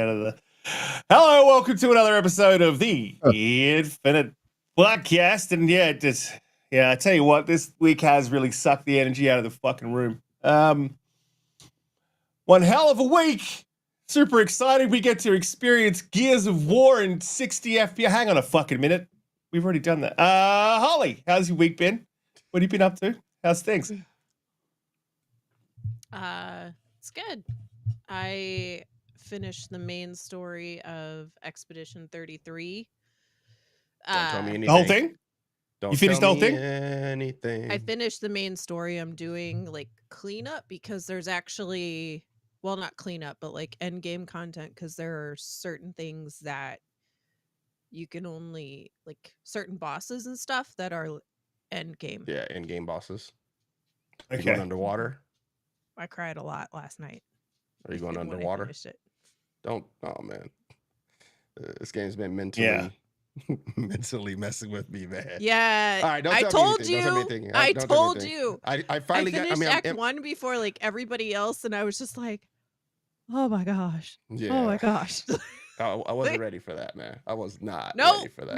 out of the. Hello, welcome to another episode of the Infinite Podcast. And I tell you what, this week has really sucked the energy out of the fucking room. One hell of a week. Super excited. We get to experience Gears of War in 60 FPS. Hang on a fucking minute. We've already done that. Holly, how's your week been? What have you been up to? How's things? It's good. I finished the main story of Expedition 33. Don't tell me anything. The whole thing? Don't you finished the whole thing? Anything. I finished the main story. I'm doing like cleanup because there's actually, well, not cleanup, but like end game content because there are certain things that you can only like certain bosses and stuff that are end game. Yeah, end game bosses. Okay. Are you going underwater? I cried a lot last night. Are you going Even when I underwater? finished it. Don't. Oh man, this game's been mentally messing with me, man. Yeah. All right. Don't I tell told me anything. you. Don't tell me anything. I Don't tell me told anything. you. I finally finished got. Act 1 before like everybody else, and I was just like, "Oh my gosh! Yeah. Oh my gosh!" I wasn't ready for that, man. I was not No, ready for that.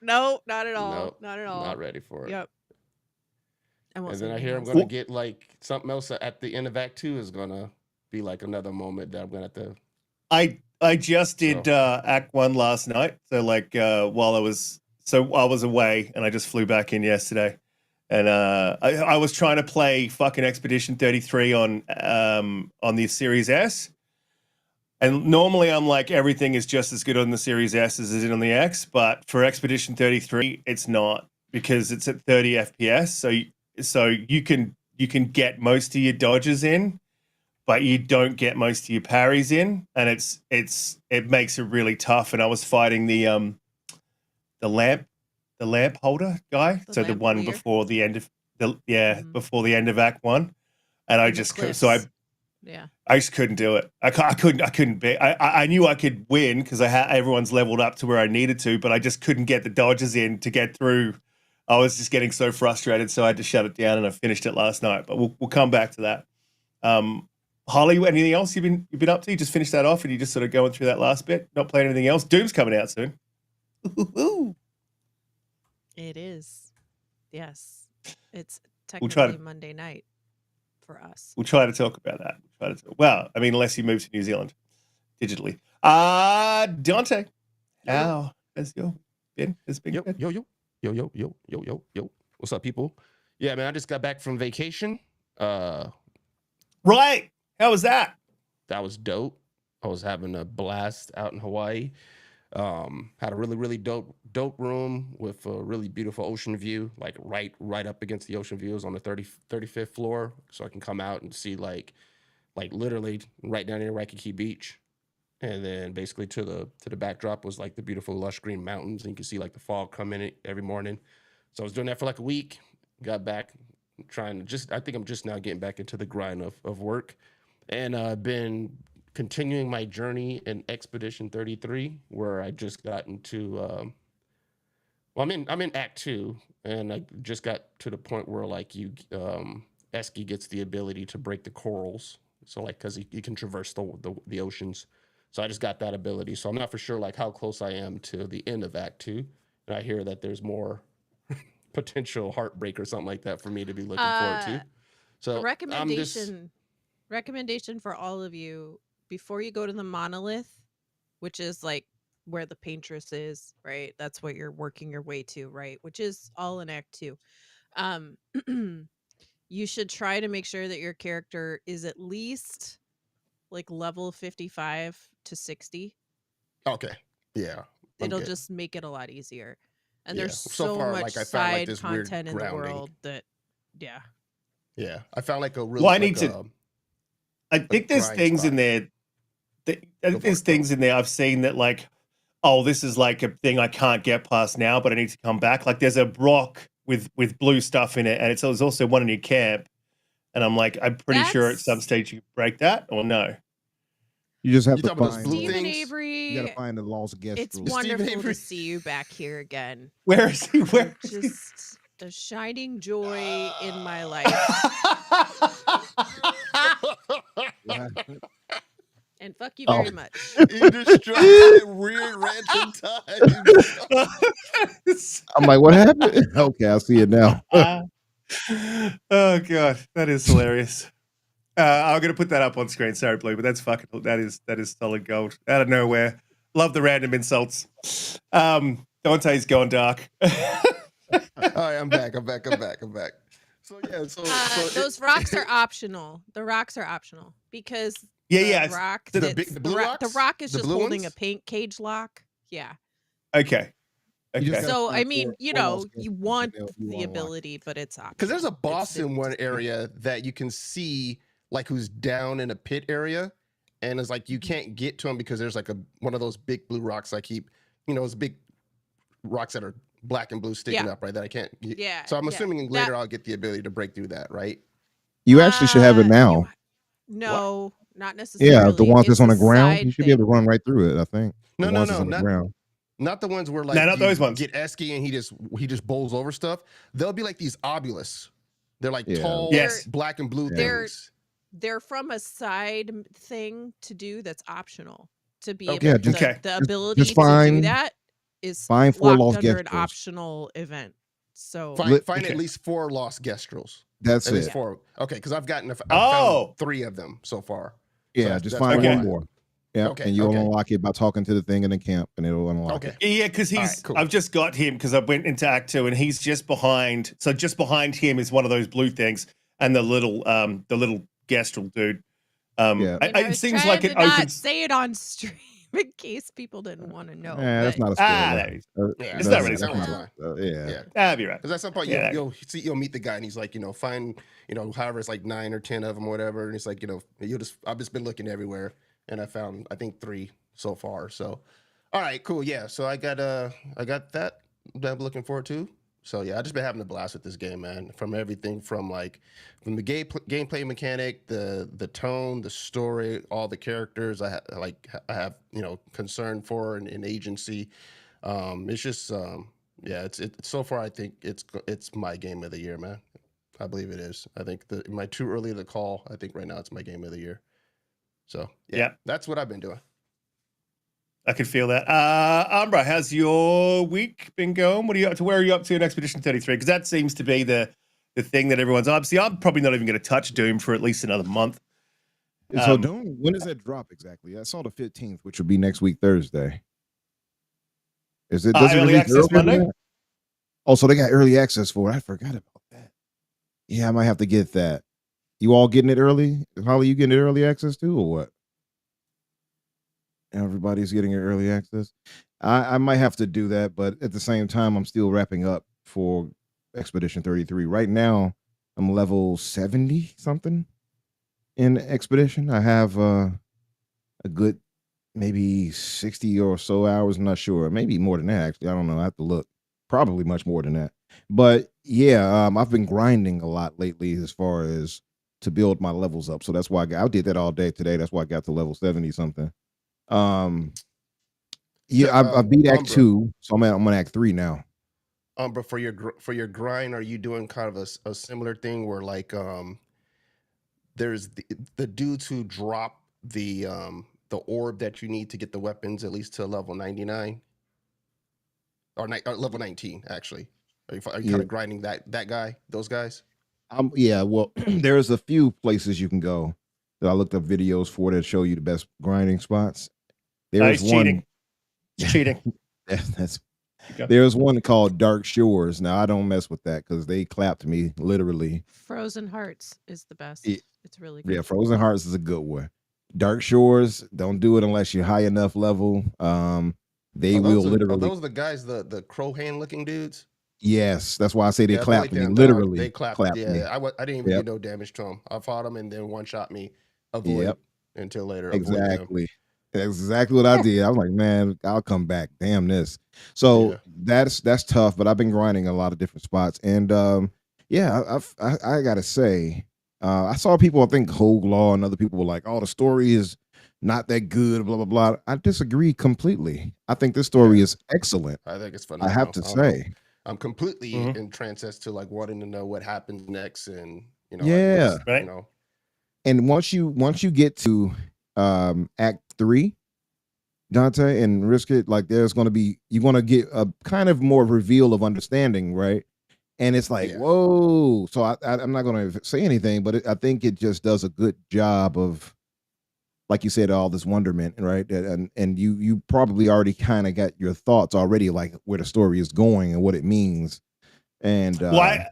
no, not at all. Nope, Not at all. Not ready for it. Yep. And then I hear I'm gonna get like something else at the end of Act 2 is gonna be like another moment that I'm gonna have to. I just did Act 1 last night. So like while I was away and I just flew back in yesterday. And I was trying to play fucking Expedition 33 on the Series S. And normally I'm like everything is just as good on the Series S as it is on the X, but for Expedition 33 it's not because it's at 30 FPS. So you can get most of your dodges in, but you don't get most of your parries in, and it makes it really tough. And I was fighting the lamp holder guy, so the one before the end of before the end of Act 1, and I just couldn't do it. I couldn't be. I knew I could win because everyone's leveled up to where I needed to, but I just couldn't get the dodges in to get through. I was just getting so frustrated, so I had to shut it down, and I finished it last night. But we'll come back to that. Holly, anything else you've been up to? You just finished that off, and you just sort of going through that last bit, not playing anything else. Doom's coming out soon. It is. Yes, it's technically Monday night for us. We'll try to talk about that. Well, I mean, unless you move to New Zealand digitally. Donte, how has your been? Has been good? Yo. What's up, people? Yeah, man, I just got back from vacation. Right. How was that? That was dope. I was having a blast out in Hawaii. Had a really dope room with a really beautiful ocean view, like right up against the ocean view. It was on the 35th floor, so I can come out and see like literally right down near Waikiki Beach. And then basically to the backdrop was like the beautiful lush green mountains, and you can see like the fog come in every morning. So I was doing that for like a week. Got back, I think I'm just now getting back into the grind of work, and I've been continuing my journey in Expedition 33, where I just got into. I'm in Act 2, and I just got to the point where like Esky gets the ability to break the corals, so like because he can traverse the oceans. So I just got that ability. So I'm not for sure like how close I am to the end of Act 2. And I hear that there's more potential heartbreak or something like that for me to be looking forward to. So recommendation for all of you before you go to the monolith, which is like where the paintress is, right? That's what you're working your way to, right? Which is all in Act 2. You should try to make sure that your character is at least like level 55 to 60. Okay. Yeah. It'll just make it a lot easier. And there's so so far, much like, I found, side like, content in the world that, Yeah. I found like a really. Well, I think there's things in there. I think there's things in there I've seen that like, oh, this is like a thing I can't get past now, but I need to come back. Like there's a rock with blue stuff in it, and there's also one in your camp. And I'm like, I'm pretty sure at some stage you break that, or no? You just have to find Stephen Avery. You got to find the laws of guest It's rules. wonderful to see you back here again. Where is he? Just a shining joy in my life. And fuck Thank you very much. You just dropped it at weird random times. I'm like, what happened? Okay, I see it now. Oh god, that is hilarious. I'm gonna put that up on screen. Sorry, Blue, but that is solid gold out of nowhere. Love the random insults. Donte's gone dark. All right, I'm back. So yeah, those rocks are optional. The rocks are optional because yeah. rock, The blue rocks? the rock is The just blue holding ones? a paint cage lock. Yeah. Okay. You just Okay. have So to I find mean, four you lost know, gestures you and want you the unlock it. ability, but it's optional. because there's a boss It's- in one area that you can see like who's down in a pit area, and it's like you can't get to him because there's like one of those big blue rocks I keep, those big rocks that are black and blue sticking up, right? That I can't get. Yeah. So I'm yeah. assuming later I'll get the ability to break through that, right? You actually should have it now. No, not necessarily. Yeah, the ones that's It's on a the ground, side you should be able to thing. run right through it. I think. No, the ones that's on the not ground. not the ones where like No, not those ones. get Esky and he just bowls over stuff. They'll be like these obulists. They're like Yeah. tall, Yes. black and blue They're- things. They're from a side thing to do that's optional. To be Okay. able to, Okay. the ability to do find- that is find four locked lost under an gestures. optional event. So Find Okay. at least 4 lost gestrels. That's At least it. 4. Okay, because I've Oh. found 3 of them so far. Yeah, that's- just that's find okay. one more. Yeah, Okay, and you'll okay. unlock it by talking to the thing in the camp, and it'll unlock Okay. it. Yeah, because All he's. right, cool. I've just got him because I went into Act 2 and he's just behind. So just behind him is one of those blue things, and the little Gestrel dude. Yeah. It seems trying like to it not opens. say it on stream in case people didn't want to know. That's but- not a spoiler. there he is. Yeah, It's not really that spoiler. one's fine. Yeah. Yeah. That'd be right. Because at some point Yeah. you'll meet the guy and he's like, find, however it's like 9 or 10 of them or whatever. And it's like, I've just been looking everywhere and I found I think 3 so far. So all right, cool. Yeah. So I got that I'm looking forward to. So yeah, I just been having a blast with this game, man. From everything from the gameplay mechanic, the tone, the story, all the characters I have concern for and agency. It's just it's so far I think it's my game of the year, man. I believe it is. I think am I too early to call? I think right now it's my game of the year. So yeah. That's what I've been doing. I could feel that. Umbra, how's your week been going? What are you up to? Where are you up to in Expedition 33? Because that seems to be the thing that everyone's up. See, I'm probably not even going to touch Doom for at least another month. So Doom, when does that drop exactly? I saw the 15th, which will be next week Thursday. Is it does it early release access earlier than Monday? that? Oh, so they got early access for it. I forgot about that. Yeah, I might have to get that. You all getting it early? Holly, you getting it early access too, or what? Everybody's getting it early access. I might have to do that, but at the same time, I'm still wrapping up for Expedition 33. Right now, I'm level 70 something in Expedition. I have a good maybe 60 or so hours. I'm not sure. Maybe more than that, actually. I don't know. I have to look. Probably much more than that. But yeah, I've been grinding a lot lately as far as to build my levels up. So that's why I did that all day today. That's why I got to level 70 something. Yeah, I beat Act 2, so I'm on Act 3 now. But for your grind, are you doing kind of a similar thing where like there's the dudes who drop the orb that you need to get the weapons at least to level 99 or level 19 actually? Are you kind of grinding those guys? Yeah, well, there's a few places you can go that I looked up videos for that show you the best grinding spots. There's one cheating. It's cheating. There's one called Dark Shores. Now I don't mess with that because they clapped me literally. Frozen Hearts is the best. It's really good. Yeah, Frozen Hearts is a good one. Dark Shores, don't do it unless you're high enough level. They will literally. Are those the guys, the crow hand looking dudes? Yes, that's why I say they clapped me. Them, literally, they clapped me. I didn't even do no damage to them. I fought them and then one shot me. Avoid until later. Exactly. Exactly what I did. I was like, man, I'll come back. Damn this. So that's tough, but I've been grinding a lot of different spots. And I gotta say, I saw people, I think Hogue Law and other people were like, oh, the story is not that good, blah, blah, blah. I disagree completely. I think this story is excellent. I think it's fun. I have to say. I'm completely entranced as to like wanting to know what happens next and And once you get to Act 3, Donte and Riskit, like there's going to be, you're going to get a kind of more reveal of understanding, right? And it's like, Yeah. whoa. So I'm not going to say anything, but I think it just does a good job of, like you said, all this wonderment, right? And you probably already kind of got your thoughts already, like where the story is going and what it means. And Why?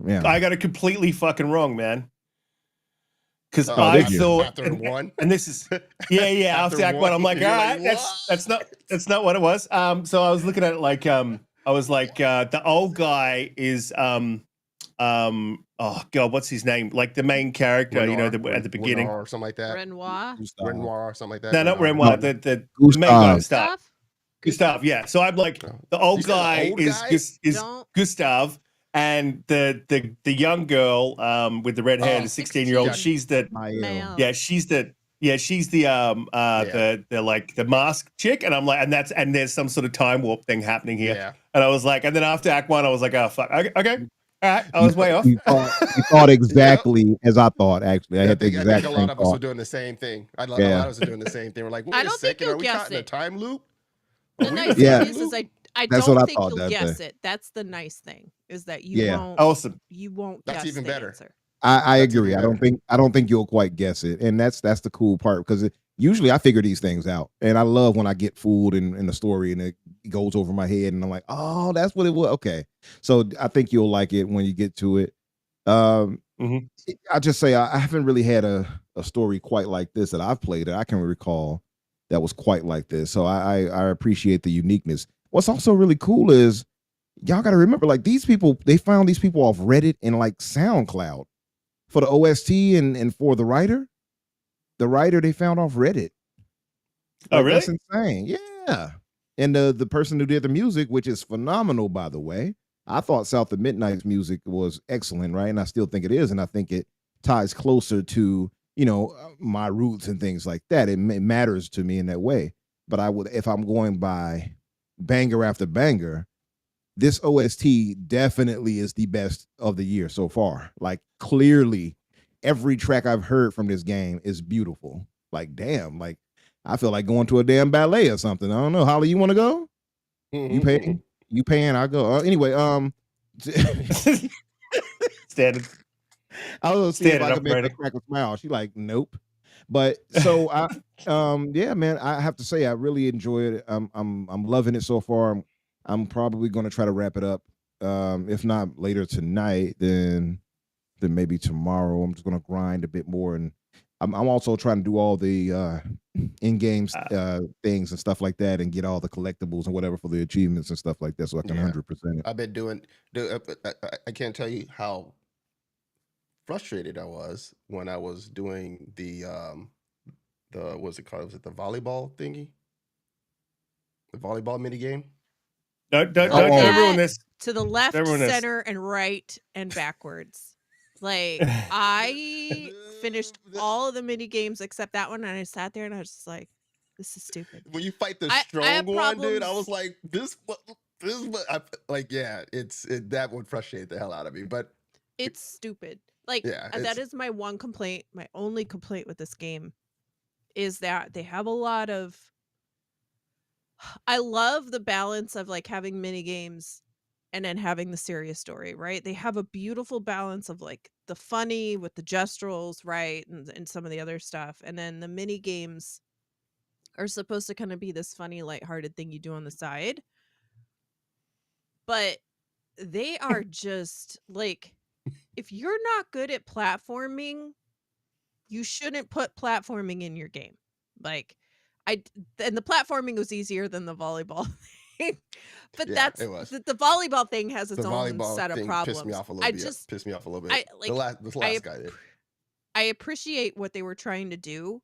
yeah, I got it completely fucking wrong, man. Because Oh, I did you? thought, after one? and this is, yeah, after Act One, I'm like, all you're right, like, that's not what it was. So I was looking at it like, I was like, the old guy is, oh god, what's his name? Like the main character, you know, at the beginning. Renoir or something like that. Renoir. Renoir or something like that. No, not Renoir. Renoir. The main guy, Gustav. Gustav. Yeah. So I'm like, No. the old You said the guy old is guy? Don't- Gustav, and the young girl with the red hair, the 16-year-old. Yeah. She's the Male. she's the the like the mask chick, and I'm like, and there's some sort of time warp thing happening here, Yeah. and I was like, and then after Act One, I was like, oh fuck, okay, all right, I was way off. You thought exactly as I thought. Actually, I I had the think exact a same lot of us thought. are doing the same thing. A lot Yeah. of us are doing the same thing. We're like, wait I a don't think second, you'll are we guess caught in a it. time loop? The Are we in nice a Yeah. thing time is loop? I That's don't what I think thought, you'll Dante. guess it. That's the nice thing is that you Yeah. won't. Awesome. You won't That's guess even the better. answer. I That's agree. even better. I don't think you'll quite guess it, and that's the cool part because usually I figure these things out, and I love when I get fooled in the story and it goes over my head, and I'm like, oh, that's what it was. Okay, so I think you'll like it when you get to it. Mhm. I just say I haven't really had a story quite like this that I've played that I can recall that was quite like this. So I appreciate the uniqueness. What's also really cool is y'all got to remember, like these people, they found these people off Reddit and like SoundCloud for the OST and for the writer. The writer they found off Reddit. Oh, Like, really? that's insane. Yeah. And the person who did the music, which is phenomenal, by the way. I thought South of Midnight's music was excellent, right? And I still think it is. And I think it ties closer to, my roots and things like that. It matters to me in that way. But I would, if I'm going by banger after banger, this OST definitely is the best of the year so far. Like, clearly, every track I've heard from this game is beautiful. Like, damn, like I feel like going to a damn ballet or something. I don't know. Holly, you want to go? You paying? You paying? I'll go. Anyway, Standard. I was see if Standard I could make her upgrading. crack a smile. She like, nope. But so yeah, man, I have to say I really enjoyed it. I'm loving it so far. I'm probably going to try to wrap it up. If not later tonight, then maybe tomorrow. I'm just going to grind a bit more, and I'm also trying to do all the in-game things and stuff like that, and get all the collectibles and whatever for the achievements and stuff like that, so I can 100% it. I've been doing. I can't tell you how frustrated I was when I was doing the what's it called? Was it the volleyball thingy? The volleyball mini game? Don't Oh. ruin this. To the left, Everyone is- center, and right, and backwards. Like I finished all of the mini games except that one, and I sat there and I was just like, "This is stupid." When you fight the I strong have one, dude, I problems- was like, this is what I like. Yeah, that would frustrate the hell out of me. But It's stupid. Like Yeah, that it's- is my one complaint. My only complaint with this game is that they have a lot of. I love the balance of like having mini games and then having the serious story, right? They have a beautiful balance of like the funny with the gesturals, right? And some of the other stuff. And then the mini games are supposed to kind of be this funny, lighthearted thing you do on the side. But they are just like, if you're not good at platforming, you shouldn't put platforming in your game. Like, and the platforming was easier than the volleyball thing. But Yeah, that's it was. the volleyball thing has its the own volleyball set of thing problems. pissed me off a little bit. Pissed me off a little bit. This last guy did. I appreciate what they were trying to do,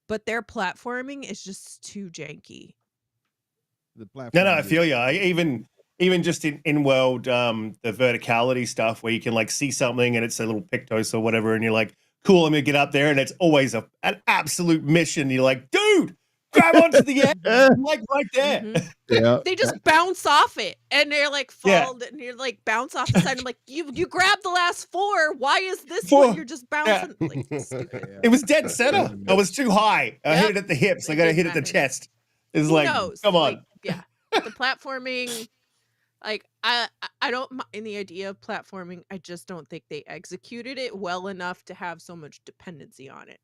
but their platforming is just too janky. The No, I platform feel you. Even just in world, the verticality stuff where you can like see something and it's a little pictos or whatever, and you're like, cool, I'm gonna get up there, and it's always an absolute mission. You're like, dude, grab onto the edge, like right there. Mhm. Yeah. They just bounce off it, and they're like Yeah. fall, and you're like bounce off the side. I'm like, you grabbed the last 4. Why is this Four. one you're just bouncing? Like stupid. It was dead center. I was too high. I hit Yep. it at the hips. I It got to didn't hit at the matter. chest. It's Who like, knows? come on. Like, yeah, the platforming. Like I don't mind the idea of platforming. I just don't think they executed it well enough to have so much dependency on it.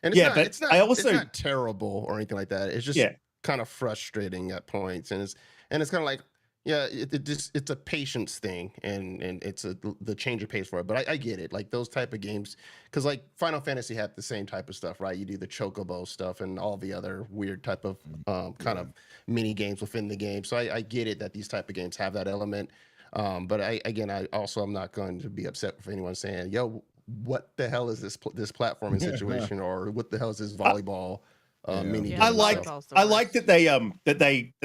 And Yeah, but it's not, I also- it's not terrible or anything like that. It's just Yeah. kind of frustrating at points, and it's kind of like, yeah, it's a patience thing, and it's the changer pays for it. But I get it, like those type of games, because like Final Fantasy had the same type of stuff, right? You do the chocobo stuff and all the other weird type of kind of mini games within the game. So I get it that these type of games have that element. But I also am not going to be upset with anyone saying, yo, what the hell is this platforming situation, or what the hell is this volleyball mini game? I like that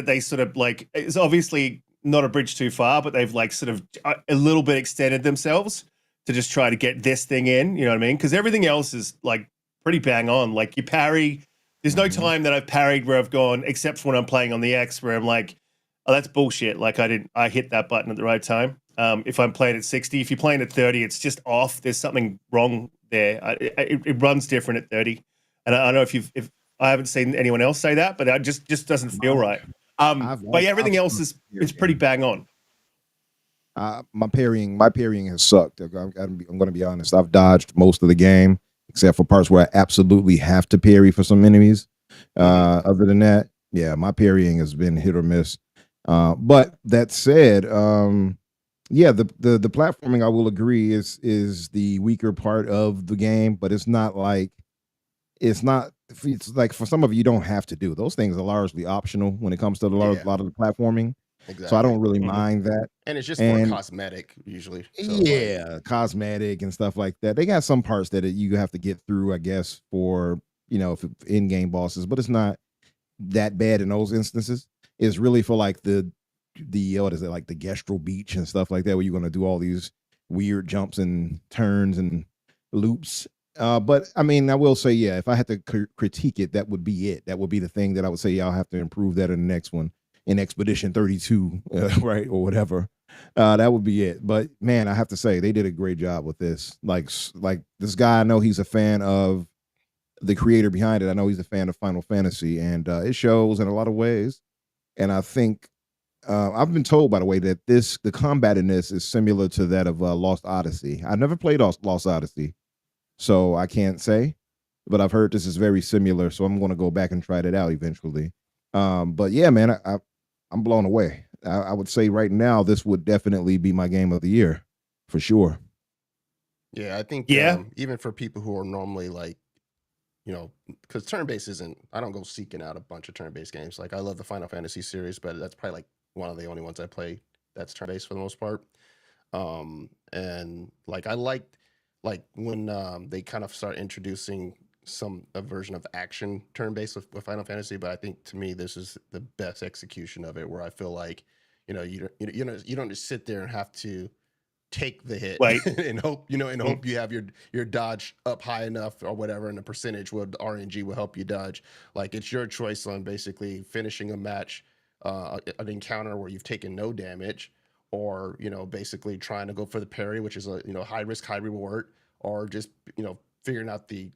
they sort of like, it's obviously not a bridge too far, but they've like sort of a little bit extended themselves to just try to get this thing in, you know what I mean? Because everything else is like pretty bang on. Like you parry, there's no time that I've parried where I've gone, except for when I'm playing on the X, where I'm like, oh, that's bullshit. Like I hit that button at the right time. If I'm playing at 60, if you're playing at 30, it's just off. There's something wrong there. It runs different at 30. And I don't know if I haven't seen anyone else say that, but it just doesn't feel right. But everything else is pretty bang on. My parrying has sucked. I'm going to be honest. I've dodged most of the game, except for parts where I absolutely have to parry for some enemies. Other than that, yeah, my parrying has been hit or miss. But that said, yeah, the platforming, I will agree, is the weaker part of the game, but it's like for some of you don't have to do those things are largely optional when it comes to a lot of the platforming. Exactly. So I don't really mind that. And it's just more cosmetic usually. So yeah, cosmetic and stuff like that. They got some parts that you have to get through, I guess, for in-game bosses, but it's not that bad in those instances. It's really for like the what is it, like the Gestral Beach and stuff like that, where you're going to do all these weird jumps and turns and loops. But I mean, I will say, yeah, if I had to critique it, that would be it. That would be the thing that I would say, yeah, I'll have to improve that in the next one, in Expedition 32, right, or whatever. That would be it. But man, I have to say, they did a great job with this. Like this guy, I know he's a fan of the creator behind it. I know he's a fan of Final Fantasy, and it shows in a lot of ways. And I think I've been told, by the way, that the combat in this is similar to that of Lost Odyssey. I never played Lost Odyssey, so I can't say, but I've heard this is very similar. So I'm going to go back and try that out eventually. But yeah, man, I'm blown away. I would say right now this would definitely be my game of the year for sure. Yeah, I think even for people who are normally like, because turn-based isn't, I don't go seeking out a bunch of turn-based games. Like I love the Final Fantasy series, but that's probably like one of the only ones I play that's turn-based for the most part. And like I liked like when they kind of start introducing a version of action turn-based with Final Fantasy, but I think to me this is the best execution of it, where I feel like you don't just sit there and have to take the hit and hope hope you have your dodge up high enough or whatever, and the percentage the RNG will help you dodge. Like it's your choice on basically finishing a match, an encounter where you've taken no damage, or basically trying to go for the parry, which is a high risk high reward, or just figuring out the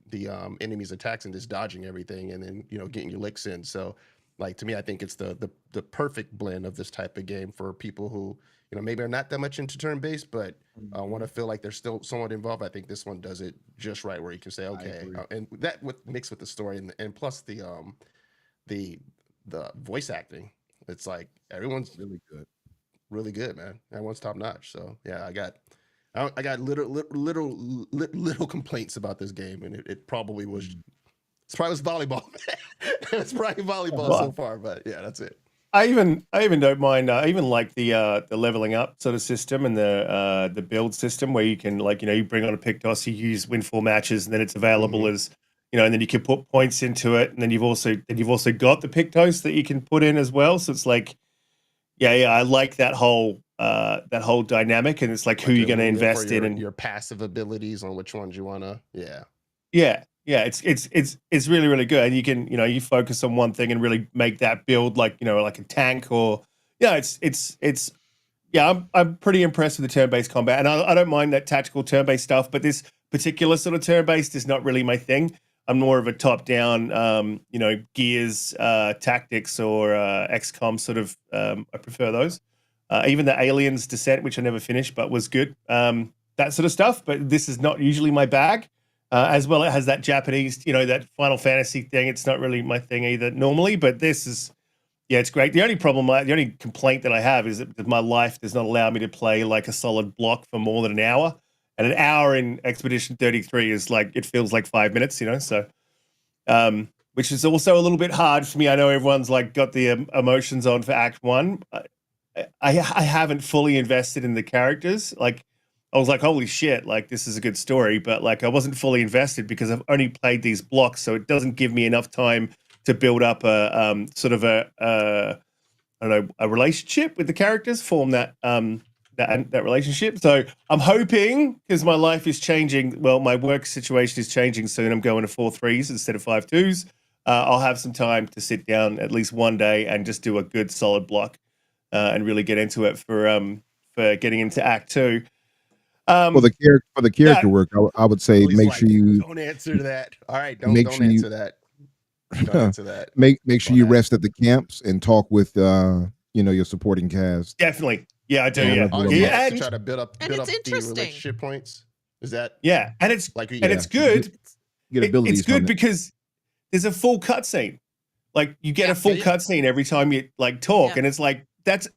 enemy's attacks and just dodging everything, and then getting your licks in. So like to me, I think it's the perfect blend of this type of game for people who maybe are not that much into turn-based, but want to feel like they're still somewhat involved. I think this one does it just right, where you can say, okay, and that mixed with the story and plus the voice acting, it's like everyone's really good, man. Everyone's top notch. So yeah, I got little complaints about this game, and it probably was. It's probably volleyball. It's probably volleyball so far, but yeah, that's it. I even don't mind. I even like the leveling up sort of system and the build system, where you can you bring on a Pictos, you use win 4 matches, and then it's available as and then you can put points into it, and then you've also got the Pictos that you can put in as well. So it's like, yeah, I like that whole dynamic, and it's like who you're going to invest in and your passive abilities on which ones you want to, yeah. Yeah, it's really really good, and you can you focus on one thing and really make that build like like a tank or it's yeah, I'm pretty impressed with the turn-based combat, and I don't mind that tactical turn-based stuff, but this particular sort of turn-based is not really my thing. I'm more of a top-down, Gears tactics or XCOM sort of. I prefer those. Even the Aliens Descent, which I never finished, but was good. That sort of stuff. But this is not usually my bag. As well, it has that Japanese, that Final Fantasy thing. It's not really my thing either normally, but this is. Yeah, it's great. The only complaint that I have is that my life does not allow me to play like a solid block for more than an hour. And an hour in Expedition 33 is like, it feels like 5 minutes, so, which is also a little bit hard for me. I know everyone's like got the emotions on for Act 1. I haven't fully invested in the characters. Like, I was like, holy shit, like this is a good story, but like I wasn't fully invested because I've only played these blocks. So it doesn't give me enough time to build up a sort of a relationship with the characters, form that relationship. So I'm hoping, because my life is changing, well, my work situation is changing soon. I'm going to 4.3s instead of 5.2s. I'll have some time to sit down at least one day and just do a good solid block and really get into it for getting into Act 2. For the character work, I would say make sure you don't answer that. All right, don't answer that. Don't answer that. Make sure you rest at the camps and talk with your supporting cast. Definitely, yeah, I do. Yeah, and try to build up it's the interesting. relationship points. Is that and it's like it's good. It's good because there's a full cutscene. Like you get a full cutscene every time you like talk, and it's like that's.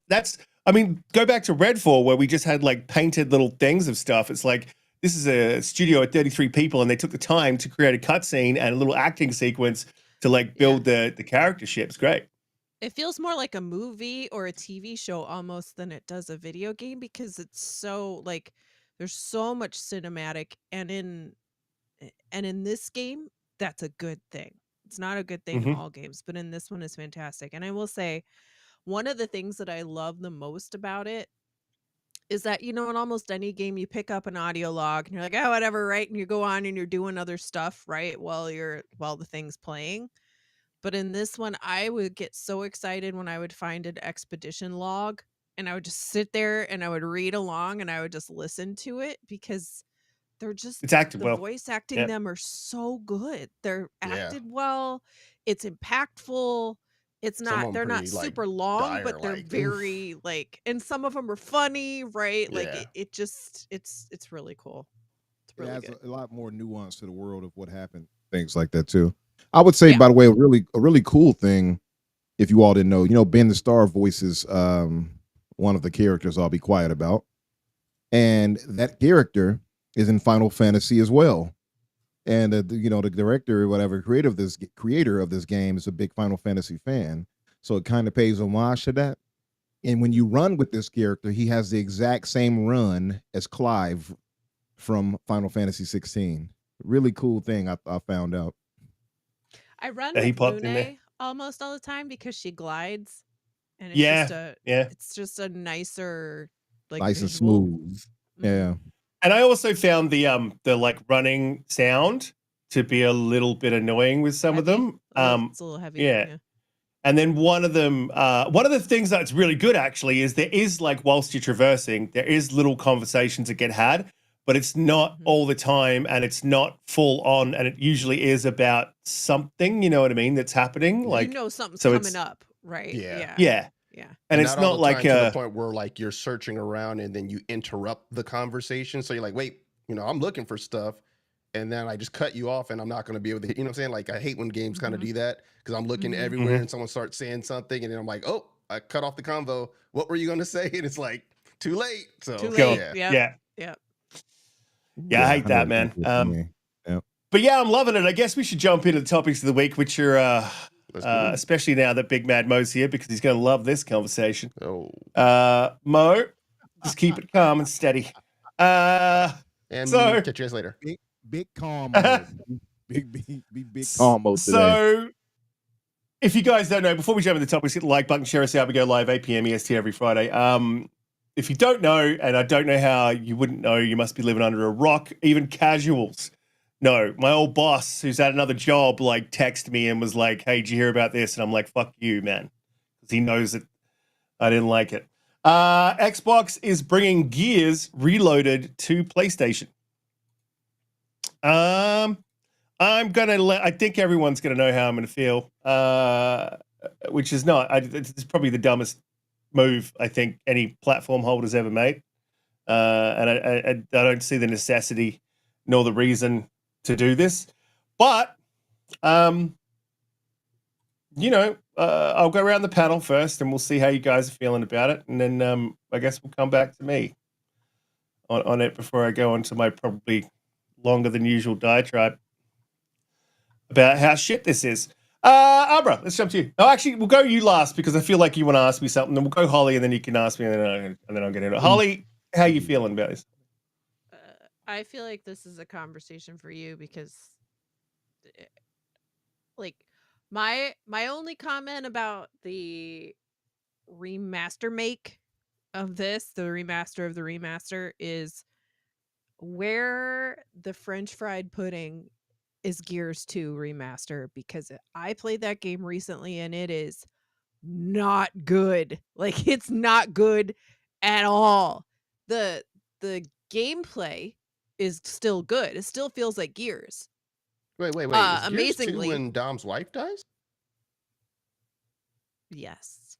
I mean, go back to Redfall where we just had like painted little things of stuff. It's like this is a studio at 33 people, and they took the time to create a cutscene and a little acting sequence to like build the character ships. Great. It feels more like a movie or a TV show almost than it does a video game, because it's so like there's so much cinematic, and in this game that's a good thing. It's not a good thing in all games, but in this one is fantastic. And I will say one of the things that I love the most about it is that, in almost any game you pick up an audio log and you're like, oh, whatever, right? And you go on and you're doing other stuff, right? While the thing's playing. But in this one, I would get so excited when I would find an expedition log, and I would just sit there and I would read along and I would just listen to it, because they're just It's acted the well. voice acting them are so good. They're acted well. It's impactful. It's not, they're not super long, but they're very and some of them are funny, right? Like it's really cool. It's really good. A lot more nuance to the world of what happened. Things like that too. I would say, by the way, a really cool thing, if you all didn't know, Ben the Star voices one of the characters I'll be quiet about. And that character is in Final Fantasy as well. And the director or whatever creator of this game is a big Final Fantasy fan. So it kind of pays homage to that. And when you run with this character, he has the exact same run as Clive from Final Fantasy 16. Really cool thing I found out. I run with Lune almost all the time because she glides, and it's just a nicer, nice visual. and smooth. Yeah. And I also found the like running sound to be a little bit annoying with some of them. It's a little heavy. Yeah. And then one of the things that's really good actually is there is like whilst you're traversing, there is little conversations that get had, but it's not all the time, and it's not full on, and it usually is about something, you know what I mean, that's happening. Like something's coming up, right? Yeah. And it's not like to the point where like you're searching around and then you interrupt the conversation. So you're like, wait, I'm looking for stuff, and then I just cut you off, and I'm not going to be able to, what I'm saying? Like I hate when games kind of do that, because I'm looking everywhere and someone starts saying something, and then I'm like, oh, I cut off the convo. What were you going to say? And it's like too late. So too late. Yeah, I hate that, man. But yeah, I'm loving it. I guess we should jump into the topics of the week, which are especially now that Big Mad Mo's here, because he's going to love this conversation. Mo, just keep it calm and steady. And catch you guys later. Big calm mode. big calm mode today. So, if you guys don't know, before we jump into the topics, hit the like button, share us out. We go live 8 p.m. EST every Friday. If you don't know, and I don't know how you wouldn't know, you must be living under a rock. Even casuals No, my old boss, who's at another job, like texted me and was like, "Hey, did you hear about this?" And I'm like, "Fuck you, man," because he knows that I didn't like it. Xbox is bringing Gears Reloaded to PlayStation. I think everyone's gonna know how I'm gonna feel, which is not. It's probably the dumbest move I think any platform holder's ever made, and I don't see the necessity nor the reason to do this. But I'll go around the panel first, and we'll see how you guys are feeling about it, and then I guess we'll come back to me on it before I go into my probably longer than usual diatribe about how shit this is. Umbra, let's jump to you. Oh, actually, we'll go you last because I feel like you want to ask me something. Then we'll go Holly, and then you can ask me, and then I'll get into it. Holly, how you feeling about this? I feel like this is a conversation for you because, like, my only comment about the remaster make of this, the remaster of the remaster, is where the French fried pudding is Gears 2 remaster, because I played that game recently and it is not good. Like, it's not good at all. The gameplay is still good. It still feels like Gears. Wait. Is Gears 2 Amazingly, when Dom's wife dies? yes.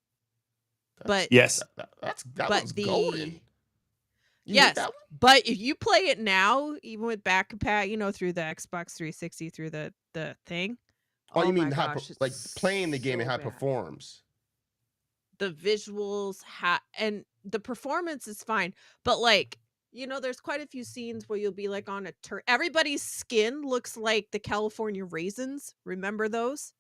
That's, But Yes. that one's golden. You hit yes, that one? but if you play it now, even with back compat, through the Xbox 360, through the thing. Oh, you my mean gosh, like it's playing the game and so how it bad. performs? The visuals and the performance is fine, but like, there's quite a few scenes where you'll be like on a turret. Everybody's skin looks like the California raisins. Remember those?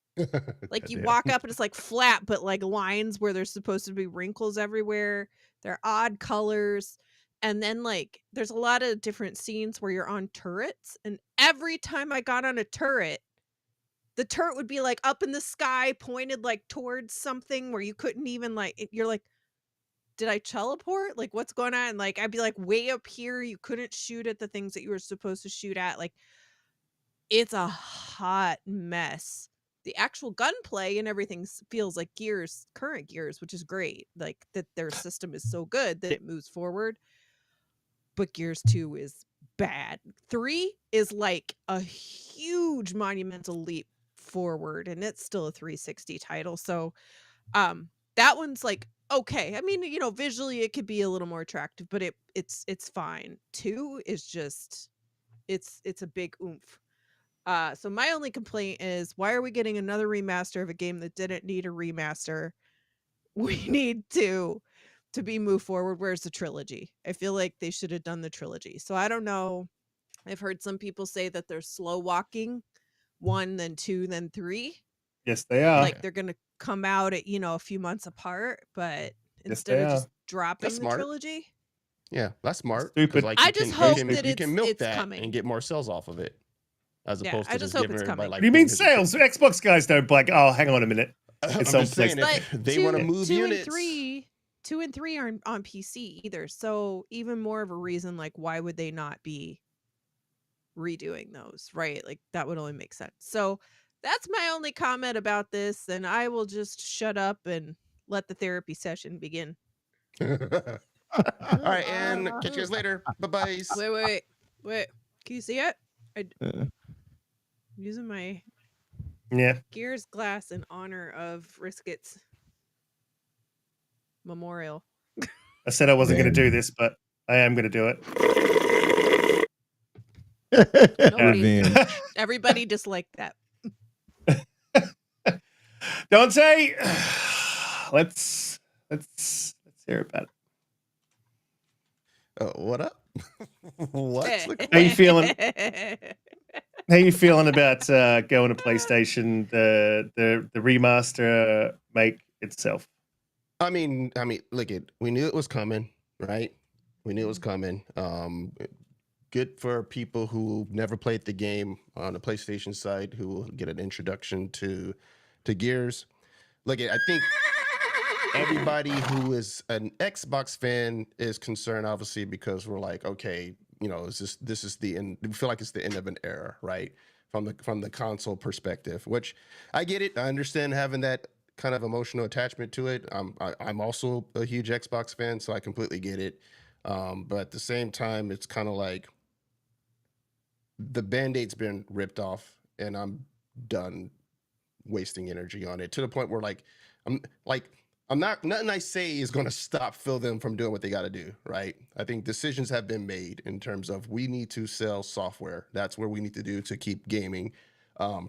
Like, you walk up and it's like flat, but like lines where there's supposed to be wrinkles everywhere. They're odd colors. And then like there's a lot of different scenes where you're on turrets, and every time I got on a turret, the turret would be like up in the sky, pointed like towards something where you couldn't even you're like, did I teleport? Like, what's going on? And like, I'd be like way up here. You couldn't shoot at the things that you were supposed to shoot at. Like, it's a hot mess. The actual gunplay and everything feels like current Gears, which is great. Like, that their system is so good that it moves forward. But Gears 2 is bad. 3 is like a huge monumental leap forward, and it's still a 360 title. So that one's like okay. I mean, visually it could be a little more attractive, but it's fine. 2 is just it's a big oomph. So my only complaint is, why are we getting another remaster of a game that didn't need a remaster? We need to be moved forward. Where's the trilogy? I feel like they should have done the trilogy. So I don't know. I've heard some people say that they're slow walking 1, then 2, then 3. Yes, they are. Like, they're gonna come out at a few months apart, but Yes, instead they of just are. dropping That's the smart. trilogy. Yeah, that's smart. Stupid. Like, I just hope that you can milk it's that coming. and get more sales off of it, as Yeah, opposed I to just just hope giving it's everybody coming. like. What do you mean boom, here's your sales? Xbox guys don't like, oh, hang on a minute. I'm It's on just saying, But if they want to move 2 units. and 3, 2 and 3 aren't on PC either. So even more of a reason, like, why would they not be redoing those, right? Like, that would only make sense. So that's my only comment about this, and I will just shut up and let the therapy session begin. All right, and catch you guys later. Bye-bye. Wait. Can you see it? I'm using my Gears glass in honor of Riskit's memorial. I said I wasn't going to do this, but I am going to do it. Everybody disliked that. Donte, let's hear about it. What up? What's the How you feeling? How you feeling about going to PlayStation, the remaster make itself? I mean, look, we knew it was coming, right? We knew it was coming. Good for people who never played the game on the PlayStation side, who will get an introduction to Gears. Look, I think everybody who is an Xbox fan is concerned, obviously, because we're like, okay, this is the end. We feel like it's the end of an era, right? From the console perspective, which I get it. I understand having that kind of emotional attachment to it. I'm also a huge Xbox fan, so I completely get it. But at the same time, it's kind of like the Band-Aid's been ripped off, and I'm done wasting energy on it to the point where I'm not nothing I say is going to stop Phil them from doing what they got to do, right? I think decisions have been made in terms of we need to sell software. That's where we need to do to keep gaming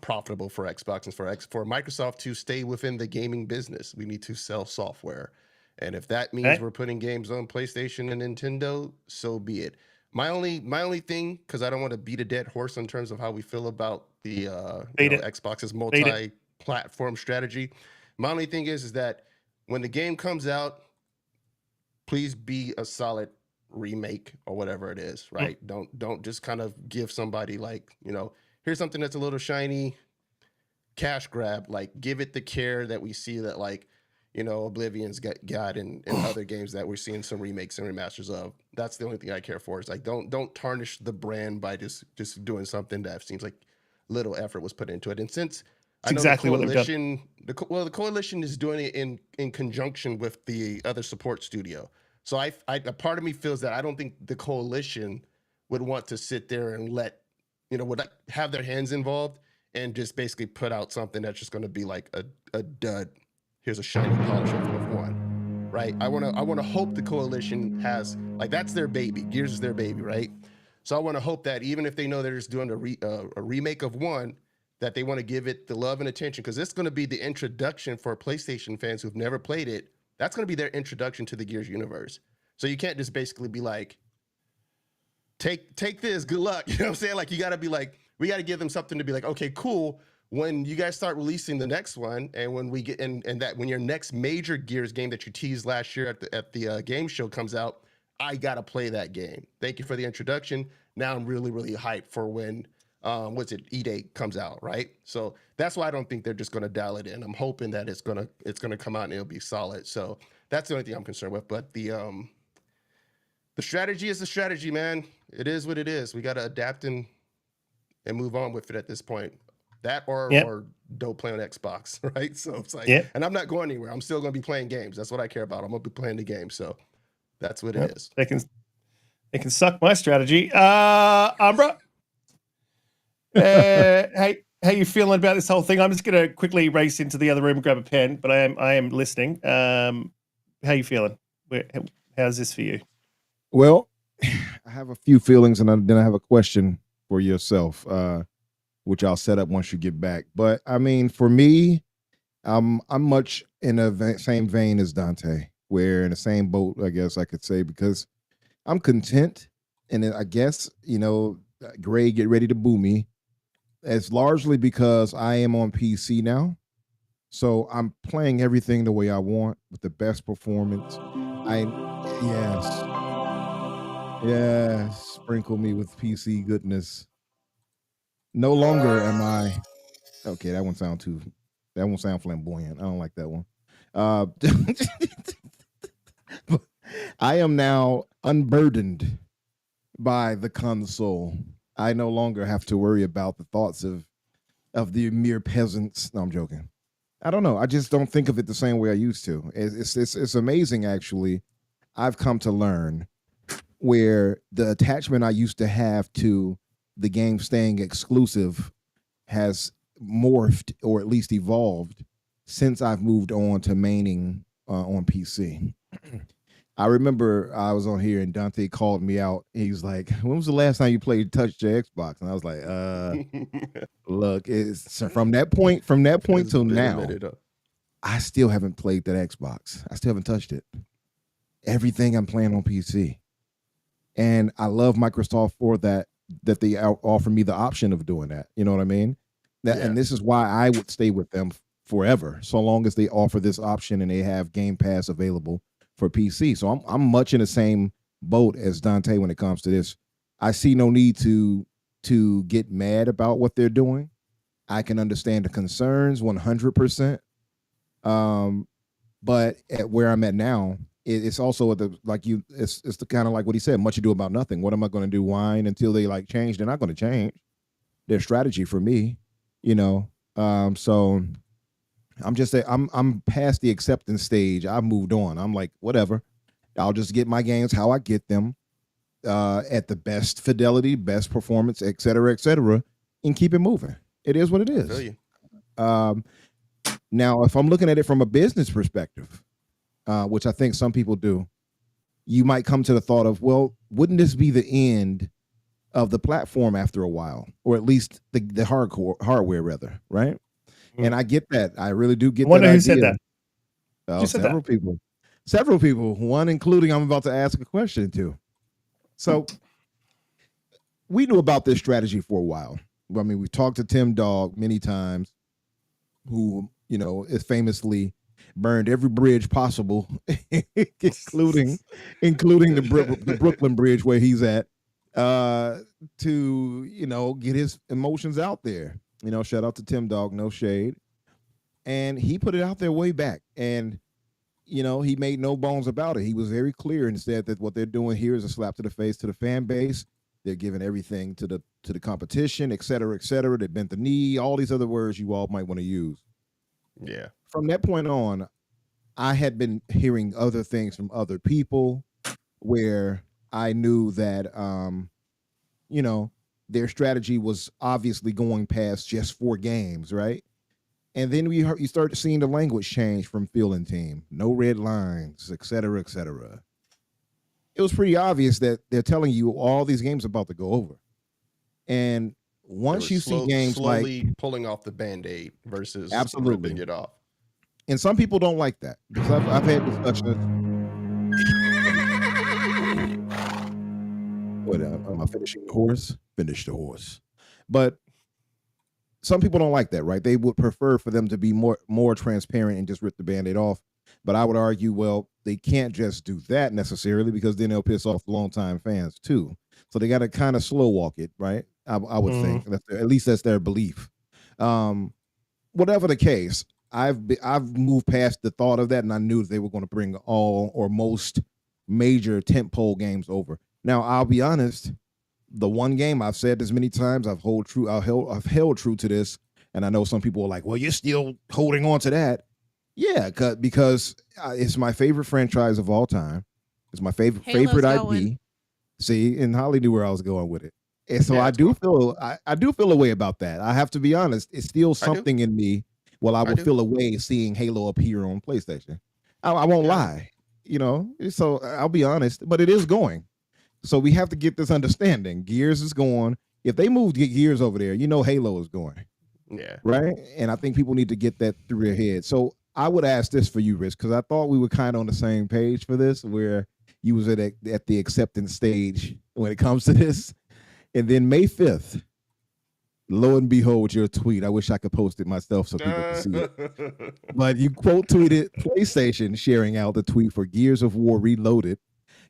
profitable for Xbox and for Microsoft to stay within the gaming business. We need to sell software, and if that means Okay. we're putting games on PlayStation and Nintendo, so be it. My only thing, because I don't want to beat a dead horse in terms of how we feel about the Beat it. Xbox's Beat it. multi-platform strategy. My only thing is that when the game comes out, please be a solid remake or whatever it is, right? Don't just kind of give somebody here's something that's a little shiny, cash grab. Like, give it the care that we see that Oblivion's got in other games that we're seeing some remakes and remasters of. That's the only thing I care for. Is like don't tarnish the brand by just doing something that seems like little effort was put into it. And since I know exactly the what they've done. coalition, the coalition is doing it in conjunction with the other support studio. So a part of me feels that I don't think the coalition would want to sit there and would have their hands involved and just basically put out something that's just going to be like a dud. Here's a shiny polish of one, right? I want to hope the coalition has that's their baby. Gears is their baby, right? So I want to hope that even if they know they're just doing a remake of one, that they want to give it the love and attention, because it's going to be the introduction for PlayStation fans who've never played it. That's going to be their introduction to the Gears universe. So you can't just basically be like, take this, good luck. You know what I'm saying? Like, you got to be like, we got to give them something to be like, okay, cool. When you guys start releasing the next one, and when we get and that when your next major Gears game that you teased last year at the game show comes out, I gotta play that game. Thank you for the introduction. Now I'm really, really hyped for when E-Day comes out, right? So that's why I don't think they're just gonna dial it in. I'm hoping that it's gonna come out and it'll be solid. So that's the only thing I'm concerned with. But the strategy is the strategy, man. It is what it is. We gotta adapt and move on with it at this point. That or don't play on Xbox, right? So it's like, and I'm not going anywhere. I'm still gonna be playing games. That's what I care about. I'm gonna be playing the game. So that's what it is. They can suck my strategy. Umbra, hey, how you feeling about this whole thing? I'm just gonna quickly race into the other room and grab a pen, but I am listening. How you feeling? How's this for you? Well, I have a few feelings, and then I have a question for yourself, which I'll set up once you get back. But I mean, for me, I'm much in the same vein as Donte. We're in the same boat, I guess I could say, because I'm content. And I guess, Gray, get ready to boo me. It's largely because I am on PC now. So I'm playing everything the way I want with the best performance. Yes, sprinkle me with PC goodness. No longer am I. Okay, that won't sound flamboyant. I don't like that one. I am now unburdened by the console. I no longer have to worry about the thoughts of the mere peasants. No, I'm joking. I don't know. I just don't think of it the same way I used to. It's amazing, actually. I've come to learn where the attachment I used to have to the game staying exclusive has morphed, or at least evolved, since I've moved on to maining on PC. I remember I was on here and Donte called me out. He's like, "When was the last time you played touched your Xbox?" And I was like, look, it's from that point till now, I still haven't played that Xbox. I still haven't touched it. Everything I'm playing on PC. And I love Microsoft for that they offer me the option of doing that. You know what I mean? And this is why I would stay with them forever, so long as they offer this option and they have Game Pass available for PC. So I'm much in the same boat as Donte when it comes to this. I see no need to get mad about what they're doing. I can understand the concerns 100%. But at where I'm at now, it's also it's the kind of like what he said, much ado about nothing. What am I going to do? Whine until they like change? They're not going to change their strategy for me, you know. So I'm just saying I'm past the acceptance stage. I've moved on. I'm like, whatever. I'll just get my games how I get them, at the best fidelity, best performance, et cetera, and keep it moving. It is what it I feel is. you. Now, if I'm looking at it from a business perspective, which I think some people do, you might come to the thought of, well, wouldn't this be the end of the platform after a while, or at least the hardware rather, right? And I get that. I really do get I wonder that who idea. said that. Oh, Who said several people. Several people, one including I'm about to ask a question to. So we knew about this strategy for a while. I mean, we talked to Tim Dog many times, who, you know, is famously burned every bridge possible, including the Brooklyn Bridge where he's at, to, you know, get his emotions out there. You know, shout out to Tim Dog, no shade. And he put it out there way back. And, you know, he made no bones about it. He was very clear and said that what they're doing here is a slap to the face to the fan base. They're giving everything to the competition, et cetera, et cetera. They bent the knee, all these other words you all might want to use. Yeah. From that point on, I had been hearing other things from other people where I knew that, you know, their strategy was obviously going past just 4 games, right? And then you start seeing the language change from field and team, no red lines, et cetera, et cetera. It was pretty obvious that they're telling you all these games about to go over. And once you see games slowly pulling off the Band-Aid versus absolutely ripping it off. And some people don't like that because I've had discussions. What am I finishing the horse? Finish the horse. But some people don't like that, right? They would prefer for them to be more transparent and just rip the Band-Aid off. But I would argue, well, they can't just do that necessarily because then they'll piss off longtime fans too. So they got to kind of slow walk it, right? I would think at least that's their belief. Whatever the case, I've moved past the thought of that, and I knew they were going to bring all or most major tentpole games over. Now, I'll be honest, the one game I've said this many times, I've held true to this, and I know some people are like, "Well, you're still holding on to that." Yeah, because it's my favorite franchise of all time. It's my favorite IP. Going. See, and Holly knew where I was going with it, and so Yeah, I do feel a way about that. I have to be honest; it's still something in me. Well, I will feel a way seeing Halo appear on PlayStation. I won't lie, you know. So I'll be honest, but it is going. So we have to get this understanding. Gears is going. If they move Gears over there, you know Halo is going. Yeah. Right. And I think people need to get that through their head. So I would ask this for you, Risk, because I thought we were kind of on the same page for this, where you was at the acceptance stage when it comes to this. And then May 5th, lo and behold, your tweet. I wish I could post it myself so people can see it. But you quote tweeted PlayStation sharing out the tweet for Gears of War Reloaded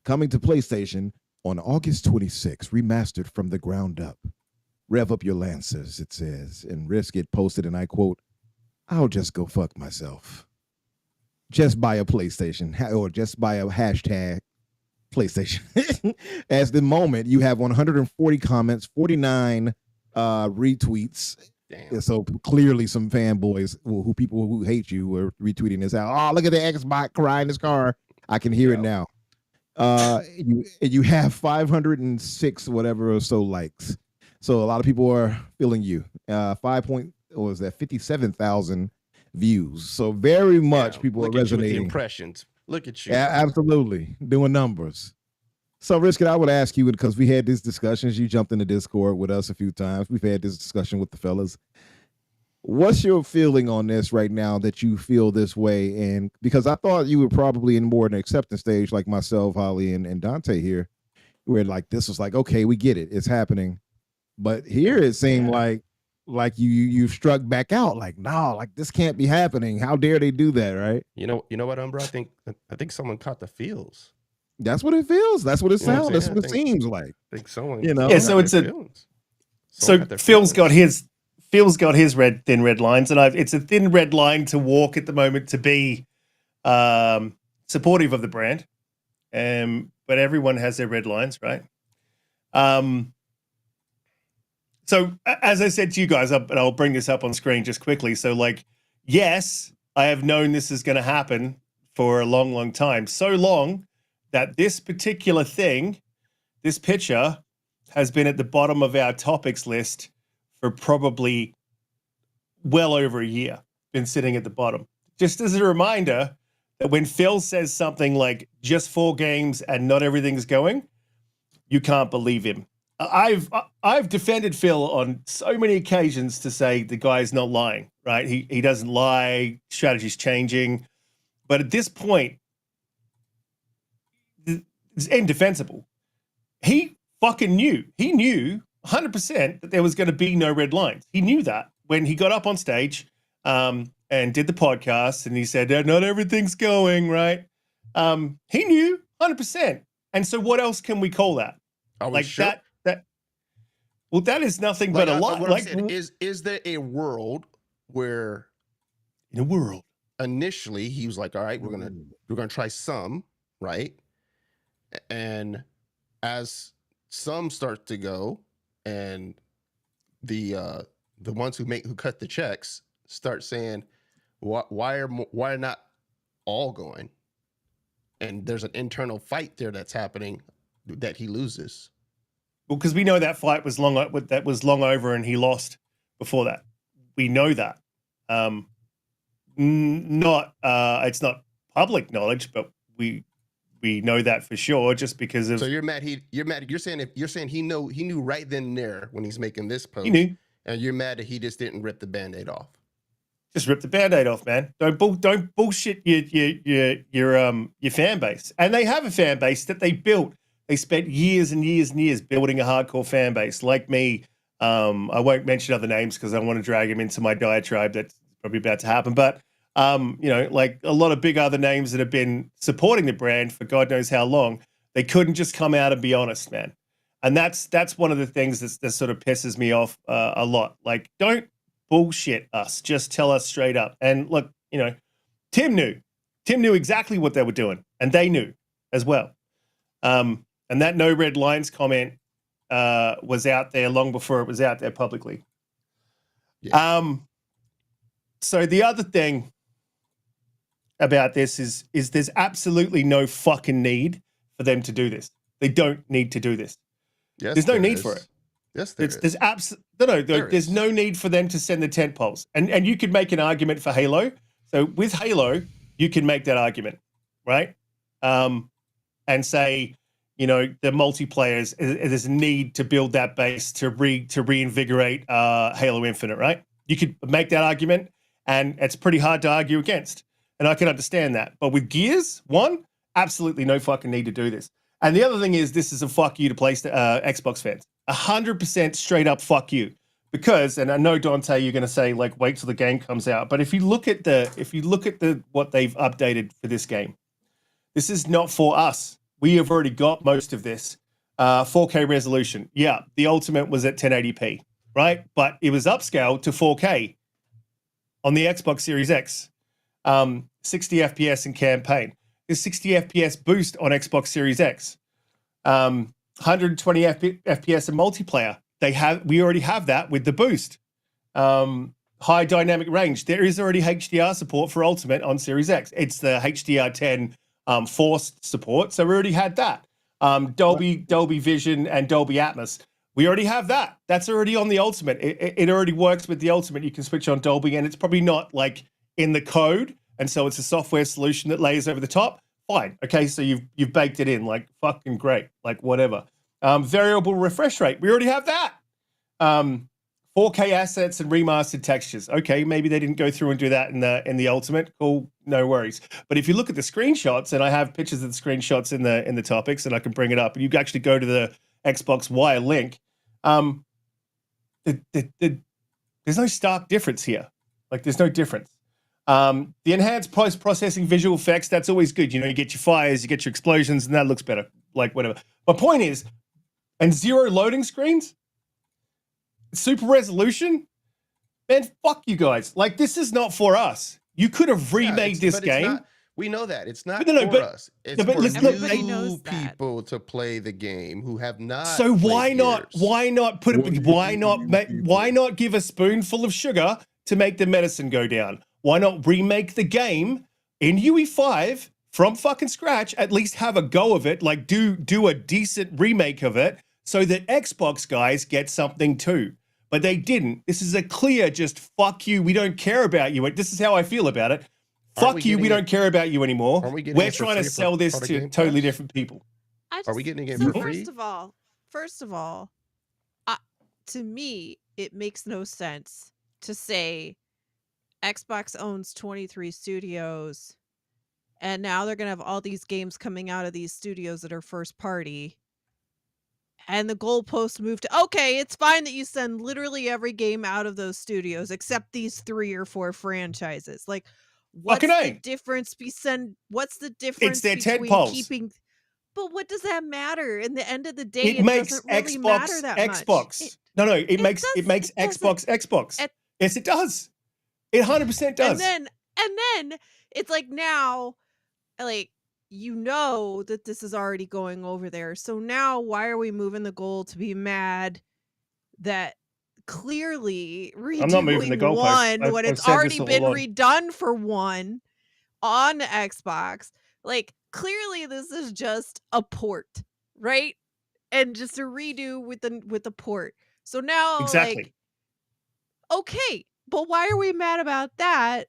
coming to PlayStation on August 26th, remastered from the ground up. Rev up your Lancers, it says. And Riskit posted, and I quote, "I'll just go fuck myself. Just buy a PlayStation or just buy a hashtag PlayStation." As the moment, you have 140 comments, 49 retweets. Damn. So clearly some fanboys people who hate you were retweeting this out. "Oh, look at the Xbox crying in his car." I can hear it now. You have 506 whatever or so likes. So a lot of people are feeling you. 57,000 views. So very much people are resonating. With the impressions. Look at you. Yeah, absolutely. Doing numbers. So, Riskit, I would ask you, because we had these discussions. You jumped in the Discord with us a few times. We've had this discussion with the fellas. What's your feeling on this right now that you feel this way? And because I thought you were probably in more an acceptance stage like myself, Holly, and Donte here, where like this was like, okay, we get it. It's happening. But here it seemed like you struck back out, like, no, like this can't be happening. How dare they do that, right? You know what, Umbra? I think someone caught the feels. That's what it feels. That's what it sounds. That's what it seems like. I think someone, Yeah, so it's Phil's got his thin red lines, and it's a thin red line to walk at the moment to be supportive of the brand, but everyone has their red lines, right? So as I said to you guys, and I'll bring this up on screen just quickly. So like, yes, I have known this is going to happen for a long, long time. So long that this particular thing, this picture, has been at the bottom of our topics list for probably well over a year. Been sitting at the bottom. Just as a reminder that when Phil says something like just 4 games and not everything's going, you can't believe him. I've defended Phil on so many occasions to say the guy's not lying, right? He doesn't lie, strategy's changing. But at this point, it's indefensible. He fucking knew. He knew 100% that there was going to be no red lines. He knew that when he got up on stage and did the podcast and he said, not everything's going, right? He knew 100%. And so what else can we call that? Are we like sure? Well, that is nothing but a lie. Like, is there a world where in a world initially he was like, all right, we're gonna try some, right? And as some start to go, and the ones who cut the checks start saying, why are not all going? And there's an internal fight there that's happening that he loses. Well, because we know that fight was long over, and he lost before that. We know that. It's not public knowledge, but we know that for sure. Just because of so you're mad. You're saying he knew right then and there when he's making this post. He knew, and you're mad that he just didn't rip the Band-Aid off. Just rip the Band-Aid off, man. Don't bullshit your fan base. And they have a fan base that they built. They spent years and years and years building a hardcore fan base. Like me, I won't mention other names because I don't want to drag them into my diatribe. That's probably about to happen. But like a lot of big other names that have been supporting the brand for God knows how long, they couldn't just come out and be honest, man. And that's one of the things that sort of pisses me off a lot. Like, don't bullshit us. Just tell us straight up. And look, Tim knew exactly what they were doing, and they knew as well. And that no red lines comment was out there long before it was out there publicly. Yeah. So the other thing about this is there's absolutely no fucking need for them to do this. They don't need to do this. Yes, there's no need for it. Yes, there's there's no need for them to send the tent poles. And you could make an argument for Halo. So with Halo, you can make that argument, right? And say, the multiplayers, there's a need to build that base to reinvigorate Halo Infinite, right? You could make that argument, and it's pretty hard to argue against. And I can understand that. But with Gears 1, absolutely no fucking need to do this. And the other thing is, this is a fuck you to Xbox fans. 100% straight up fuck you. Because, and I know, Donte, you're going to say, like, wait till the game comes out. But if you look at what they've updated for this game, this is not for us. We have already got most of this. 4K resolution. Yeah, the Ultimate was at 1080p, right? But it was upscaled to 4K on the Xbox Series X. 60 FPS in campaign. There's 60 FPS boost on Xbox Series X. 120 FPS in multiplayer. We already have that with the boost. High dynamic range. There is already HDR support for Ultimate on Series X. It's the HDR10 forced support, so we already had that. Dolby Vision and Dolby Atmos. We already have that. That's already on the Ultimate. It already works with the Ultimate. You can switch on Dolby, and it's probably not like in the code, and so it's a software solution that lays over the top. Fine. Okay, so you've baked it in, like fucking great, like whatever. Variable refresh rate. We already have that. 4K assets and remastered textures. Okay, maybe they didn't go through and do that in the Ultimate. Cool, no worries. But if you look at the screenshots, and I have pictures of the screenshots in the topics, and I can bring it up, and you can actually go to the Xbox Wire link. There's no stark difference here. Like, there's no difference. The enhanced post-processing visual effects, that's always good. You get your fires, you get your explosions, and that looks better. Like, whatever. My point is, and zero loading screens, super resolution, man, fuck you guys. Like, this is not for us. You could have remade this game. We know that it's not no, for but- us. It's but for listen, Everybody new knows that. people to play the game who have not. So why played not? Gears. Why not put What do it? you Why mean, not new make? people? Why not give a spoonful of sugar to make the medicine go down? Why not remake the game in UE5 from fucking scratch? At least have a go of it. Like do a decent remake of it so that Xbox guys get something too. But they didn't. This is a clear just fuck you. We don't care about you. This is how I feel about it. Aren't we Fuck you. We getting don't care about you anymore. Aren't we getting We're it for trying to free for sell this part of to Game totally Pass? different people. Are we getting it so for free? First of all, to me, it makes no sense to say Xbox owns 23 studios, and now they're gonna have all these games coming out of these studios that are first party. And the goalpost moved to, okay, it's fine that you send literally every game out of those studios except these 3 or 4 franchises. Like, what's Fucking the A. difference what's the difference their tent between poles. keeping? But what does that matter? In the end of the day, It it makes doesn't really matter Xbox that Xbox. much. It makes doesn't- Xbox Xbox. At- Yes, it does. It 100% does. And then it's like now, like, you know that this is already going over there. So now why are we moving the goal to be mad that clearly I'm not moving the redoing goalpost. one when I've it's said already this all been along. redone for one on the Xbox? Like, clearly this is just a port, right? And just a redo with the port. So now, Exactly. like, okay, but why are we mad about that?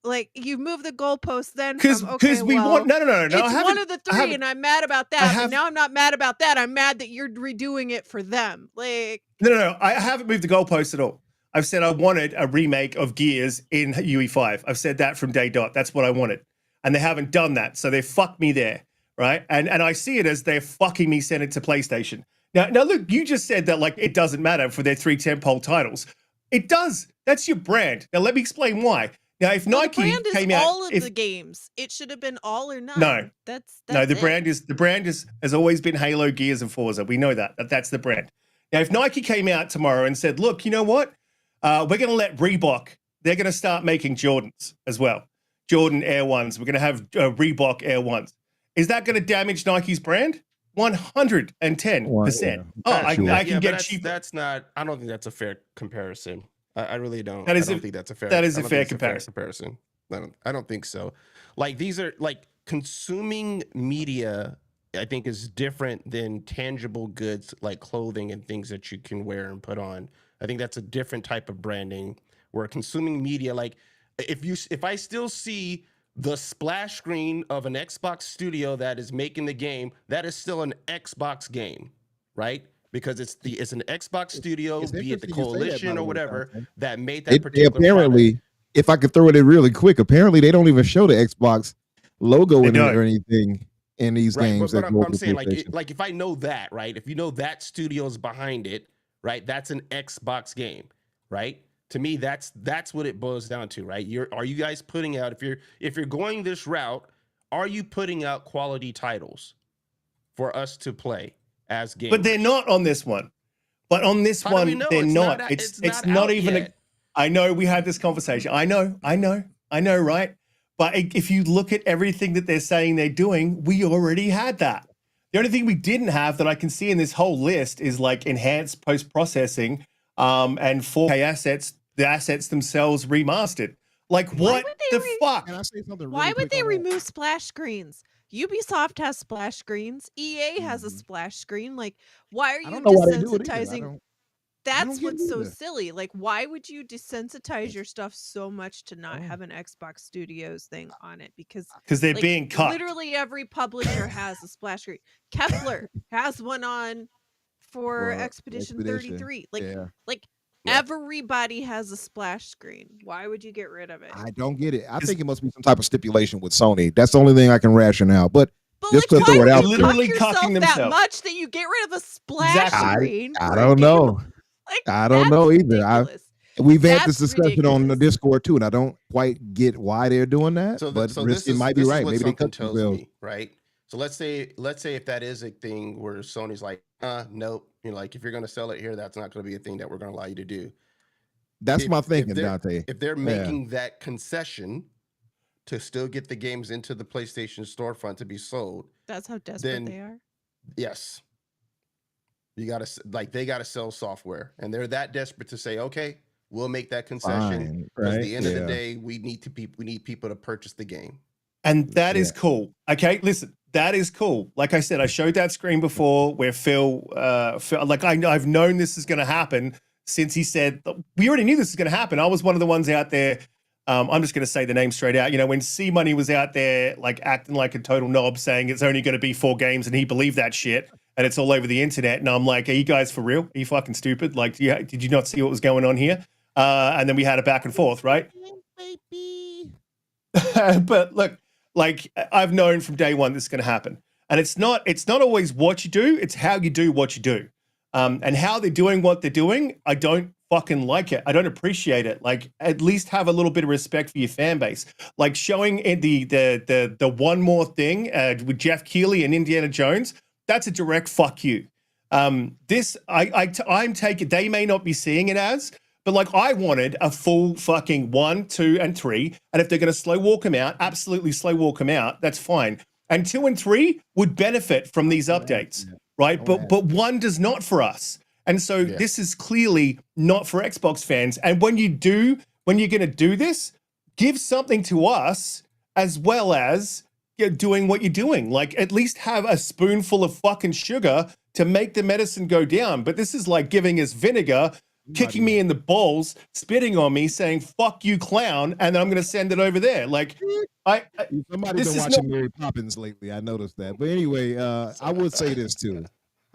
Like, you move the goalpost then Because from, okay, we well, want no. it's I one haven't. of the I 3 haven't- and I'm mad about that, have- but now I'm not mad about that. I'm mad that you're redoing it for them. Like, No. I haven't moved the goalpost at all. I've said I wanted a remake of Gears in UE5. I've said that from day dot. That's what I wanted, and they haven't done that. So they fucked me there, right? And I see it as they're fucking me sent it to PlayStation. Now look, you just said that like it doesn't matter for their 3 tentpole titles. It does. That's your brand. Now let me explain why. Now if well, Nike the brand is came out, all of the games. It should have been all or none. No. That's no, the it. brand has always been Halo, Gears, and Forza. We know that's the brand. Now, if Nike came out tomorrow and said, "Look, you know what? We're going to let Reebok. They're going to start making Jordans as well, Jordan Air Ones. We're going to have Reebok Air Ones." Is that going to damage Nike's brand? 110%. Oh, I can get cheaper. That's not. I don't think that's a fair comparison. I really don't. That is I don't think that's a fair. that is I a don't fair think it's comparison. I don't think so. Like, these are like consuming media. I think is different than tangible goods like clothing and things that you can wear and put on. I think that's a different type of branding. Where consuming media, like if I still see the splash screen of an Xbox studio that is making the game, that is still an Xbox game, right? Because it's an Xbox studio, It's be it the interesting you say that, by Coalition the or way, whatever, Donte. that made that They particular apparently, product. if I could throw it in really quick, apparently they don't even show the Xbox logo They in it don't. or anything in these Right, games. but that go I'm over saying PlayStation. like if I know that, right? If you know that studio's behind it, right? That's an Xbox game, right? To me, that's what it boils down to, right? Are you guys putting out, if you're going this route, are you putting out quality titles for us to play as gamers? But they're not on this one. But on this How do we one, know? they're It's not. not- It's it's not out even. yet. I know we had this conversation. I know, right? But if you look at everything that they're saying they're doing, we already had that. The only thing we didn't have that I can see in this whole list is like enhanced post processing, and 4K assets. The assets themselves remastered. Like what the fuck? Can I say something? Why really would quick they on that? remove splash screens? Ubisoft has splash screens. EA has a Mhm. splash screen. Like, why are I you don't know why they do it either. desensitizing? I That's don't get what's it so either. silly. Like, why would you desensitize your stuff so much to not Oh. have an Xbox Studios thing on it? Because They're like, being cut. literally every publisher has a splash screen. Kepler has one on for Expedition 33. Like, Yeah. Yeah. everybody has a splash screen. Why would you get rid of it? I don't get it. I think it must be some type of stipulation with Sony. That's the only thing I can ration out. But But just like, to why throw it would out you there. Literally cuck yourself cucking that themselves. much that you get rid of a splash Exactly. screen? I for a don't game? know. Like, I don't that's know either. ridiculous. We've had That's this discussion on the ridiculous. Discord too, and I don't quite get why they're doing that. So, but so this Riskit is might be this is right. what Maybe they something cut tells themselves. me, right? So let's say if that is a thing where Sony's like, nope, like if you're going to sell it here, that's not going to be a thing that we're going to allow you to do. That's my If thinking, they're- Donte. If they're making that concession, to still get the games into the PlayStation storefront to be sold, That's how desperate then they are. yes, you gotta they gotta sell software, and they're that desperate to say, okay, we'll make that concession Fine, because at right? the end of the Yeah, day, we need people to purchase the game. And that is yeah. cool. Okay, listen, that is cool. Like I said, I showed that screen before where Phil like I've known this is going to happen since he said we already knew this was going to happen. I was one of the ones out there. I'm just going to say the name straight out. You know, when C Money was out there like acting like a total knob, saying it's only going to be 4 games, and he believed that shit, and it's all over the internet. And I'm like, are you guys for real? Are you fucking stupid? Like, did you not see what was going on here? And then we had a back and forth, right? But look, like I've known from day one this is going to happen, and it's not always what you do, it's how you do what you do, and how they're doing what they're doing. I don't fucking like it. I don't appreciate it. Like, at least have a little bit of respect for your fan base. Like showing the one more thing with Jeff Keighley and Indiana Jones. That's a direct fuck you. This I'm taking. They may not be seeing it as. But like I wanted a full fucking 1, 2, and 3. And if they're going to slow walk them out, absolutely slow walk them out. That's fine. And 2 and 3 would benefit from these updates, right? But 1 does not for us. And so this is clearly not for Xbox fans. And when you're going to do this, give something to us as well as doing what you're doing. Like at least have a spoonful of fucking sugar to make the medicine go down. But this is like giving us vinegar, kicking me in the balls, spitting on me, saying "fuck you, clown," and then I'm going to send it over there. Like, Somebody's been watching Mary Poppins lately. I noticed that. But anyway, I would say this too.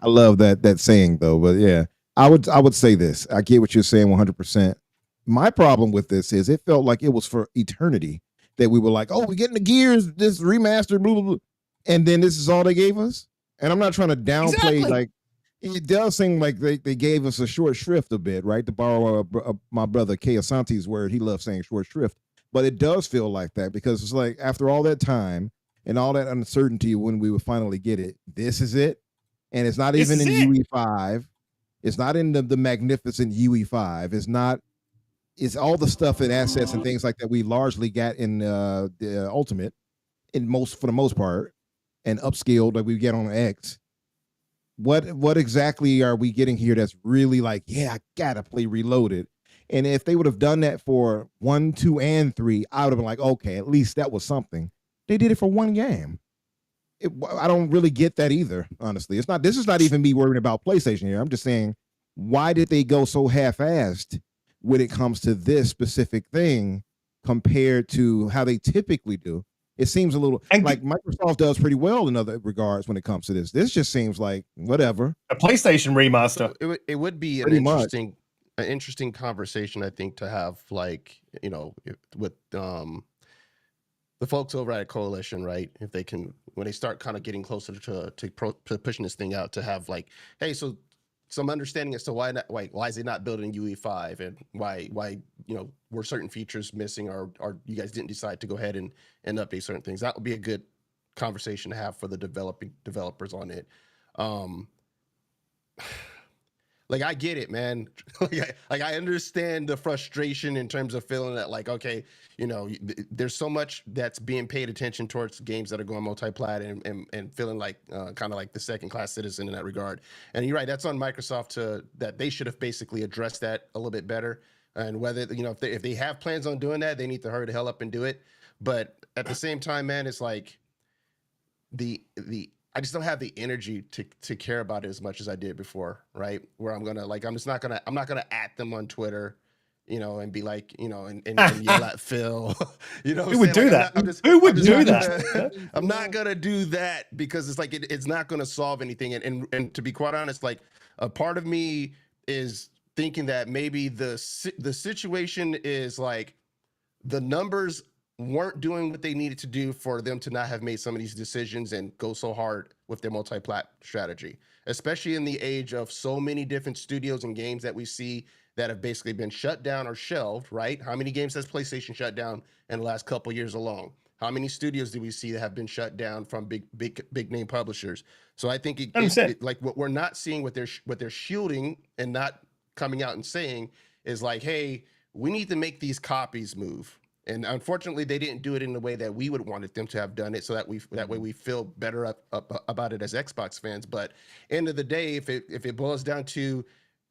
I love that saying though. But yeah, I would say this. I get what you're saying 100%. My problem with this is it felt like it was for eternity that we were like, oh, we're getting the Gears, this remastered, blah blah blah, and then this is all they gave us. And I'm not trying to downplay like. It does seem like they gave us a short shrift a bit, right? To borrow my brother Kay Asante's word, he loves saying short shrift. But it does feel like that because it's like after all that time and all that uncertainty when we would finally get it, this is it. And it's not even in UE5. It's not in the magnificent UE5. It's all the stuff and assets and things like that we largely got in the Ultimate for the most part and upscaled that we get on X. What exactly are we getting here that's really like, yeah, I gotta play Reloaded? And if they would have done that for 1, 2, and 3, I would have been like, okay, at least that was something. They did it for 1 game. I don't really get that either, honestly. This is not even me worrying about PlayStation here. I'm just saying, why did they go so half-assed when it comes to this specific thing compared to how they typically do? It seems a little like Microsoft does pretty well in other regards when it comes to this. This just seems like whatever. A PlayStation remaster. So it would be an interesting conversation, I think, to have, like, you know, with the folks over at Coalition, right? If they can, when they start kind of getting closer to pushing this thing out, to have like, hey, so some understanding as to why is it not built in UE5, and why you know were certain features missing, or you guys didn't decide to go ahead and update certain things. That would be a good conversation to have for the developers on it. Like, I get it, man. like I understand the frustration in terms of feeling that, like, okay, you know, there's so much that's being paid attention towards games that are going multi-plat and feeling like kind of like the second-class citizen in that regard. And you're right, that's on Microsoft that they should have basically addressed that a little bit better. And whether, you know, if they have plans on doing that, they need to hurry the hell up and do it. But at the same time, man, it's like I just don't have the energy to care about it as much as I did before, right? Where I'm not gonna at them on Twitter, you know, and be like, you know, and yell at Phil. You know, who would do that? Who would do that? I'm not gonna do that because it's like it's not gonna solve anything. And to be quite honest, like a part of me is thinking that maybe the situation is like the numbers weren't doing what they needed to do for them to not have made some of these decisions and go so hard with their multi-plat strategy, especially in the age of so many different studios and games that we see that have basically been shut down or shelved, right? How many games has PlayStation shut down in the last couple years alone? How many studios do we see that have been shut down from big name publishers? So I think it like what we're not seeing, what they're shielding and not coming out and saying is like, hey, we need to make these copies move. And unfortunately, they didn't do it in the way that we would wanted them to have done it, so that way we feel better up about it as Xbox fans. But end of the day, if it boils down to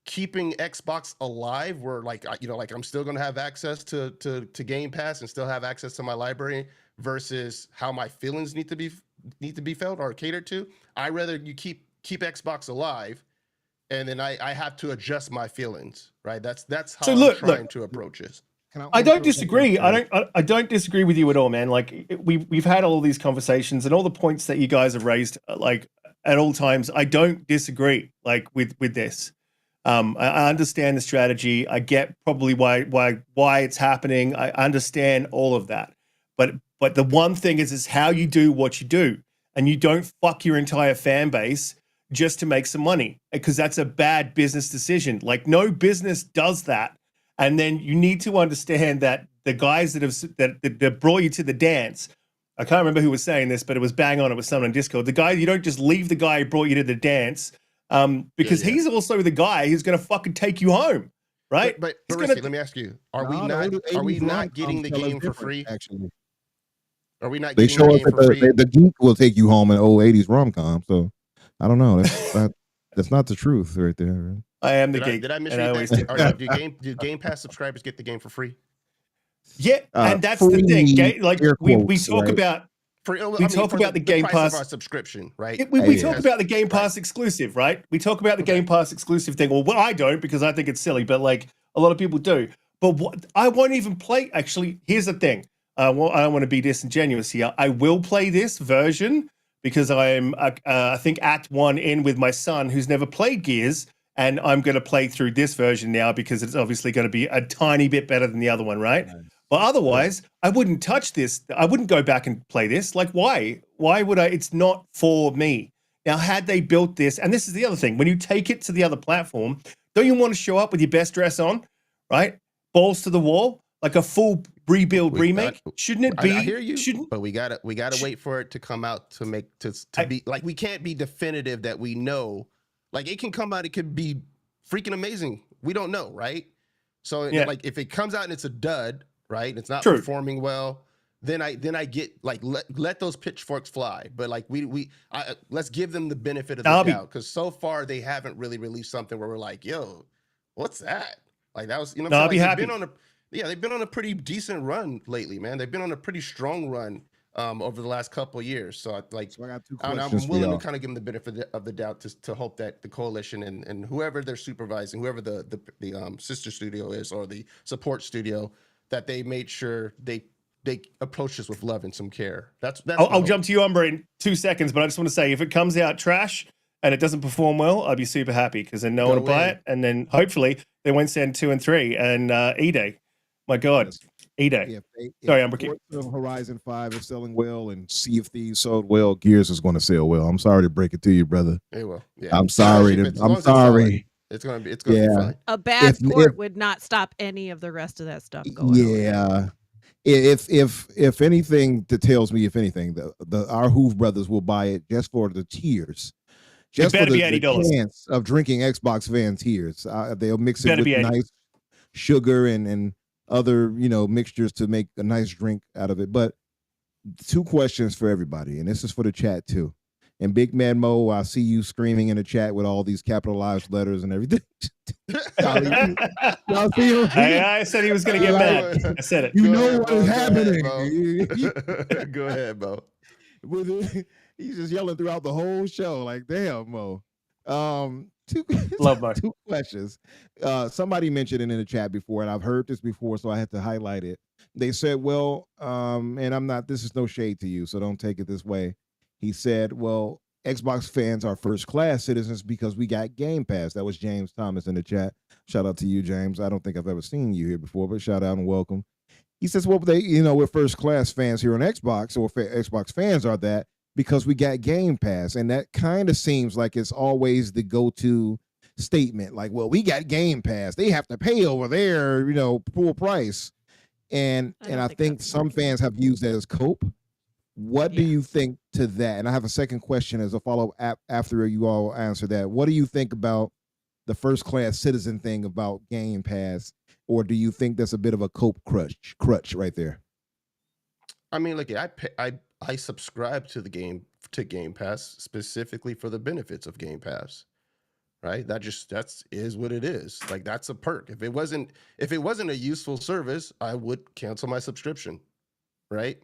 keeping Xbox alive, where like like I'm still gonna have access to Game Pass and still have access to my library, versus how my feelings need to be felt or catered to. I rather you keep Xbox alive, and then I have to adjust my feelings, right? That's how So I'm trying to approach this. I don't disagree. I don't disagree with you at all, man. Like we've had all these conversations and all the points that you guys have raised, like at all times. I don't disagree, like with this. I understand the strategy. I get probably why it's happening. I understand all of that. But the one thing is how you do what you do, and you don't fuck your entire fan base just to make some money, because that's a bad business decision. Like no business does that. And then you need to understand that the guys that brought you to the dance, I can't remember who was saying this, but it was bang on. It was someone on Discord. The guy, you don't just leave the guy who brought you to the dance, because he's also the guy who's going to fucking take you home, right? But Riskit, let me ask you: Are we not getting the game for free? Actually, are we not? They getting show the us game for free? the geek will take you home in old '80s rom-com. So I don't know. That's not the truth right there. Right? I am the geek. Did I misread that? Do Game Pass subscribers get the game for free? Yeah, and that's the thing. Like we talk right? about. We talk about the Game Pass of our subscription, right? We talk about the Game Pass exclusive, right? We talk about the Game Pass exclusive thing. Well, I don't, because I think it's silly, but like a lot of people do. But I won't even play. Actually, here's the thing. I don't want to be disingenuous here. I will play this version because I'm, I think, Act 1 in with my son who's never played Gears. And I'm going to play through this version now because it's obviously going to be a tiny bit better than the other one, right? Nice. But otherwise, I wouldn't touch this. I wouldn't go back and play this. Like, why? Why would I? It's not for me. Now, had they built this, and this is the other thing, when you take it to the other platform, don't you want to show up with your best dress on, right? Balls to the wall, like a full rebuild remake? Shouldn't it be? I hear you, but we gotta wait for it to come out to be like, we can't be definitive that we know. Like, it can come out, it could be freaking amazing. We don't know, right? So like, if it comes out and it's a dud, right? It's not performing well, then I get like, let those pitchforks fly. But like let's give them the benefit of the doubt, because so far they haven't really released something where we're like, yo, what's that? Like, that was, I'll be happy. They've been on a pretty decent run lately, man. They've been on a pretty strong run over the last couple of years. So I got two questions. I'm willing to kind of give them the benefit of the doubt to hope that the coalition and whoever they're supervising, whoever the sister studio is or the support studio, that they made sure they approach this with love and some care. That's I'll jump to you, Umbra, in 2 seconds, but I just want to say, if it comes out trash and it doesn't perform well, I'd be super happy, because then no one will buy it, and then hopefully they won't send 2 and 3 and E-Day. My God. E-Day. Sorry, Umbra. Horizon 5 is selling well and Sea of Thieves sold well. Gears is going to sell well. I'm sorry to break it to you, brother. It will. Yeah. I'm sorry. I'm sorry. It's gonna be fine. A bad port would not stop any of the rest of that stuff going on. Yeah. If anything, that tells me, if anything, our Hoove brothers will buy it just for the tears. Just for the chance of drinking Xbox fan tears. They'll mix it with nice sugar and other, mixtures to make a nice drink out of it. But 2 questions for everybody, and this is for the chat too. And Big Man Mo, I see you screaming in the chat with all these capitalized letters and everything. Y'all see him? I said he was going to get mad. I said it. You know what is happening. Go ahead, Mo. He's just yelling throughout the whole show. Like, damn, Mo. Two questions. Somebody mentioned it in the chat before, and I've heard this before, so I had to highlight it. They said, well, and this is no shade to you, so don't take it this way. He said, well, Xbox fans are first-class citizens because we got Game Pass. That was James Thomas in the chat. Shout out to you, James. I don't think I've ever seen you here before, but shout out and welcome. He says, well, we're first-class fans here on Xbox, or Xbox fans are that because we got Game Pass. And that kind of seems like it's always the go-to statement. Like, well, we got Game Pass. They have to pay over there, full price. And I think some fans have used that as cope. What do you think to that? And I have a second question as a follow-up after you all answer that. What do you think about the first-class citizen thing about Game Pass? or do you think that's a bit of a cope crutch right there? I mean, look, I subscribe to Game Pass specifically for the benefits of Game Pass. Right? That's is what it is. Like, that's a perk. If it wasn't a useful service, I would cancel my subscription. Right?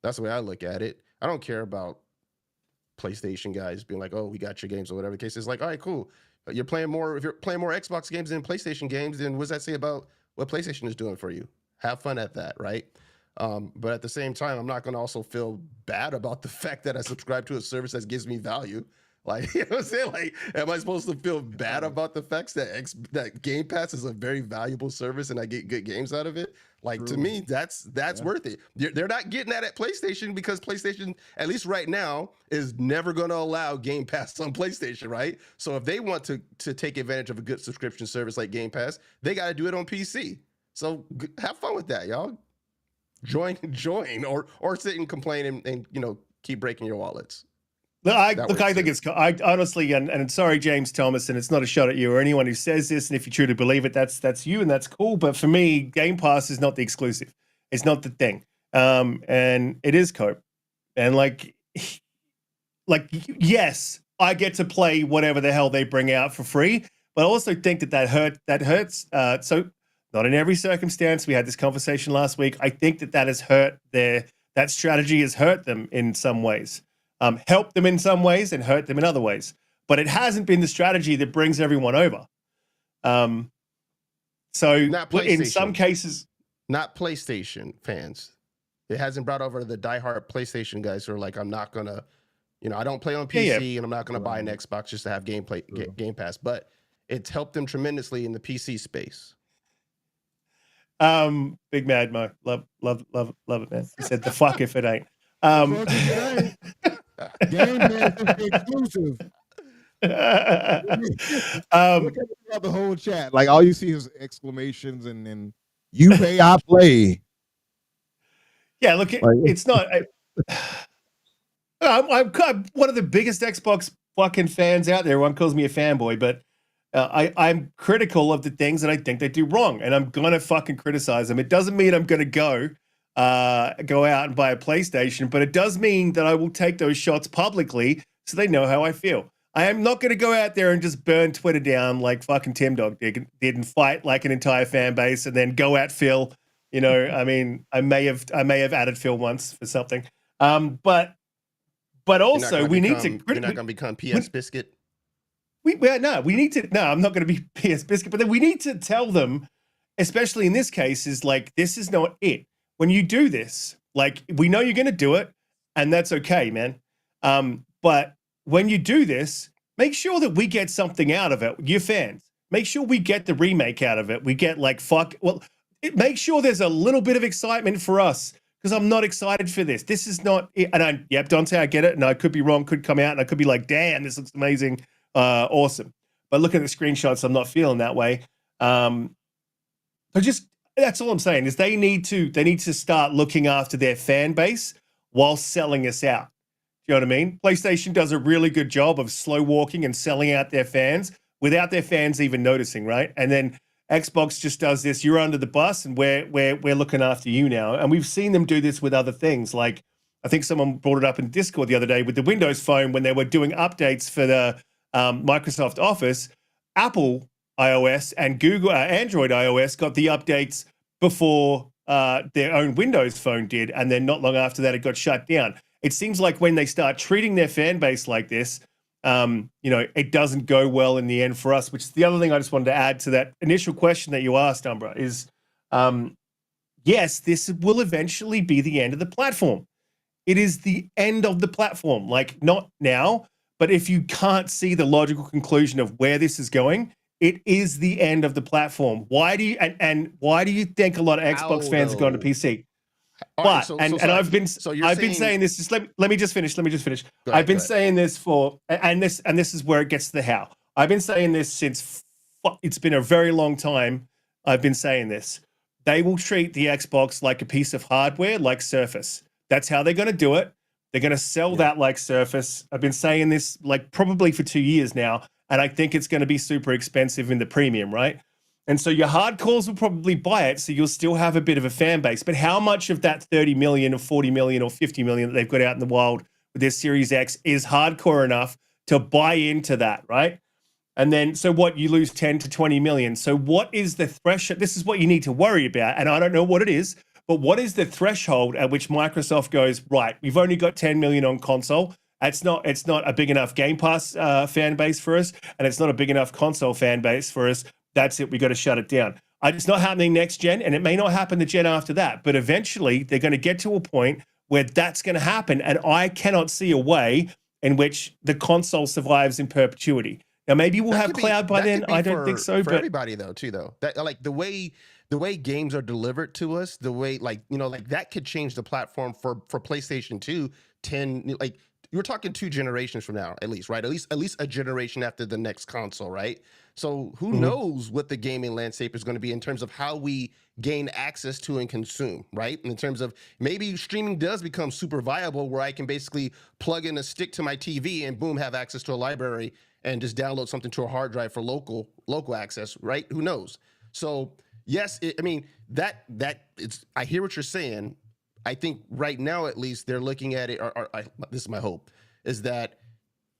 That's the way I look at it. I don't care about PlayStation guys being like, "Oh, we got your games," or whatever the case is. Like, all right, cool. You're playing more. If you're playing more Xbox games than PlayStation games, then what does that say about what PlayStation is doing for you? Have fun at that, right? But at the same time, I'm not going to also feel bad about the fact that I subscribe to a service that gives me value. Like, you know what I'm saying? Like, am I supposed to feel bad about the fact that Game Pass is a very valuable service and I get good games out of it? Like, to me, that's worth it. They're not getting that at PlayStation because PlayStation, at least right now, is never going to allow Game Pass on PlayStation, right? So if they want to take advantage of a good subscription service like Game Pass, they got to do it on PC. So have fun with that, y'all. Join, or sit and complain and keep breaking your wallets. I think it's. I honestly, and sorry, James Thomas, and it's not a shot at you or anyone who says this. And if you truly believe it, that's you, and that's cool. But for me, Game Pass is not the exclusive. It's not the thing. And it is cope. And like, yes, I get to play whatever the hell they bring out for free. But I also think that hurts. So not in every circumstance. We had this conversation last week. I think that has hurt that strategy has hurt them in some ways. Helped them in some ways and hurt them in other ways. But it hasn't been the strategy that brings everyone over. So in some cases... Not PlayStation fans. It hasn't brought over the diehard PlayStation guys who are like, I'm not going to... I don't play on PC and I'm not going to buy an Xbox just to have Game Pass. But it's helped them tremendously in the PC space. Big Mad Mo. Love it, man. He said the fuck if it ain't. Game Pass is the exclusive. Look at the whole chat. Like, all you see is exclamations and then you pay, I play. Yeah, look, it's not. I'm one of the biggest Xbox fucking fans out there. Everyone calls me a fanboy, but I'm critical of the things that I think they do wrong, and I'm gonna fucking criticize them. It doesn't mean I'm gonna go out and buy a PlayStation, but it does mean that I will take those shots publicly so they know how I feel. I am not going to go out there and just burn Twitter down like fucking Tim Dog did and fight like an entire fan base and then go at Phil. I mean, I may have added Phil once for something. But also we need to. You're not going to become PS Biscuit. We need to. No, I'm not going to be PS Biscuit. But then we need to tell them, especially in this case, is like, this is not it. When you do this, like, we know you're going to do it, and that's okay, man. But when you do this, make sure that we get something out of it. Your fans, make sure we get the remake out of it. We get make sure there's a little bit of excitement for us, because I'm not excited for this. This is not it. And Donte, I get it, and I could be wrong, could come out, and I could be like, damn, this looks amazing, awesome. But look at the screenshots, I'm not feeling that way. That's all I'm saying is they need to start looking after their fan base while selling us out. Do you know what I mean? PlayStation does a really good job of slow walking and selling out their fans without their fans even noticing, right? And then Xbox just does this. You're under the bus, and we're looking after you now. And we've seen them do this with other things. Like, I think someone brought it up in Discord the other day with the Windows Phone when they were doing updates for the Microsoft Office. Apple iOS and Google Android iOS got the updates before their own Windows Phone did, and then not long after that it got shut down. It seems like when they start treating their fan base like this, it doesn't go well in the end for us, which is the other thing I just wanted to add to that initial question that you asked, Umbra, is yes, this will eventually be the end of the platform. It is the end of the platform, like, not now, but if you can't see the logical conclusion of where this is going, it is the end of the platform. Why do you think a lot of Xbox fans have gone to PC? I've been saying this. Just let me just finish. I've been saying this and this is where it gets to the how. I've been saying this since it's been a very long time. I've been saying this. They will treat the Xbox like a piece of hardware, like Surface. That's how they're going to do it. They're going to sell that like Surface. I've been saying this like probably for 2 years now. And I think it's going to be super expensive in the premium, right? And so your hardcores will probably buy it, so you'll still have a bit of a fan base. But how much of that 30 million or 40 million or 50 million that they've got out in the wild with their Series X is hardcore enough to buy into that, right? And then, so what, you lose 10 to 20 million. So what is the threshold? This is what you need to worry about. And I don't know what it is, but what is the threshold at which Microsoft goes, right, we've only got 10 million on console. It's not a big enough Game Pass fan base for us, and it's not a big enough console fan base for us. That's it. We got to shut it down. It's not happening next gen, and it may not happen the gen after that. But eventually, they're going to get to a point where that's going to happen, and I cannot see a way in which the console survives in perpetuity. Now, maybe we'll have cloud by then. I don't think so. For but everybody though, too, though, that like the way games are delivered to us, the way like that could change the platform for PlayStation 2, 10 like. You're talking 2 generations from now, at least, right? At least a generation after the next console, right? So who knows what the gaming landscape is going to be in terms of how we gain access to and consume, right? In terms of maybe streaming does become super viable, where I can basically plug in a stick to my TV and boom, have access to a library and just download something to a hard drive for local access, right? Who knows? So yes, I hear what you're saying. I think right now, at least, they're looking at it. This is my hope: is that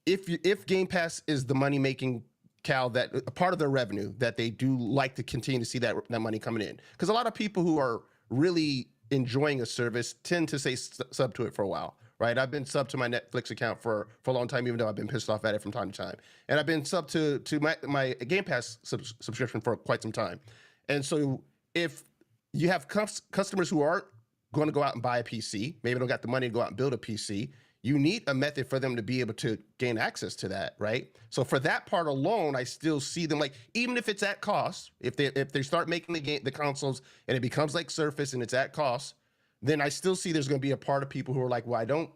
if Game Pass is the money making cow, that a part of their revenue, that they do like to continue to see that money coming in, because a lot of people who are really enjoying a service tend to say sub to it for a while, right? I've been sub to my Netflix account for a long time, even though I've been pissed off at it from time to time, and I've been sub to my Game Pass subscription for quite some time, and so if you have customers who aren't going to go out and buy a PC, maybe don't got the money to go out and build a PC, you need a method for them to be able to gain access to that, right? So for that part alone, I still see them, like, even if it's at cost, if they start making the consoles and it becomes like Surface and it's at cost, then I still see there's going to be a part of people who are like, well, I don't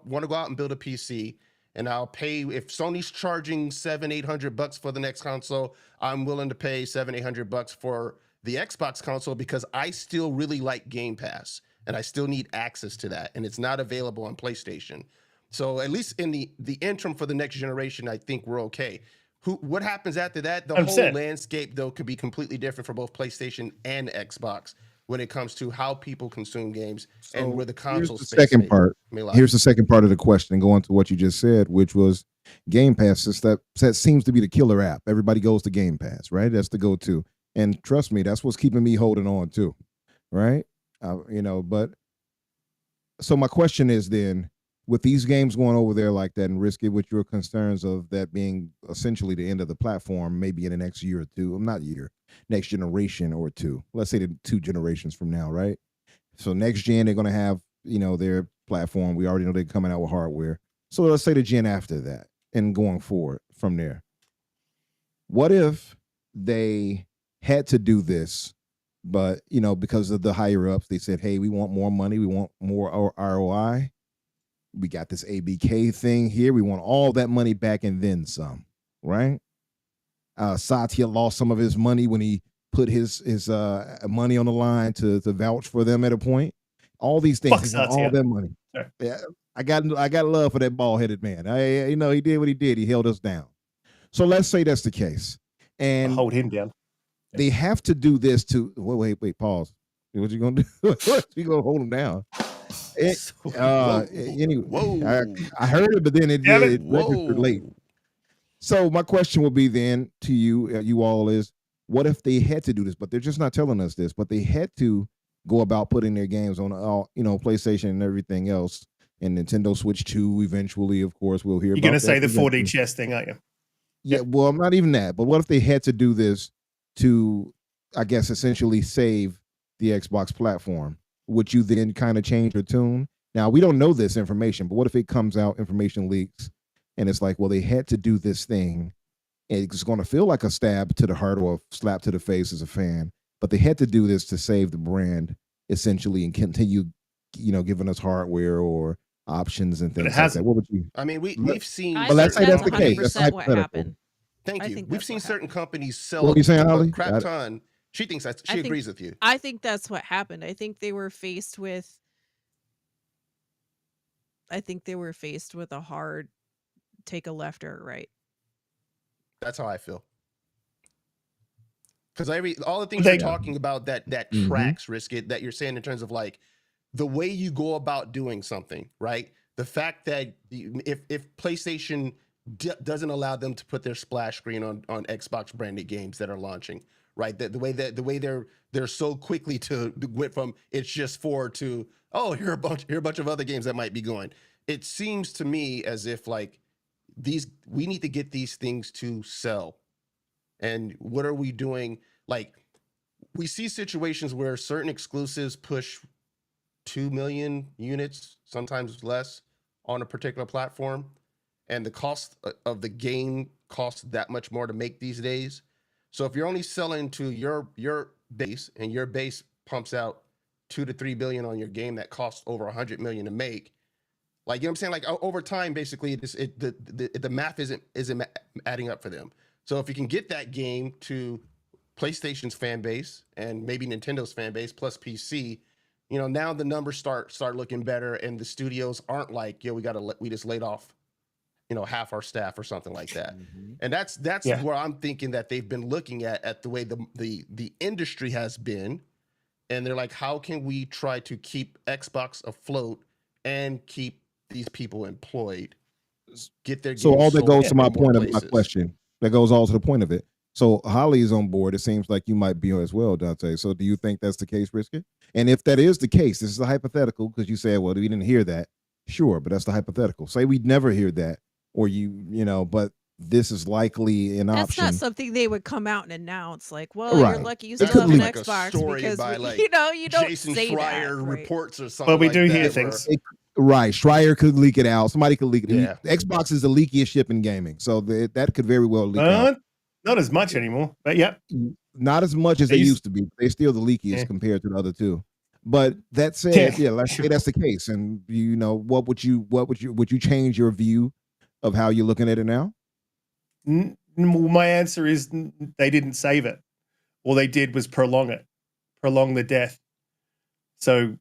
want to go out and build a PC, and I'll pay, if Sony's charging $700-800 for the next console, I'm willing to pay $700-800 for the Xbox console, because I still really like Game Pass and I still need access to that, and it's not available on PlayStation. So at least in the interim for the next generation, I think we're okay. What happens after that? The whole landscape, though, could be completely different for both PlayStation and Xbox when it comes to how people consume games and where the console space. Here's the second part of the question, going to what you just said, which was Game Pass. That seems to be the killer app. Everybody goes to Game Pass, right? That's the go-to. And trust me, that's what's keeping me holding on too, right? But so my question is then, with these games going over there like that and Riskit, with your concerns of that being essentially the end of the platform, maybe in the next year or two, next generation or two, let's say the 2 generations from now, right? So next gen, they're going to have, their platform. We already know they're coming out with hardware. So let's say the gen after that and going forward from there. What if they had to do this, but because of the higher ups, they said, hey, we want more money, we want more ROI, we got this ABK thing here, we want all that money back and then some, right? Satya lost some of his money when he put his money on the line to vouch for them at a point. All these things, all that money. Sure. Yeah, I got love for that bald-headed man. He did what he did. He held us down. So let's say that's the case, and I'll hold him down. They have to do this to wait, pause. What you gonna do? You gonna hold them down? Anyway, I heard it, but then it registered late. So my question will be then to you all is, what if they had to do this? But they're just not telling us this. But they had to go about putting their games on PlayStation and everything else, and Nintendo Switch 2 eventually. Of course, we'll hear. You're going to say the 4D chess thing, aren't you? Yeah, well, not even that. But what if they had to do this to, I guess, essentially save the Xbox platform? Would you then kind of change your tune? Now, we don't know this information, but what if it comes out, information leaks, and it's like, well, they had to do this thing, and it's going to feel like a stab to the heart or a slap to the face as a fan, but they had to do this to save the brand, essentially, and continue, giving us hardware or options and things like that. What would you? I mean, we've seen. But let's say that's the case. That's what happened. Thank you. We've seen certain companies sell what are you saying, Holly? Crap ton. She thinks she agrees with you. I think that's what happened. I think they were faced with a hard take a left or a right. That's how I feel. Because all the things They- you're talking about that Mhm. tracks Riskit, that you're saying in terms of like the way you go about doing something, right? The fact that if PlayStation doesn't allow them to put their splash screen on Xbox branded games that are launching, right? The way they're so quickly to went from it's just for to here are a bunch of other games that might be going. It seems to me as if like we need to get these things to sell. And what are we doing? Like, we see situations where certain exclusives push 2 million units, sometimes less, on a particular platform, and the cost of the game costs that much more to make these days. So if you're only selling to your base, and your base pumps out 2 to 3 billion on your game that costs over 100 million to make, like, you know what I'm saying? Like, over time, basically, the math isn't adding up for them. So if you can get that game to PlayStation's fan base and maybe Nintendo's fan base plus PC, now the numbers start looking better, and the studios aren't like, we just laid off, half our staff or something like that. Mhm. And that's Yeah. where I'm thinking that they've been looking at the way the industry has been, and they're like, how can we try to keep Xbox afloat and keep these people employed, get their So games all that sold goes to in my more point of my places. question. That goes all to the point of it. So Holly is on board. It seems like you might be as well, Donte. So do you think that's the case, Riskit? And if that is the case, this is a hypothetical because you said, well, we didn't hear that. Sure, but that's the hypothetical. Say we'd never hear that, or but this is likely an That's option. not something they would come out and announce. Like, well, Right. you're lucky you It still could have an leak. Like a Xbox story because by, we, like, you don't Jason say Schreier that, right? reports or something. But we like do hear that, things. Right. Schreier could leak it out. Somebody could leak it. Yeah. Xbox is the leakiest ship in gaming. So that could very well leak out. Not as much anymore, but yeah. Not as much as they used to be. But they're still the leakiest Yeah. compared to the other two. But that said, Yeah, let's sure. say that's the case. And what would you change your view of how you're looking at it now? My answer is they didn't save it. All they did was prolong the death. So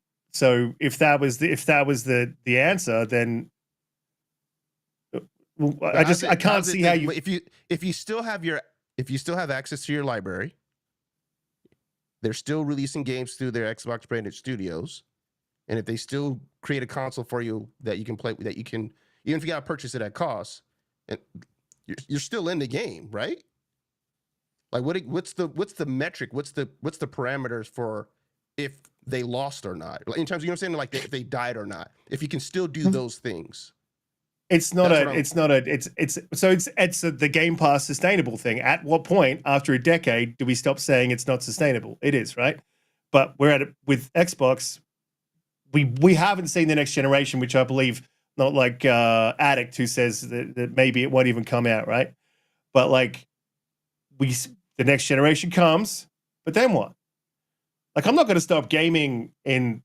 if that was the answer, then I can't see how you. If you still have access to your library, they're still releasing games through their Xbox branded studios, and if they still create a console for you that you can play, that you can, even if you got to purchase it at cost, and you're still in the game, right? Like, what's the metric? What's the parameters for if they lost or not? Like, in terms of, you know what I'm saying, like if they died or not, if you can still do those things. It's the Game Pass sustainable thing. At what point after a decade do we stop saying it's not sustainable? It is, right? But we're at it with Xbox. We haven't seen the next generation, which I believe, not like Addict, who says that maybe it won't even come out, right? But like the next generation comes, but then what? Like, I'm not going to stop gaming in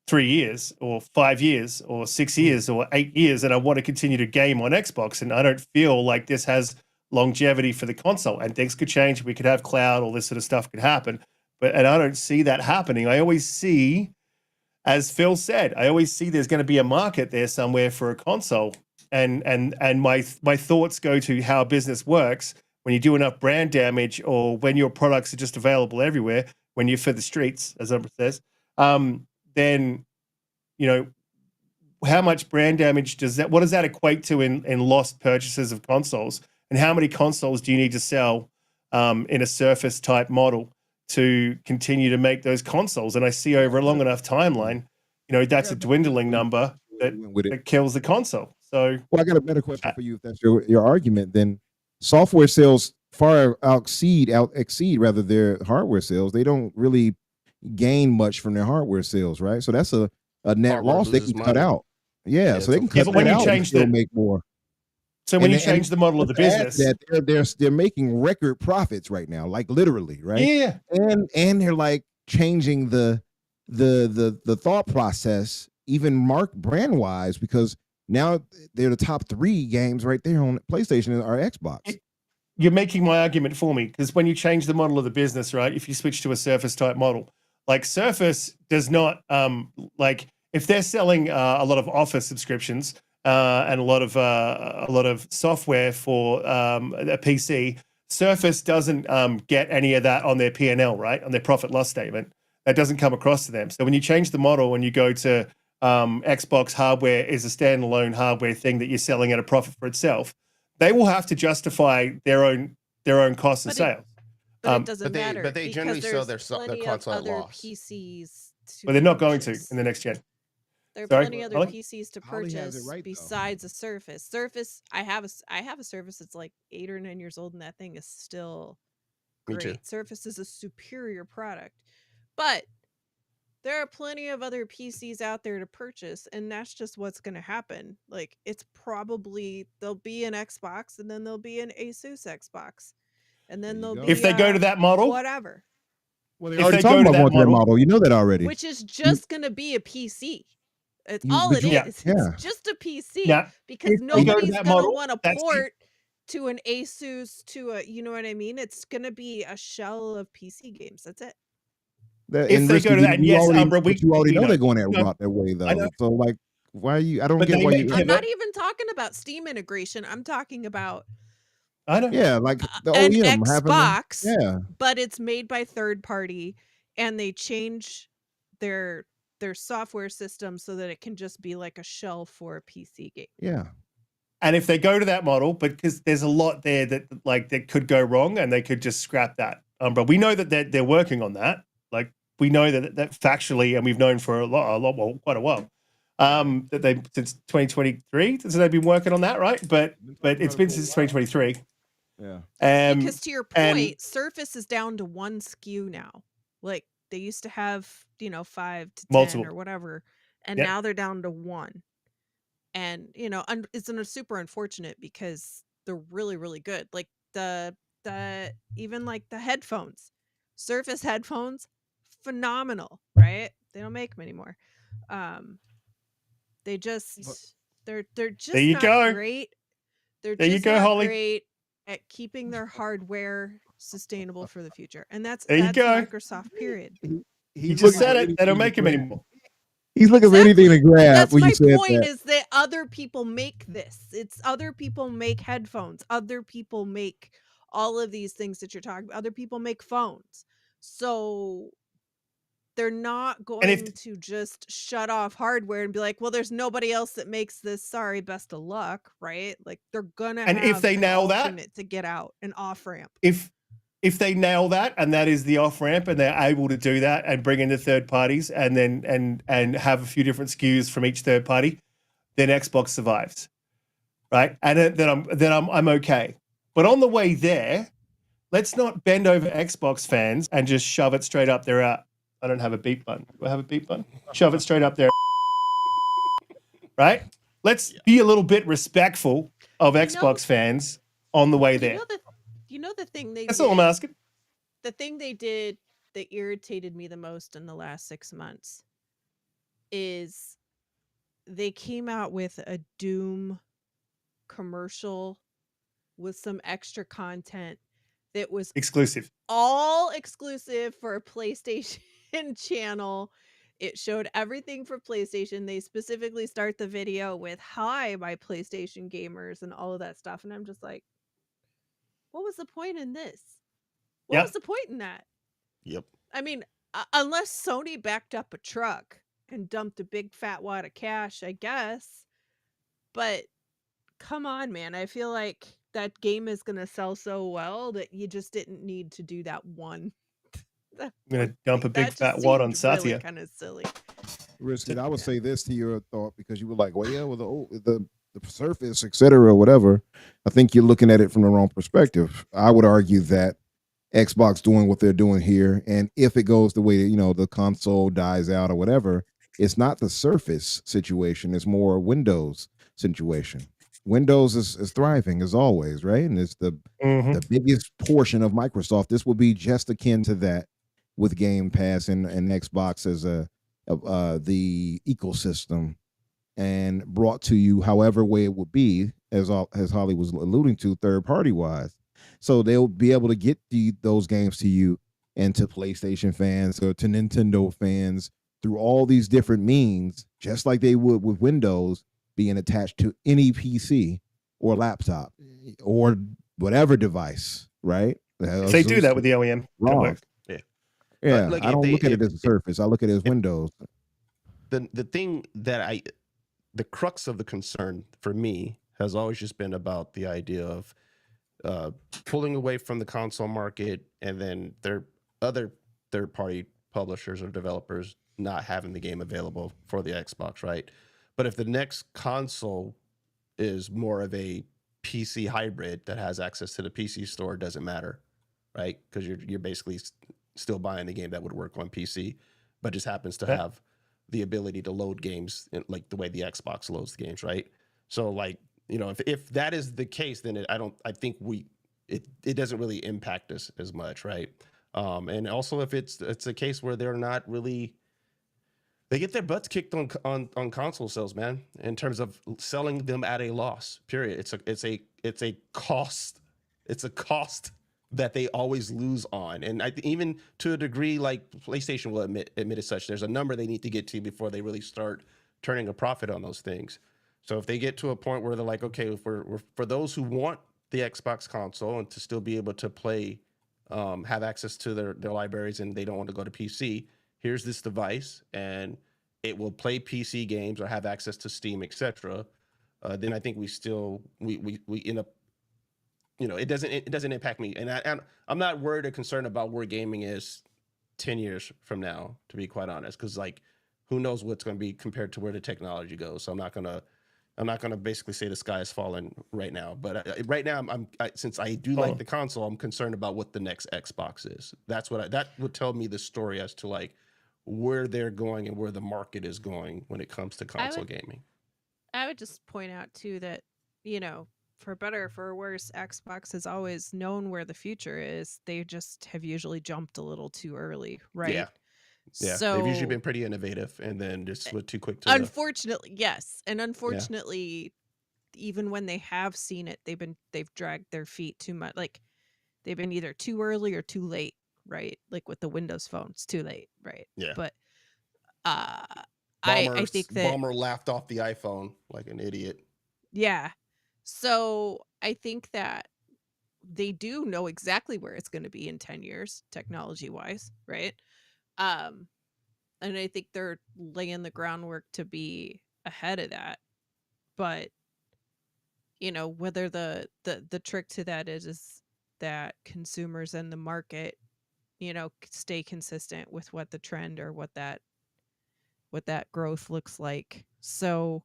3 years or 5 years or 6 years or 8 years, and I want to continue to game on Xbox, and I don't feel like this has longevity for the console. And things could change. We could have cloud, all this sort of stuff could happen, and I don't see that happening. I always see, as Phil said, there's going to be a market there somewhere for a console, and my thoughts go to how business works. When you do enough brand damage, or when your products are just available everywhere, when you're for the streets, as Umbra says, then, how much brand damage what does that equate to in lost purchases of consoles? And how many consoles do you need to sell in a Surface type model to continue to make those consoles? And I see over a long enough timeline, that's a dwindling number that kills the console. So, well, I got a better question for you. If that's your argument, then software sales far exceed rather their hardware sales. They don't really gain much from their hardware sales, right? So that's a net Hardware loss they can loses cut money. out. Yeah, so they can cut but when that you out and still make more. So when you change the model of the business, they're making record profits right now, like literally, right? Yeah, and they're like changing the thought process, even brand wise, because now they're the top 3 games right there on PlayStation or Xbox. You're making my argument for me, because when you change the model of the business, right? If you switch to a Surface type model, like Surface does not like, if they're selling a lot of Office subscriptions and a lot of software for a PC, Surface doesn't get any of that on their P&L, right? On their profit loss statement. That doesn't come across to them. So when you change the model and you go to Xbox hardware is a standalone hardware thing that you're selling at a profit for itself, they will have to justify their own cost of sales. But it doesn't matter. But they generally sell their console at other loss. PCs. But they're not going to in the next gen. There are Sorry, plenty other Holly? PCs to Holly has purchase it right, though. besides a Surface. Surface, I have a Surface that's like 8 or 9 years old, and that thing is still Me too. great. Surface is a superior product, but there are plenty of other PCs out there to purchase, and that's just what's going to happen. Like, it's probably there'll be an Xbox, and then there'll be an Asus Xbox, and then There you there'll go. be If they go to that model, whatever, Well, they If already they talking go to about that going to that model- model. You know that already. which is just going to be a PC. It's You- all but it you- is. yeah. It's just a PC. yeah, Because if they go to nobody's that gonna model, want to that's it. port to an Asus to a, you know what I mean? It's gonna be a shell of PC games. That's it. If they go to that, and yes, Umbra, you already know know. they're going that No, route that way, I know. though. So, like, why are you? I don't But get they why may you. pivot. I'm not even talking about Steam integration. I'm talking about I know. Yeah, like the an OEM having. Xbox, Yeah, but it's made by third party, and they change their software system so that it can just be like a shell for a PC game. yeah. And if they go to that model, because there's a lot there that could go wrong, and they could just scrap that. But we know that they're working on that. Like, we know that factually, and we've known for quite a while. That they since 2023, so they've been working on that, right? But it's been since 2023. Yeah. Because to your point, and- Surface is down to one SKU now. Like, they used to have 5 to 10 Multiple. or whatever, and Yep. now they're down to one. And it's super unfortunate because they're really, really good. Like the even like the headphones, Surface headphones, phenomenal, right? They don't make them anymore. They just they're just There you not go. great. They're There you just go, not Holly. great at keeping their hardware sustainable for the future, and that's There you go. Microsoft. Period. You just said it. They don't make them anymore. He's looking for anything to grab That's when my you said point. that. Is that other people make this? It's other people make headphones. Other people make all of these things that you're talking about. Other people make phones. So they're not going to just shut off hardware and be like, well, there's nobody else that makes this. Sorry, best of luck, right? Like, they're gonna And have if they an nail that- alternate to get out, an off ramp. If they nail that, and that is the off ramp, and they're able to do that and bring in the third parties, and then and have a few different SKUs from each third party, then Xbox survives, right? And then I'm okay. But on the way there, let's not bend over Xbox fans and just shove it straight up their. I don't have a beep button. Do I have a beep button? Shove it straight up there, right? Let's be a little bit respectful of Xbox fans on the way there. The thing they That's did, all I'm asking. the thing they did that irritated me the most in the last 6 months is they came out with a Doom commercial with some extra content that was Exclusive. all exclusive for a PlayStation channel. It showed everything for PlayStation. They specifically start the video with "Hi, my PlayStation gamers" and all of that stuff. And I'm just like, what was the point in this? What was the point in that? Yep. I mean, unless Sony backed up a truck and dumped a big fat wad of cash, I guess. But come on, man. I feel like that game is going to sell so well that you just didn't need to do that one. I'm going to dump a big fat wad on Satya. Really kind of silly. Riskit, I would say this to your thought, because you were like, well, yeah, well, the Surface, etc., whatever. I think you're looking at it from the wrong perspective. I would argue that Xbox doing what they're doing here, and if it goes the way that, the console dies out or whatever, it's not the Surface situation. It's more Windows situation. Windows is thriving as always, right? And it's the biggest portion of Microsoft. This will be just akin to that with Game Pass and Xbox as the ecosystem, and brought to you however way it would be, as Holly was alluding to, third party wise. So they'll be able to get those games to you and to PlayStation fans or to Nintendo fans through all these different means, just like they would with Windows being attached to any PC or laptop or whatever device, right? If they do that with the OEM, it'll work. Yeah, Look, I if don't they- look at if- it as a surface. I look at it as windows. the thing that the crux of the concern for me has always just been about the idea of pulling away from the console market, and then their other third-party publishers or developers not having the game available for the Xbox, right? But if the next console is more of a PC hybrid that has access to the PC store, it doesn't matter, right? Because you're basically still buying the game that would work on PC, but just happens to have the ability to load games like the way the Xbox loads the games, right? So like, you know, if that is the case, then I think it doesn't really impact us as much, right? And also if it's a case where they're not really, they get their butts kicked on console sales, man, in terms of selling them at a loss, period. It's a cost that they always lose on. And even to a degree, like PlayStation will admit as such, there's a number they need to get to before they really start turning a profit on those things. So if they get to a point where they're like, okay, if we're for those who want the Xbox console and to still be able to play, have access to their libraries, and they don't want to go to PC, here's this device and it will play PC games or have access to Steam, etc. Then I think we end up, you know, it doesn't impact me, and I'm not worried or concerned about where gaming is 10 years from now, to be quite honest, because like who knows what's going to be compared to where the technology goes. So I'm not gonna basically say the sky is falling right now. But right now, since I do like the console, I'm concerned about what the next Xbox is. That would tell me the story as to like where they're going and where the market is going when it comes to console gaming. I would just point out too that, you know, for better or for worse, Xbox has always known where the future is. They just have usually jumped a little too early, right? Yeah, So they've usually been pretty innovative, and then just were too quick to. Unfortunately, yes, and unfortunately, even when they have seen it, they've dragged their feet too much. Like they've been either too early or too late, right? Like with the Windows Phone, it's too late, right? Yeah. But I think that Bomber laughed off the iPhone like an idiot. Yeah. So I think that they do know exactly where it's going to be in 10 years, technology wise, right? And I think they're laying the groundwork to be ahead of that. But, you know, whether the trick to that is that consumers and the market, you know, stay consistent with what the trend or what that growth looks like. So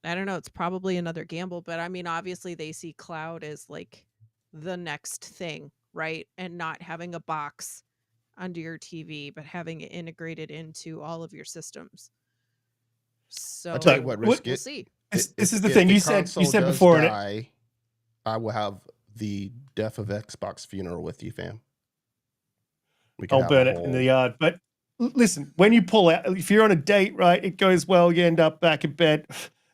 I don't know, it's probably another gamble, but I mean, obviously they see cloud as like the next thing, right? And not having a box under your TV, but having it integrated into all of your systems. So I'll tell you what, we'll Riskit. see. This is the thing you said before. I will have the death of Xbox funeral with you, fam. I'll burn it in the yard. But listen, when you pull out, if you're on a date, right, it goes well, you end up back in bed.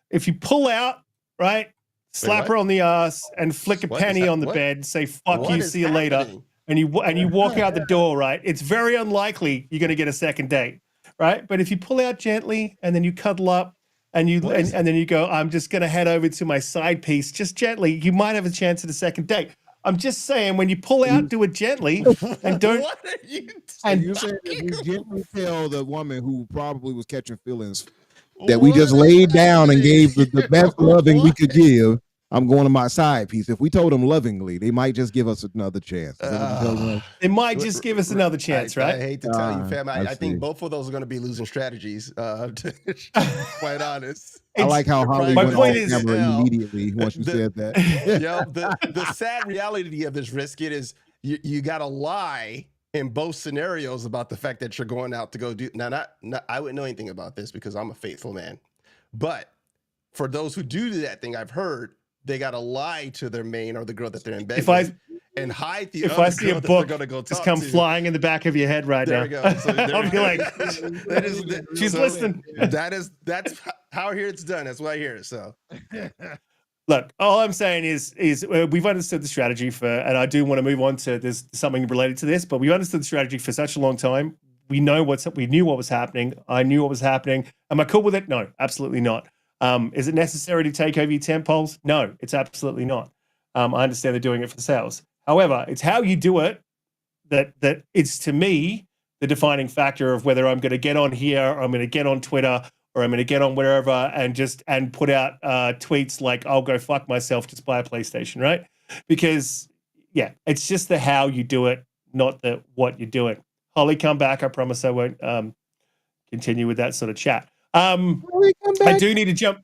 If you pull out, right, slap her on the ass and flick a penny on the bed, say, fuck you, see you later, and you walk out the door, right, it's very unlikely you're going to get a second date, right? But if you pull out gently and then you cuddle up and then you go, I'm just going to head over to my side piece, just gently, you might have a chance at a second date. I'm just saying, when you pull out, do it gently and don't. What are you? And you said if we gently tell the woman who probably was catching feelings that we just laid down and gave the best loving we could give, I'm going to my side piece. If we told them lovingly, they might just give us another chance. They might just give us another chance, right? I hate to tell you, fam. I think both of those are going to be losing strategies. To be quite honest. I like how Holly went on camera immediately once you said that. The sad reality of this, Riskit, is you got to lie in both scenarios about the fact that you're going out to go do. Now, I wouldn't know anything about this because I'm a faithful man. But for those who do that thing, I've heard they got to lie to their main or the girl that they're in bed with and hide the other girl that they're going to go talk to. Just come flying in the back of your head right now. There we go. So I'll be like, she's listening. That's how I hear it's done. That's why I hear it. So. Look, all I'm saying is we've understood the strategy and I do want to move on to there's something related to this, but we understood the strategy for such a long time. We knew what was happening. I knew what was happening. Am I cool with it? No, absolutely not. Is it necessary to take over your tent poles? No, it's absolutely not. I understand they're doing it for sales. However, it's how you do it that it's, to me, the defining factor of whether I'm going to get on here, or I'm going to get on Twitter, or I'm going to get on wherever and put out tweets like, I'll go fuck myself, just buy a PlayStation, right? Because, yeah, it's just the how you do it, not the what you're doing. Holly, come back. I promise I won't continue with that sort of chat. Holly, come I back. do need to jump.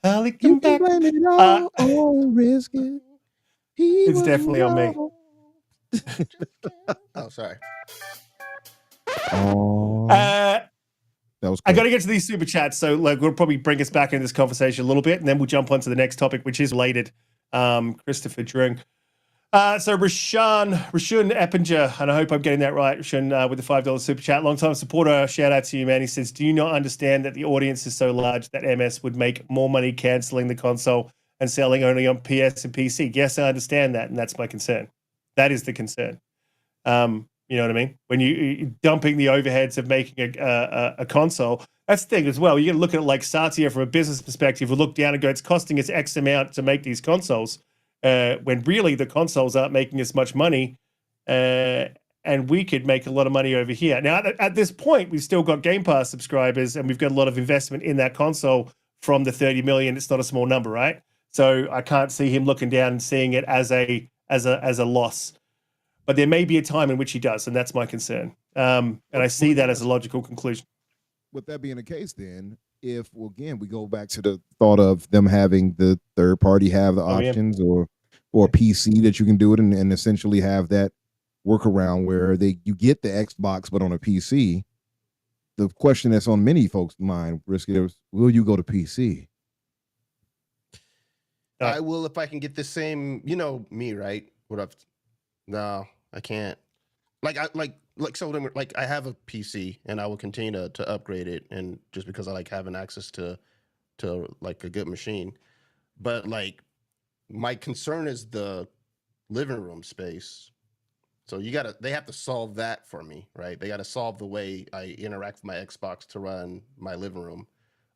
Holly, You come can back. blame it all on Riskit. He It's was definitely on me. wrong. Oh, sorry. Oh, That was I quick. got to get to these super chats, so like we'll probably bring us back into this conversation a little bit, and then we'll jump on to the next topic, which is related. Christopher Dring. So Rashan Eppinger, and I hope I'm getting that right, Rashan, with the $5 super chat. Long-time supporter, shout out to you, man. He says, do you not understand that the audience is so large that MS would make more money cancelling the console and selling only on PS and PC? Yes, I understand that, and that's my concern. That is the concern. You know what I mean? When you're dumping the overheads of making a console, that's the thing as well. You got to look at it like Satya from a business perspective. We look down and go, it's costing us X amount to make these consoles, when really the consoles aren't making as much money, and we could make a lot of money over here. Now, at this point, we've still got Game Pass subscribers, and we've got a lot of investment in that console from the 30 million. It's not a small number, right? So I can't see him looking down and seeing it as a loss. But there may be a time in which he does, and that's my concern. And I see that as a logical conclusion. With that being the case, then, if again we go back to the thought of them having the third party have the options or PC that you can do it and essentially have that workaround where you get the Xbox but on a PC. The question that's on many folks' mind, Riskit, is, will you go to PC? I will if I can get the same. You know me, right? No, I can't. I have a PC and I will continue to upgrade it, and just because I like having access to like a good machine. But like my concern is the living room space. So they have to solve that for me, right? They got to solve the way I interact with my Xbox to run my living room.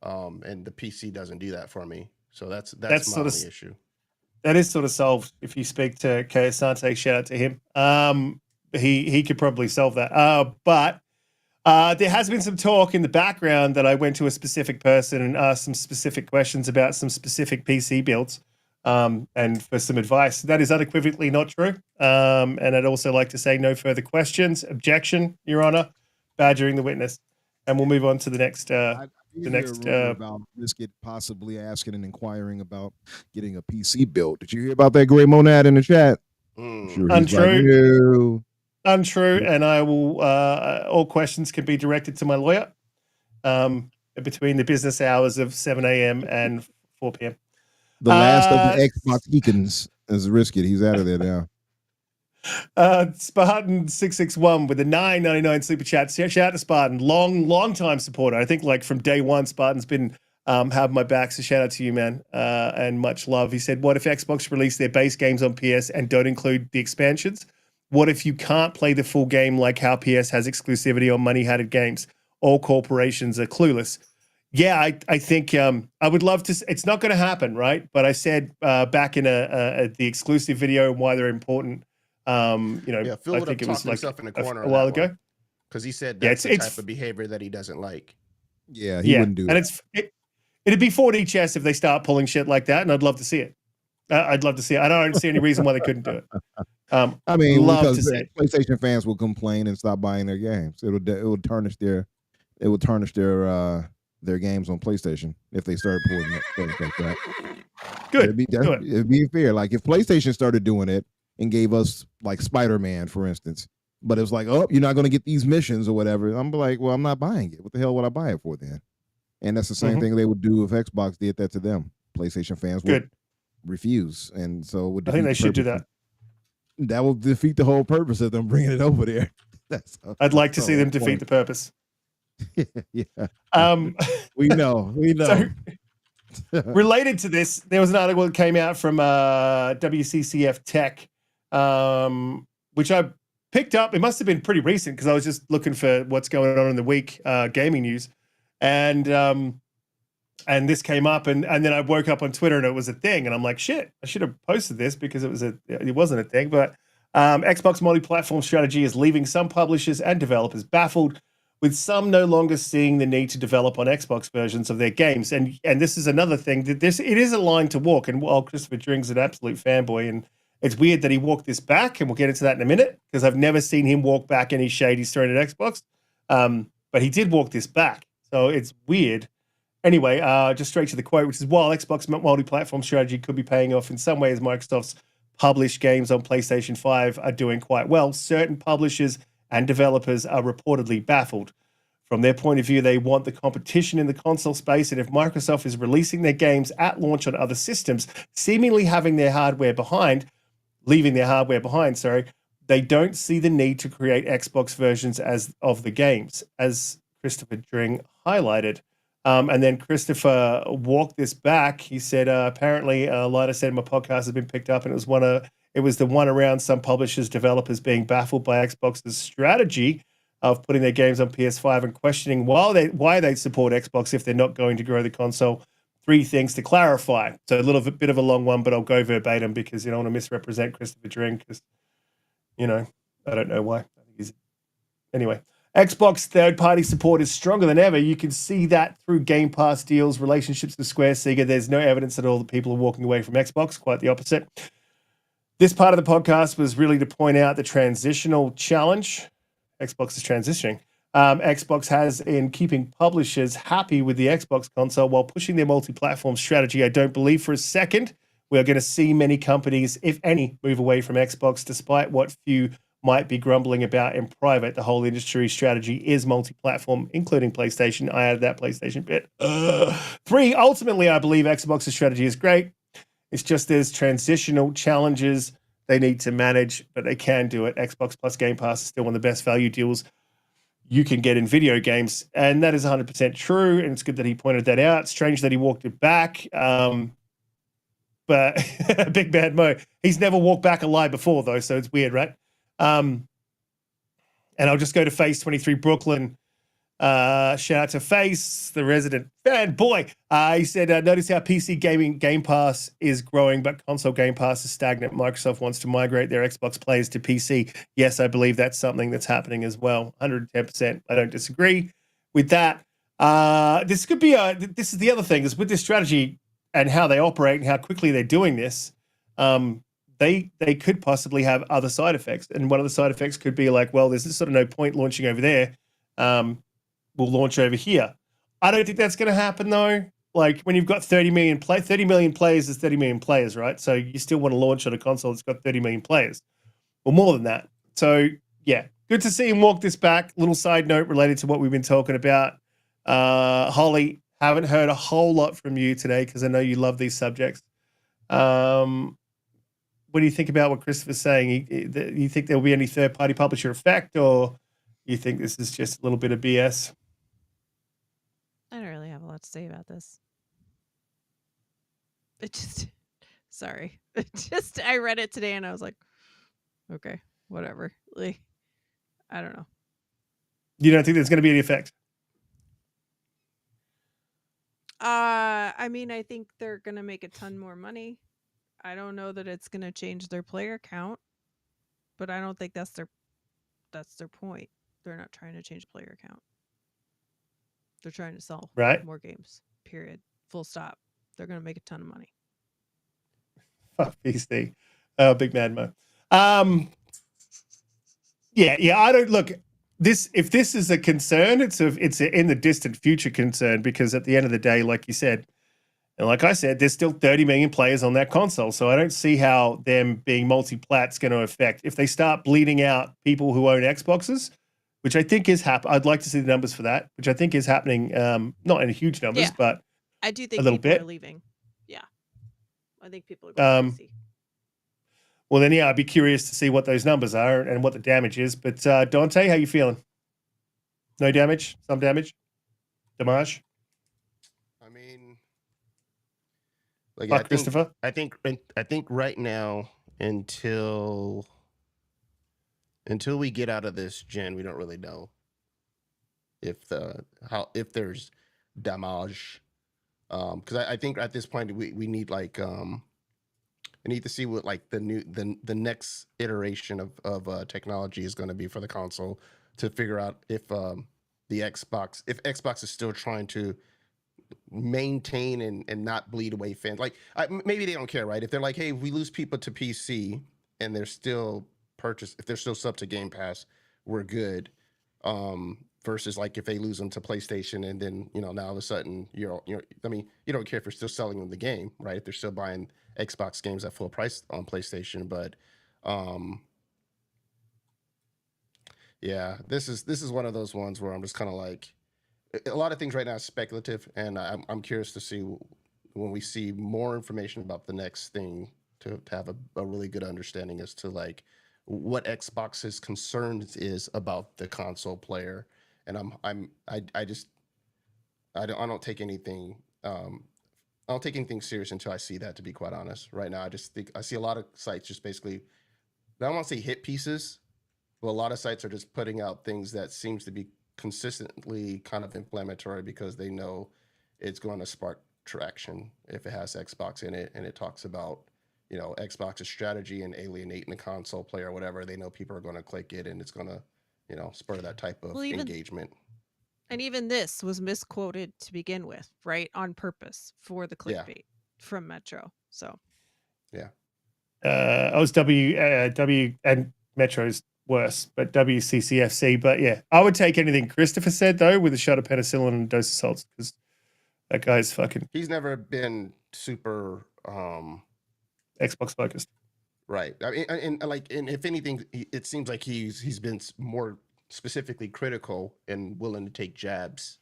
And the PC doesn't do that for me. So that's my only issue. That is sort of solved if you speak to Asante. Shout out to him. He could probably solve that. But there has been some talk in the background that I went to a specific person and asked some specific questions about some specific PC builds, and for some advice. That is unequivocally not true. And I'd also like to say no further questions. Objection, Your Honor. Badgering the witness. And we'll move on to the next. About Riskit possibly asking and inquiring about getting a PC built. Did you hear about that Gray Monad in the chat? Sure. Untrue. Untrue. And I will. All questions can be directed to my lawyer. Between the business hours of 7 a.m. and 4 p.m. The last of the Xbox Eakins is Riskit. He's out of there now. Spartan 661 with the $9.99 super chat. Shout out to Spartan, long time supporter. I think like from day one, Spartan's been having my back. So shout out to you, man, and much love. He said, "What if Xbox release their base games on PS and don't include the expansions? What if you can't play the full game like how PS has exclusivity on money-hatted games? All corporations are clueless." Yeah, I think I would love to. It's not going to happen, right? But I said back in the exclusive video why they're important. Phil I think it was like in the corner a while ago, because he said that's the type of behavior that he doesn't like. Yeah, he wouldn't do it. And it'd be 4D chess if they start pulling shit like that, and I'd love to see it. I'd love to see it. I don't see any reason why they couldn't do it. I mean, love because to see it. PlayStation fans will complain and stop buying their games. It would tarnish their games on PlayStation if they started pulling things like that. Good. It'd be fair. Like if PlayStation started doing it and gave us like Spider-Man, for instance, but it was like, oh, you're not going to get these missions or whatever. I'm like, well, I'm not buying it. What the hell would I buy it for then? And that's the same thing they would do if Xbox did that to them. PlayStation fans would refuse, and so I think they should do that. That will defeat the whole purpose of them bringing it over there. I'd like to see them defeat the purpose. Yeah. We know. So, related to this, there was an article that came out from WCCF Tech, which I picked up. It must have been pretty recent because I was just looking for what's going on in the week gaming news. And and this came up, and then I woke up on Twitter and it was a thing, and I'm like, shit, I should have posted this because it wasn't a thing. But Xbox multi-platform strategy is leaving some publishers and developers baffled, with some no longer seeing the need to develop on Xbox versions of their games. And this is another thing that it is a line to walk. And while Christopher Dring's an absolute fanboy, and it's weird that he walked this back, and we'll get into that in a minute because I've never seen him walk back any shade he's thrown at Xbox. But he did walk this back, so it's weird. Anyway, just straight to the quote, which is, while Xbox multi-platform strategy could be paying off in some ways, Microsoft's published games on PlayStation 5 are doing quite well. Certain publishers and developers are reportedly baffled. From their point of view, they want the competition in the console space, and if Microsoft is releasing their games at launch on other systems, seemingly leaving their hardware behind, they don't see the need to create Xbox versions of the games, as Christopher Dring highlighted. And then Christopher walked this back. He said, apparently, like I said, my podcast has been picked up, and it was the one around some publishers, developers being baffled by Xbox's strategy of putting their games on PS5 and questioning why they support Xbox if they're not going to grow the console. 3 things to clarify. So a bit of a long one, but I'll go verbatim because I don't want to misrepresent Christopher Dring because, I don't know why. Anyway. Xbox third-party support is stronger than ever. You can see that through Game Pass deals, relationships with Square, Sega. There's no evidence at all that people are walking away from Xbox. Quite the opposite. This part of the podcast was really to point out the transitional challenge. Xbox is transitioning. Xbox has in keeping publishers happy with the Xbox console while pushing their multi-platform strategy. I don't believe for a second we are going to see many companies, if any, move away from Xbox, despite what few might be grumbling about in private. The whole industry strategy is multi-platform, including PlayStation. I added that PlayStation bit. 3, ultimately, I believe Xbox's strategy is great. It's just there's transitional challenges they need to manage, but they can do it. Xbox plus Game Pass is still one of the best value deals you can get in video games, and that is 100% true, and it's good that he pointed that out. Strange that he walked it back, but Big Bad Mo, he's never walked back a lie before, though, so it's weird, right? And I'll just go to Face 23 Brooklyn. Shout out to Face, the resident fanboy. He said, notice how PC gaming Game Pass is growing, but console Game Pass is stagnant. Microsoft wants to migrate their Xbox players to PC. Yes, I believe that's something that's happening as well. 110%. I don't disagree with that. This is the other thing, is with this strategy and how they operate and how quickly they're doing this, they could possibly have other side effects. And one of the side effects could be like, well, there's sort of no point launching over there. We'll launch over here. I don't think that's going to happen, though. Like, when you've got 30 million players is 30 million players, right? So you still want to launch on a console that's got 30 million players, or more than that. So, yeah, good to see him walk this back. Little side note related to what we've been talking about. Holly, haven't heard a whole lot from you today because I know you love these subjects. What do you think about what Christopher's saying? You think there will be any third-party publisher effect, or you think this is just a little bit of BS? I don't really have a lot to say about this. Sorry. I read it today and I was like, okay, whatever. Like, I don't know. You don't think there's going to be any effect? I mean, I think they're going to make a ton more money. I don't know that it's going to change their player count, but I don't think that's their point. They're not trying to change player count. They're trying to sell more games. Period. Full stop. They're going to make a ton of money. Fuck PC. Big Mad Mo. Yeah. I don't look. If this is a concern, it's a in the distant future concern, because at the end of the day, like you said, and like I said, there's still 30 million players on that console. So I don't see how them being multi-plat's going to affect. If they start bleeding out people who own Xboxes, which I think is happening. I'd like to see the numbers for that, which I think is happening, not in huge numbers, but I do think a little people bit. are leaving. Yeah. I think people are going crazy. Well, then, yeah, I'd be curious to see what those numbers are and what the damage is. But Donte, how you feeling? No damage? Some damage? Damage? I mean, like, Fuck Christopher? I think right now, until we get out of this gen, we don't really know if there's damage. Because I think at this point we need like we need to see what like the next iteration of technology is going to be for the console to figure out if if Xbox is still trying to maintain and not bleed away fans. Like maybe they don't care, right? If they're like, hey, if we lose people to PC and they're still if they're still sub to Game Pass, we're good. Versus like if they lose them to PlayStation and then now all of a sudden I mean you don't care if you're still selling them the game, right? If they're still buying Xbox games at full price on PlayStation, but yeah, this is one of those ones where I'm just kind of like a lot of things right now is speculative, and I'm curious to see when we see more information about the next thing to have a really good understanding as to like what Xbox's concerns is about the console player. And I don't take anything I don't take anything serious until I see that, to be quite honest. Right now I just think I see a lot of sites just basically, I don't want to say hit pieces, but a lot of sites are just putting out things that seems to be consistently kind of inflammatory because they know it's going to spark traction if it has Xbox in it, and it talks about Xbox's strategy and alienating the console player or whatever. They know people are going to click it, and it's going to spur that type of engagement. And even this was misquoted to begin with, right, on purpose for the clickbait from Metro. So yeah, I was W and Metro's worse, but WCCFC. But yeah, I would take anything Christopher said though with a shot of penicillin and a dose of salts, because that guy's fucking. He's never been super Xbox focused, right? I mean, and if anything, it seems like he's been more specifically critical and willing to take jabs.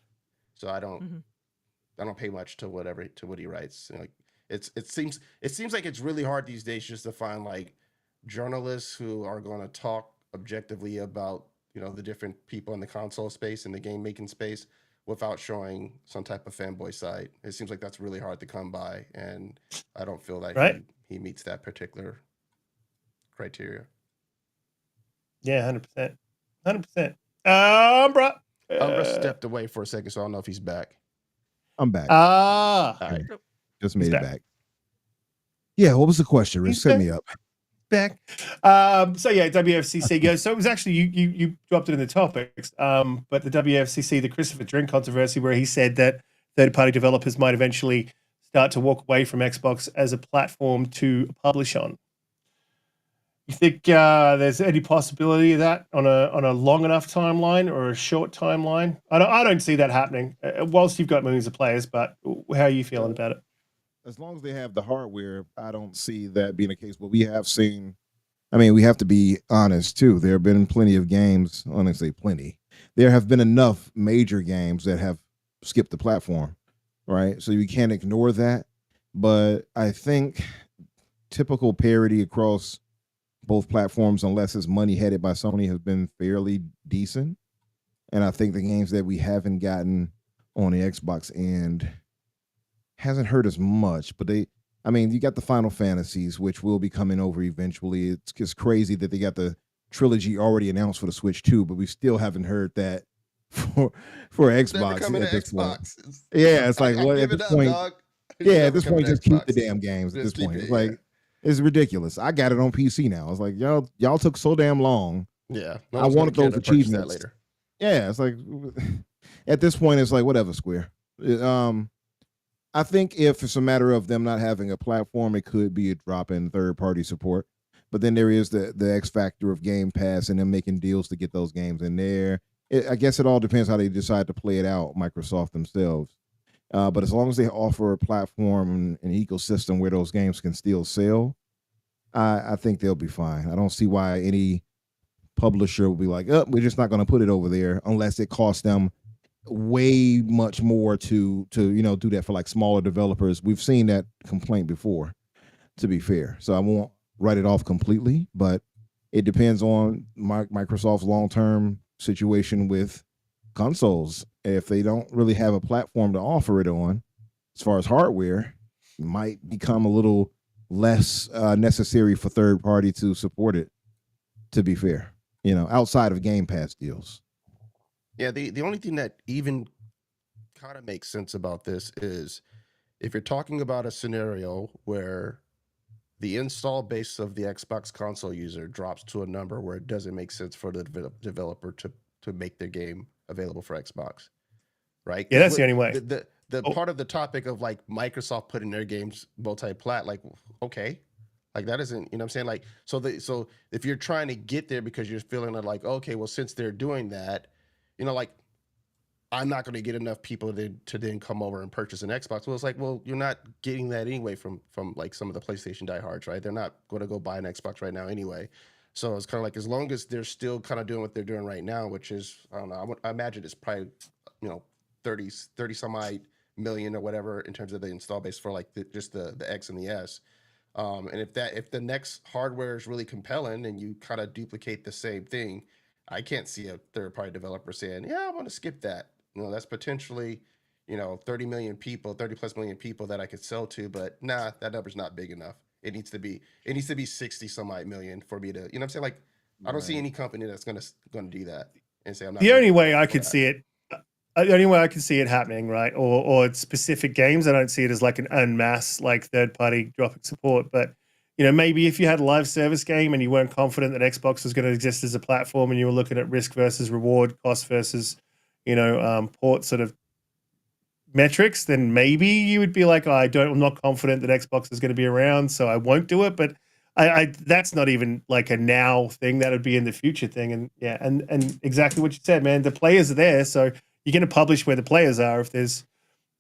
So I don't pay much to what he writes. Like it seems like it's really hard these days just to find like journalists who are going to talk objectively about the different people in the console space and the game making space without showing some type of fanboy side. It seems like that's really hard to come by, and I don't feel that he meets that particular criteria. Yeah, 100%. Umbra stepped away for a second, so I don't know if he's back. I'm back. All right. Just made it back. Yeah, what was the question, Risk? Set me up. Back. So yeah, WFCC goes. So it was actually you dropped it in the topics. But the WFCC, the Christopher Dring controversy, where he said that third-party developers might eventually start to walk away from Xbox as a platform to publish on. You think there's any possibility of that on a long enough timeline or a short timeline? I don't see that happening. Whilst you've got millions of players, but how are you feeling about it? As long as they have the hardware, I don't see that being the case. But we have seen, I mean, we have to be honest too. There have been plenty of games. I don't say plenty. There have been enough major games that have skipped the platform, right? So you can't ignore that. But I think typical parity across both platforms, unless it's money headed by Sony, has been fairly decent. And I think the games that we haven't gotten on the Xbox end hasn't hurt as much. But you got the Final Fantasies, which will be coming over eventually. It's just crazy that they got the trilogy already announced for the Switch too, but we still haven't heard that for Xbox at this point. Yeah, it's like what at this point? Yeah, at this point, just keep the damn games. At this point, it's like. It's ridiculous. I got it on PC now. It's like y'all took so damn long. Yeah, I wanted those achievements later. Yeah, it's like at this point, it's like whatever. Square. I think if it's a matter of them not having a platform, it could be a drop in third-party support. But then there is the X factor of Game Pass and them making deals to get those games in there. I guess it all depends how they decide to play it out. Microsoft themselves. But as long as they offer a platform and an ecosystem where those games can still sell, I think they'll be fine. I don't see why any publisher will be like, oh, we're just not going to put it over there unless it costs them way much more to do that for like smaller developers. We've seen that complaint before, to be fair. So I won't write it off completely, but it depends on Microsoft's long-term situation with consoles. If they don't really have a platform to offer it on, as far as hardware, it might become a little less necessary for third party to support it, to be fair, outside of Game Pass deals. Yeah, the only thing that even kind of makes sense about this is if you're talking about a scenario where the install base of the Xbox console user drops to a number where it doesn't make sense for the developer to make their game available for Xbox, right? Yeah, that's the only way. The part of the topic of like Microsoft putting their games multi-plat, like, okay, like that isn't, you know what I'm saying? Like, so if you're trying to get there because you're feeling like, okay, well, since they're doing that, you know, like, I'm not going to get enough people to then come over and purchase an Xbox. Well, it's like, well, you're not getting that anyway from like some of the PlayStation diehards, right? They're not going to go buy an Xbox right now anyway. So it's kind of like, as long as they're still kind of doing what they're doing right now, which is, I don't know, I imagine it's probably, 30 some odd million or whatever in terms of the install base for like just the X and the S. And if the next hardware is really compelling and you kind of duplicate the same thing, I can't see a third party developer saying, yeah, I want to skip that. That's potentially, 30 plus million people that I could sell to, but nah, that number's not big enough. It needs to be 60 some odd million for me to, you know what I'm saying? Like, I don't see any company that's going to do that and say, I'm not. The only way I could see it, the only way I can see it happening, right, or specific games, I don't see it as like an en masse, like third party dropping support. But maybe if you had a live service game and you weren't confident that Xbox was going to exist as a platform, and you were looking at risk versus reward, cost versus port sort of metrics, then maybe you would be like, I'm not confident that Xbox is going to be around, so I won't do it. But I that's not even like a now thing. That would be in the future thing. And yeah, and exactly what you said, man. The players are there, so you're going to publish where the players are. If there's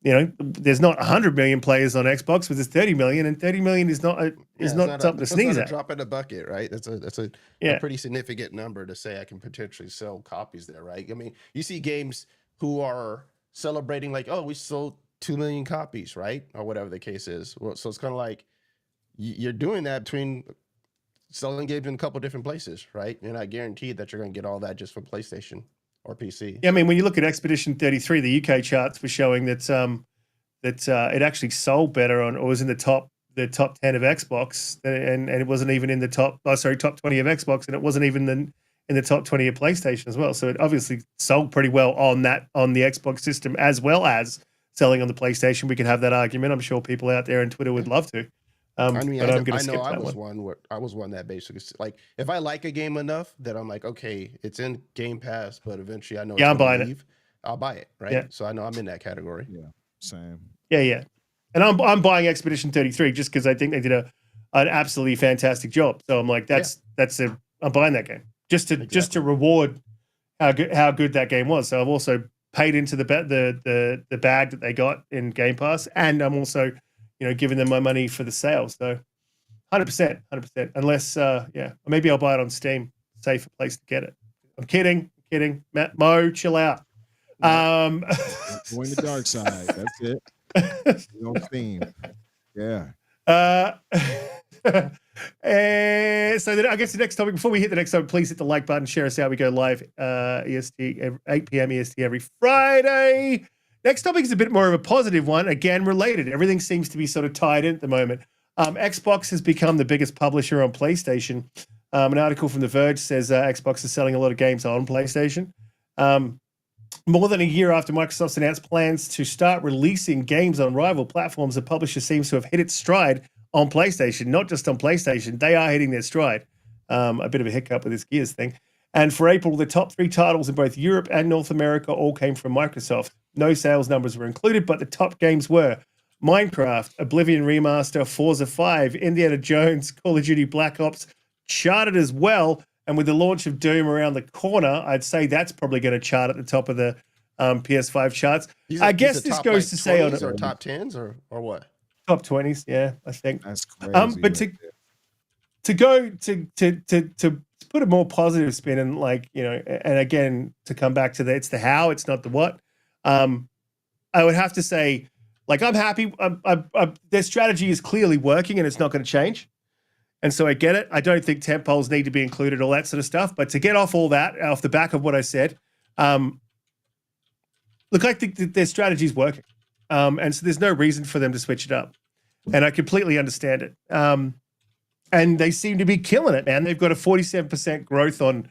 there's not 100 million players on Xbox, but there's 30 million, and 30 million is not something to sneeze at. Drop in the bucket, right? That's a pretty significant number to say I can potentially sell copies there, right? I mean, you see games who are celebrating like, oh, we sold 2 million copies, right? Or whatever the case is. Well, so it's kind of like you're doing that between selling games in a couple different places, right? You're not guaranteed that you're going to get all that just from PlayStation or PC. Yeah, I mean, when you look at Expedition 33, the UK charts were showing that it actually sold better or was in the top 10 of Xbox, and it wasn't even in the top 20 of Xbox, and it wasn't even in the top 20 of PlayStation as well. So it obviously sold pretty well on the Xbox system as well as selling on the PlayStation. We could have that argument. I'm sure people out there on Twitter would love to. I was one that basically, like, if I like a game enough that I'm like, okay, it's in Game Pass, but eventually I know I'm buying it. I'll buy it, right? Yeah. So I know I'm in that category. Yeah, same. Yeah. And I'm buying Expedition 33 just because I think they did an absolutely fantastic job. So I'm like, I'm buying that game just to reward how good that game was. So I've also paid into the bag that they got in Game Pass, and I'm also giving them my money for the sale. So 100%. Unless, maybe I'll buy it on Steam. Safer place to get it. I'm kidding. Matt, Mo, chill out. Going the dark side. That's it. On Steam. Yeah. So then I guess the next topic, before we hit the next topic, please hit the like button, share us out. We go live EST 8 p.m. EST every Friday. Next topic is a bit more of a positive one, again, related. Everything seems to be sort of tied in at the moment. Xbox has become the biggest publisher on PlayStation. An article from The Verge says Xbox is selling a lot of games on PlayStation. More than a year after Microsoft's announced plans to start releasing games on rival platforms, the publisher seems to have hit its stride on PlayStation. Not just on PlayStation, they are hitting their stride. A bit of a hiccup with this Gears thing. And for April, the top 3 titles in both Europe and North America all came from Microsoft. No sales numbers were included, but the top games were Minecraft, Oblivion Remaster, Forza 5, Indiana Jones, Call of Duty Black Ops, charted as well. And with the launch of Doom around the corner, I'd say that's probably going to chart at the top of the PS5 charts. I guess this goes to say on or top 10s or what? Top 20s, yeah, I think. That's crazy. But to go to put a more positive spin and and again to come back to it's the how, it's not the what. I would have to say, I'm happy. Their strategy is clearly working, and it's not going to change. And so I get it. I don't think tent poles need to be included, all that sort of stuff. But to get off all that, off the back of what I said, I think that their strategy is working. And so there's no reason for them to switch it up. And I completely understand it. And they seem to be killing it, man. They've got a 47% growth on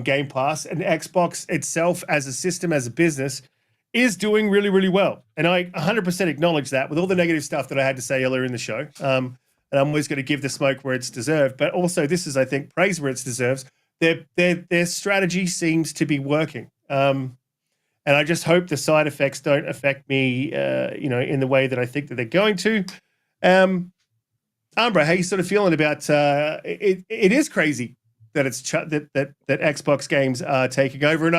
Game Pass, and Xbox itself as a system, as a business, is doing really, really well. And I 100% acknowledge that with all the negative stuff that I had to say earlier in the show. And I'm always going to give the smoke where it's deserved. But also, this is, I think, praise where it's deserved. Their strategy seems to be working. And I just hope the side effects don't affect me, in the way that I think that they're going to. Umbra, how you sort of feeling about it? It is crazy that it's that Xbox games are taking over. And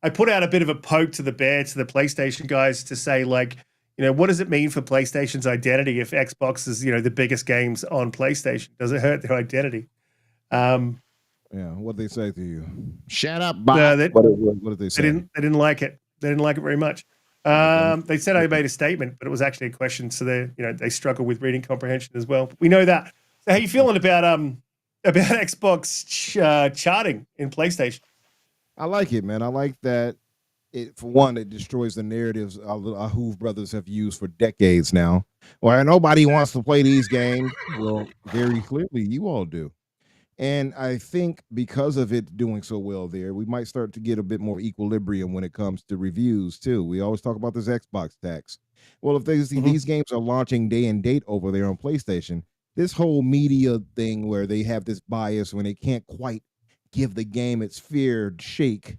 I put out a bit of a poke to the the PlayStation guys to say, like, what does it mean for PlayStation's identity if Xbox is, the biggest games on PlayStation? Does it hurt their identity? Yeah, what they say to you? Shut up, Bob. What did they say? They didn't like it. They didn't like it very much. They said I made a statement, but it was actually a question. So they struggle with reading comprehension as well. We know that. So how you feeling about Xbox charting in PlayStation? I like it, man. I like that. For one, it destroys the narratives our Hoove brothers have used for decades now. Where nobody wants to play these games. Well, very clearly, you all do. And I think because of it doing so well there, we might start to get a bit more equilibrium when it comes to reviews too. We always talk about this Xbox tax. Well, if these games are launching day and date over there on PlayStation, this whole media thing where they have this bias when they can't quite give the game its fair shake,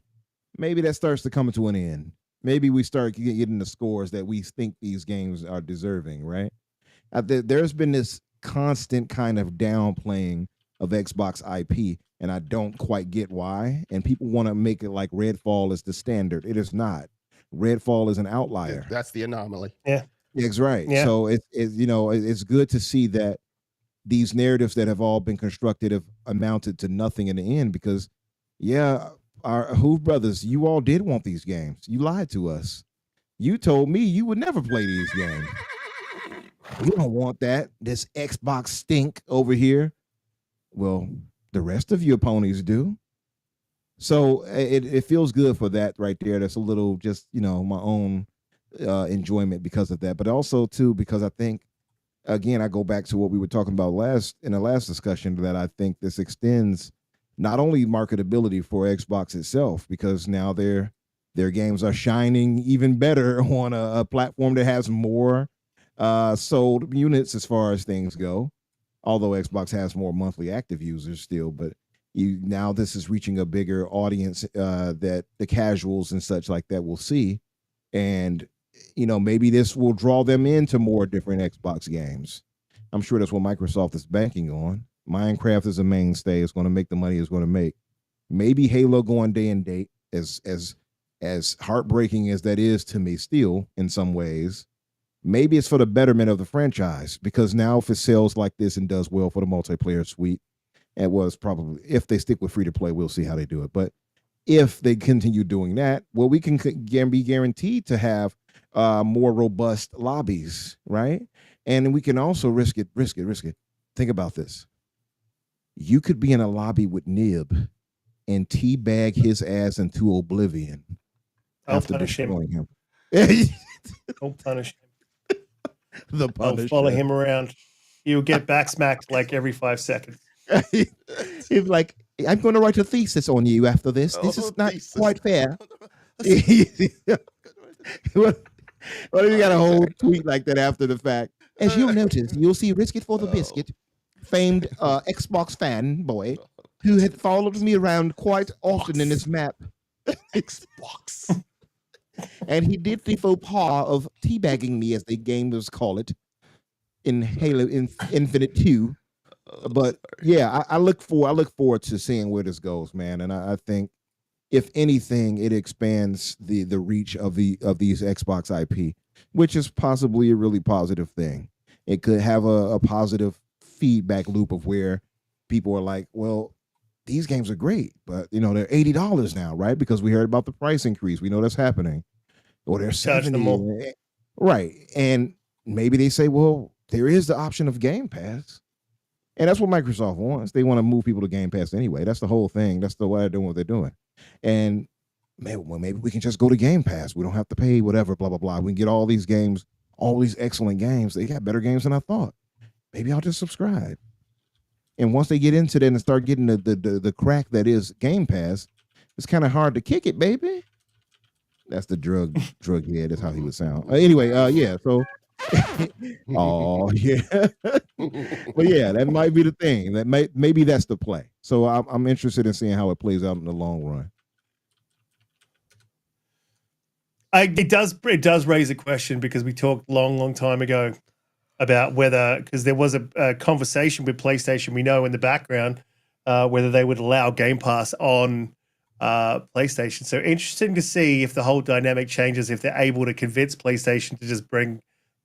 maybe that starts to come to an end. Maybe we start getting the scores that we think these games are deserving, right? There's been this constant kind of downplaying of Xbox IP, and I don't quite get why. And people want to make it like Redfall is the standard. It is not. Redfall is an outlier. That's the anomaly. Yeah, that's right. Yeah. So it's good to see that these narratives that have all been constructed have amounted to nothing in the end. Because, our Hoove brothers, you all did want these games. You lied to us. You told me you would never play these games. We don't want that. This Xbox stink over here. Well, the rest of your ponies do. So it feels good for that right there. That's a little just, my own enjoyment because of that. But also, too, because I think, again, I go back to what we were talking about in the last discussion, that I think this extends not only marketability for Xbox itself, because now their games are shining even better on a platform that has more sold units as far as things go. Although Xbox has more monthly active users still, but now this is reaching a bigger audience that the casuals and such like that will see. And, maybe this will draw them into more different Xbox games. I'm sure that's what Microsoft is banking on. Minecraft is a mainstay. It's going to make the money it's going to make. Maybe Halo going day and date, as heartbreaking as that is to me still in some ways. Maybe it's for the betterment of the franchise, because now if it sells like this and does well for the multiplayer suite, it was probably, if they stick with free to play, we'll see how they do it. But if they continue doing that, well, we can be guaranteed to have more robust lobbies, right? And we can also risk it. Think about this. You could be in a lobby with Nib and teabag his ass into oblivion after destroying him. I'll punish him. The Punisher. I'll follow him around. He'll get back smacked like every 5 seconds. He's like, I'm going to write a thesis on you after this. This is not quite fair. What if you got a whole tweet like that after the fact? As you'll notice, you'll see Riskit for the Biscuit, famed Xbox fan boy, who had followed me around quite often in his map. Xbox. And he did the faux pas of teabagging me, as the gamers call it, in Halo Infinite 2. But yeah, I look forward to seeing where this goes, man. And I think, if anything, it expands the reach of these Xbox IP, which is possibly a really positive thing. It could have a positive feedback loop of where people are like, well, these games are great, but they're $80 now, right? Because we heard about the price increase. We know that's happening. Or they're $70. Right. And maybe they say, well, there is the option of Game Pass. And that's what Microsoft wants. They want to move people to Game Pass anyway. That's the whole thing. That's the why they're doing what they're doing. And maybe we can just go to Game Pass. We don't have to pay whatever, blah, blah, blah. We can get all these games, all these excellent games. They got better games than I thought. Maybe I'll just subscribe. And once they get into that and start getting the crack that is Game Pass, it's kind of hard to kick it, baby. That's the drug head. That's how he would sound. Anyway, yeah. So, oh yeah, but yeah, that might be the thing. Maybe that's the play. So I'm interested in seeing how it plays out in the long run. It does raise a question because we talked long time ago about whether, because there was a conversation with PlayStation, we know in the background, whether they would allow Game Pass on PlayStation. So interesting to see if the whole dynamic changes, if they're able to convince PlayStation to just bring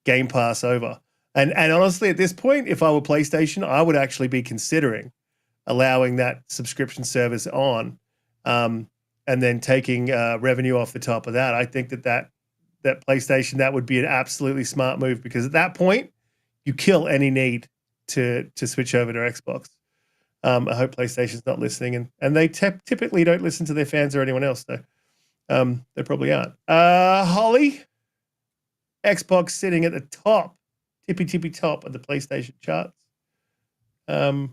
Game Pass over. And honestly, at this point, if I were PlayStation, I would actually be considering allowing that subscription service on, and then taking revenue off the top of that. I think that PlayStation, that would be an absolutely smart move, because at that point, you kill any need to switch over to Xbox. I hope PlayStation's not listening, and they typically don't listen to their fans or anyone else, though. They probably aren't. Holly, Xbox sitting at the top, tippy top of the PlayStation charts. How'd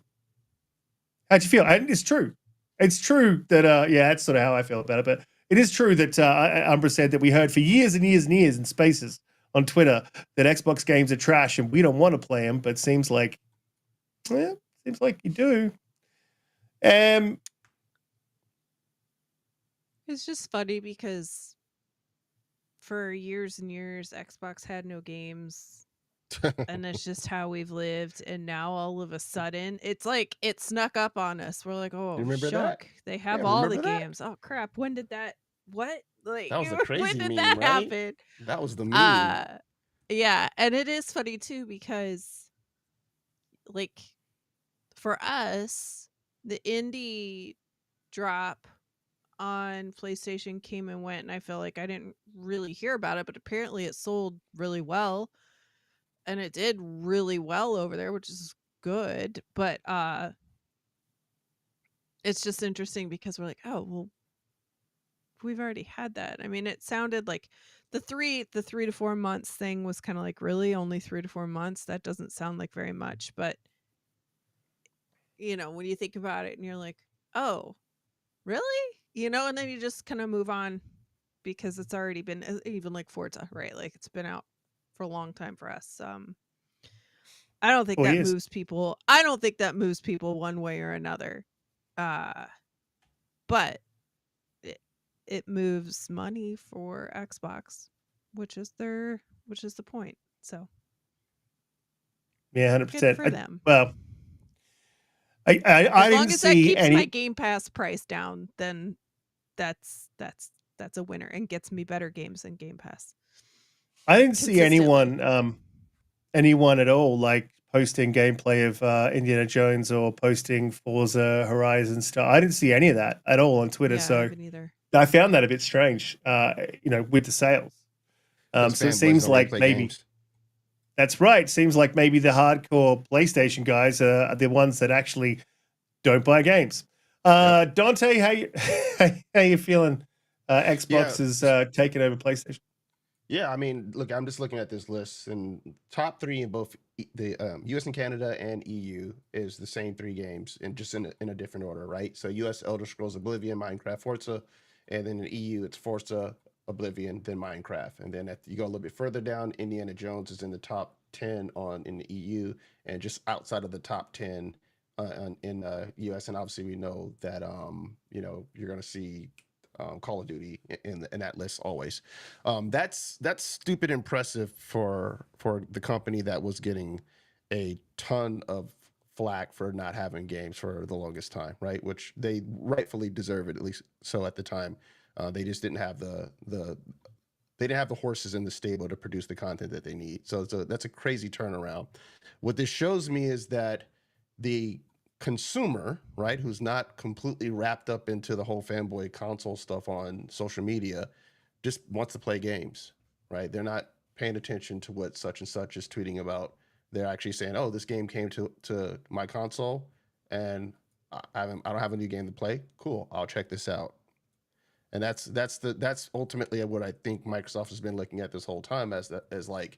you feel? And it's true. It's true that that's sort of how I feel about it. But it is true that Umbra said that we heard for years and years and years in spaces on Twitter that Xbox games are trash and we don't want to play them. But seems like you do. It's just funny because for years and years, Xbox had no games. And it's just how we've lived. And now all of a sudden, it's like it snuck up on us. We're like, oh, remember shuck. that? They have Yeah, all the remember that? games. Oh, crap. When did that? What? Like, That was a crazy when did meme, that right? happen? That was the meme. Yeah. And it is funny, too, because, like, for us, the indie drop on PlayStation came and went, and I feel like I didn't really hear about it, but apparently it sold really well. And it did really well over there, which is good. But it's just interesting because we're like, oh, well, we've already had that. I mean, it sounded like the 3 to 4 months thing was kind of like, really only 3 to 4 months. That doesn't sound like very much, but when you think about it and you're like, oh, really? And then you just kind of move on because it's already been, even like Forza, right? Like it's been out for a long time for us. I don't think that moves people. I don't think that moves people one way or another. But it moves money for Xbox, which is the point. So yeah, 100%. Good for them. Well, I as didn't long as that see keeps any. my Game Pass price down, then that's a winner and gets me better games than Game Pass. I didn't see anyone at all like posting gameplay of Indiana Jones or posting Forza Horizon stuff. I didn't see any of that at all on Twitter. Yeah, so I haven't either. I found that a bit strange, with the sales. So it seems like maybe games. That's right. Seems like maybe the hardcore PlayStation guys are the ones that actually don't buy games. Donte, how you feeling? Xbox is taking over PlayStation. Yeah, I mean, look, I'm just looking at this list, and top 3 in both the US and Canada and EU is the same 3 games, and just in a different order, right? So US, Elder Scrolls Oblivion, Minecraft, Forza, and then in EU it's Forza, Oblivion, then Minecraft, and then you go a little bit further down, Indiana Jones is in the top 10 in the EU, and just outside of the top 10 in US, and obviously we know that you're going to see Call of Duty in that list always. That's stupid impressive for the company that was getting a ton of flack for not having games for the longest time, right? Which they rightfully deserve it, at least so at the time. They just didn't have the horses in the stable to produce the content that they need. So that's a crazy turnaround. What this shows me is that the consumer, right, who's not completely wrapped up into the whole fanboy console stuff on social media, just wants to play games, right? They're not paying attention to what such and such is tweeting about. They're actually saying, oh, this game came to my console and I don't have a new game to play. Cool, I'll check this out. And that's ultimately what I think Microsoft has been looking at this whole time, as like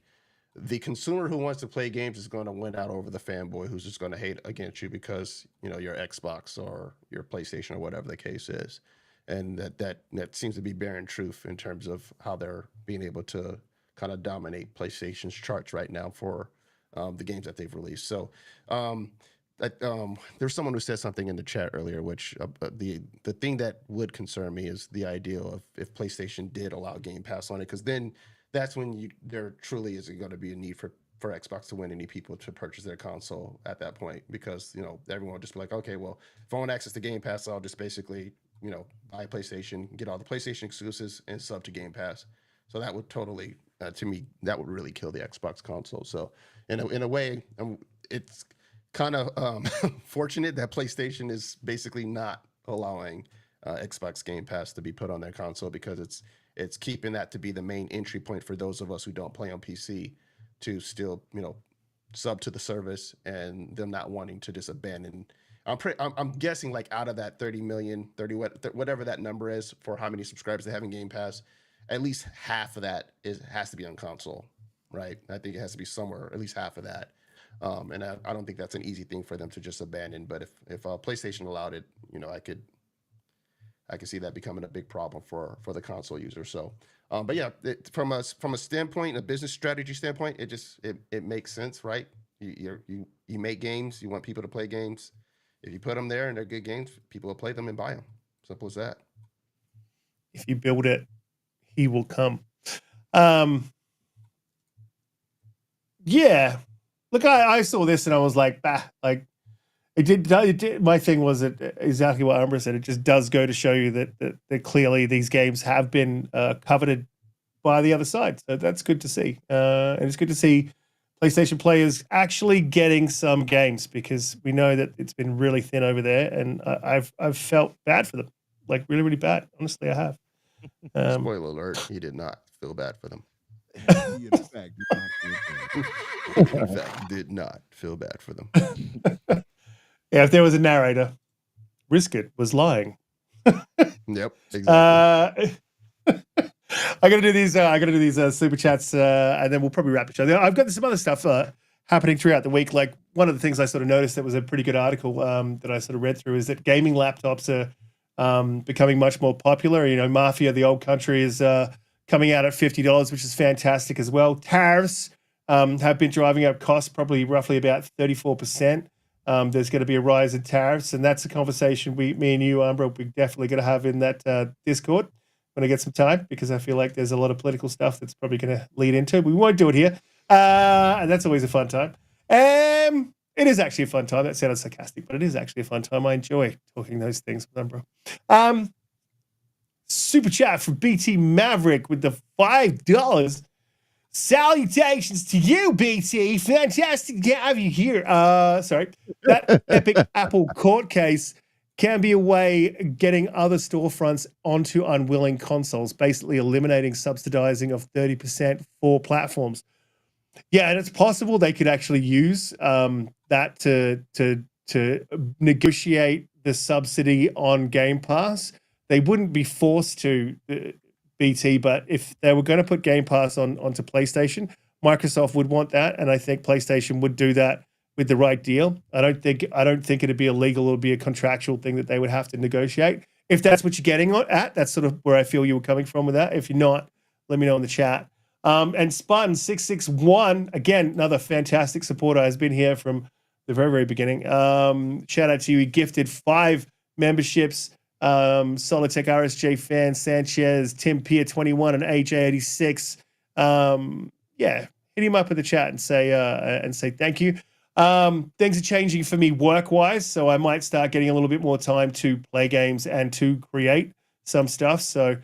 the consumer who wants to play games is going to win out over the fanboy who's just going to hate against you because you're Xbox or your PlayStation or whatever the case is. and that seems to be bearing truth in terms of how they're being able to kind of dominate PlayStation's charts right now for the games that they've released. So there's someone who said something in the chat earlier, which the thing that would concern me is the idea of if PlayStation did allow Game Pass on it, because then that's when there truly isn't going to be a need for Xbox to win any people to purchase their console at that point, because everyone will just be like, okay, well, if I want access to Game Pass, I'll just basically buy a PlayStation, get all the PlayStation exclusives, and sub to Game Pass. So that would totally, to me, that would really kill the Xbox console. So in a way, it's kind of fortunate that PlayStation is basically not allowing Xbox Game Pass to be put on their console, because it's keeping that to be the main entry point for those of us who don't play on PC to still sub to the service, and them not wanting to just abandon. I'm guessing like out of that 30 million, whatever that number is for how many subscribers they have in Game Pass, at least half of that has to be on console, right? I think it has to be somewhere, at least half of that. And I don't think that's an easy thing for them to just abandon. But if PlayStation allowed it, I could see that becoming a big problem for the console user. So, but yeah, from a standpoint, a business strategy standpoint, it makes sense, right? You make games, you want people to play games. If you put them there and they're good games, people will play them and buy them. Simple as that. If you build it, he will come. Yeah. Look, I saw this and I was like, bah, like it did. My thing was exactly what Umbra said. It just does go to show you that clearly these games have been coveted by the other side. So that's good to see. And it's good to see PlayStation players actually getting some games, because we know that it's been really thin over there, and I've felt bad for them, like really, really bad. Honestly, I have. Spoiler alert: he did not feel bad for them. He, in fact, did not feel bad for them. Yeah, if there was a narrator, Riskit was lying. Yep, exactly. I gotta do these super chats, and then we'll probably wrap the show. I've got some other stuff happening throughout the week. Like, one of the things I sort of noticed that was a pretty good article that I sort of read through is that gaming laptops are becoming much more popular. Mafia, the Old Country, is coming out at $50, which is fantastic as well. Tariffs have been driving up costs, probably roughly about 34%. There's going to be a rise in tariffs, and that's a conversation me and you, Umbra, we're definitely going to have in that Discord when I get some time, because I feel like there's a lot of political stuff that's probably going to lead into it. We won't do it here, and that's always a fun time. It is actually a fun time. That sounded sarcastic, but it is actually a fun time. I enjoy talking those things with Umbra. Super chat from BT Maverick with the $5. Salutations to you, BT. Fantastic to have you here. Sorry. That epic Apple court case can be a way getting other storefronts onto unwilling consoles, basically eliminating subsidizing of 30% for platforms. Yeah, and it's possible they could actually use that to negotiate the subsidy on Game Pass. They wouldn't be forced to, BT, but if they were going to put Game Pass onto PlayStation, Microsoft would want that, and I think PlayStation would do that with the right deal. I don't think it'd be illegal. It would be a contractual thing that they would have to negotiate. If that's what you're getting at, that's sort of where I feel you were coming from with that. If you're not, let me know in the chat. And Spartan661, again, another fantastic supporter, has been here from the very, very beginning. Shout out to you. He gifted 5 memberships. Solitech RSJ fan, Sanchez, Tim Pier 21, and AJ86. Yeah, hit him up in the chat and say thank you. Things are changing for me work-wise, so I might start getting a little bit more time to play games and to create some stuff. So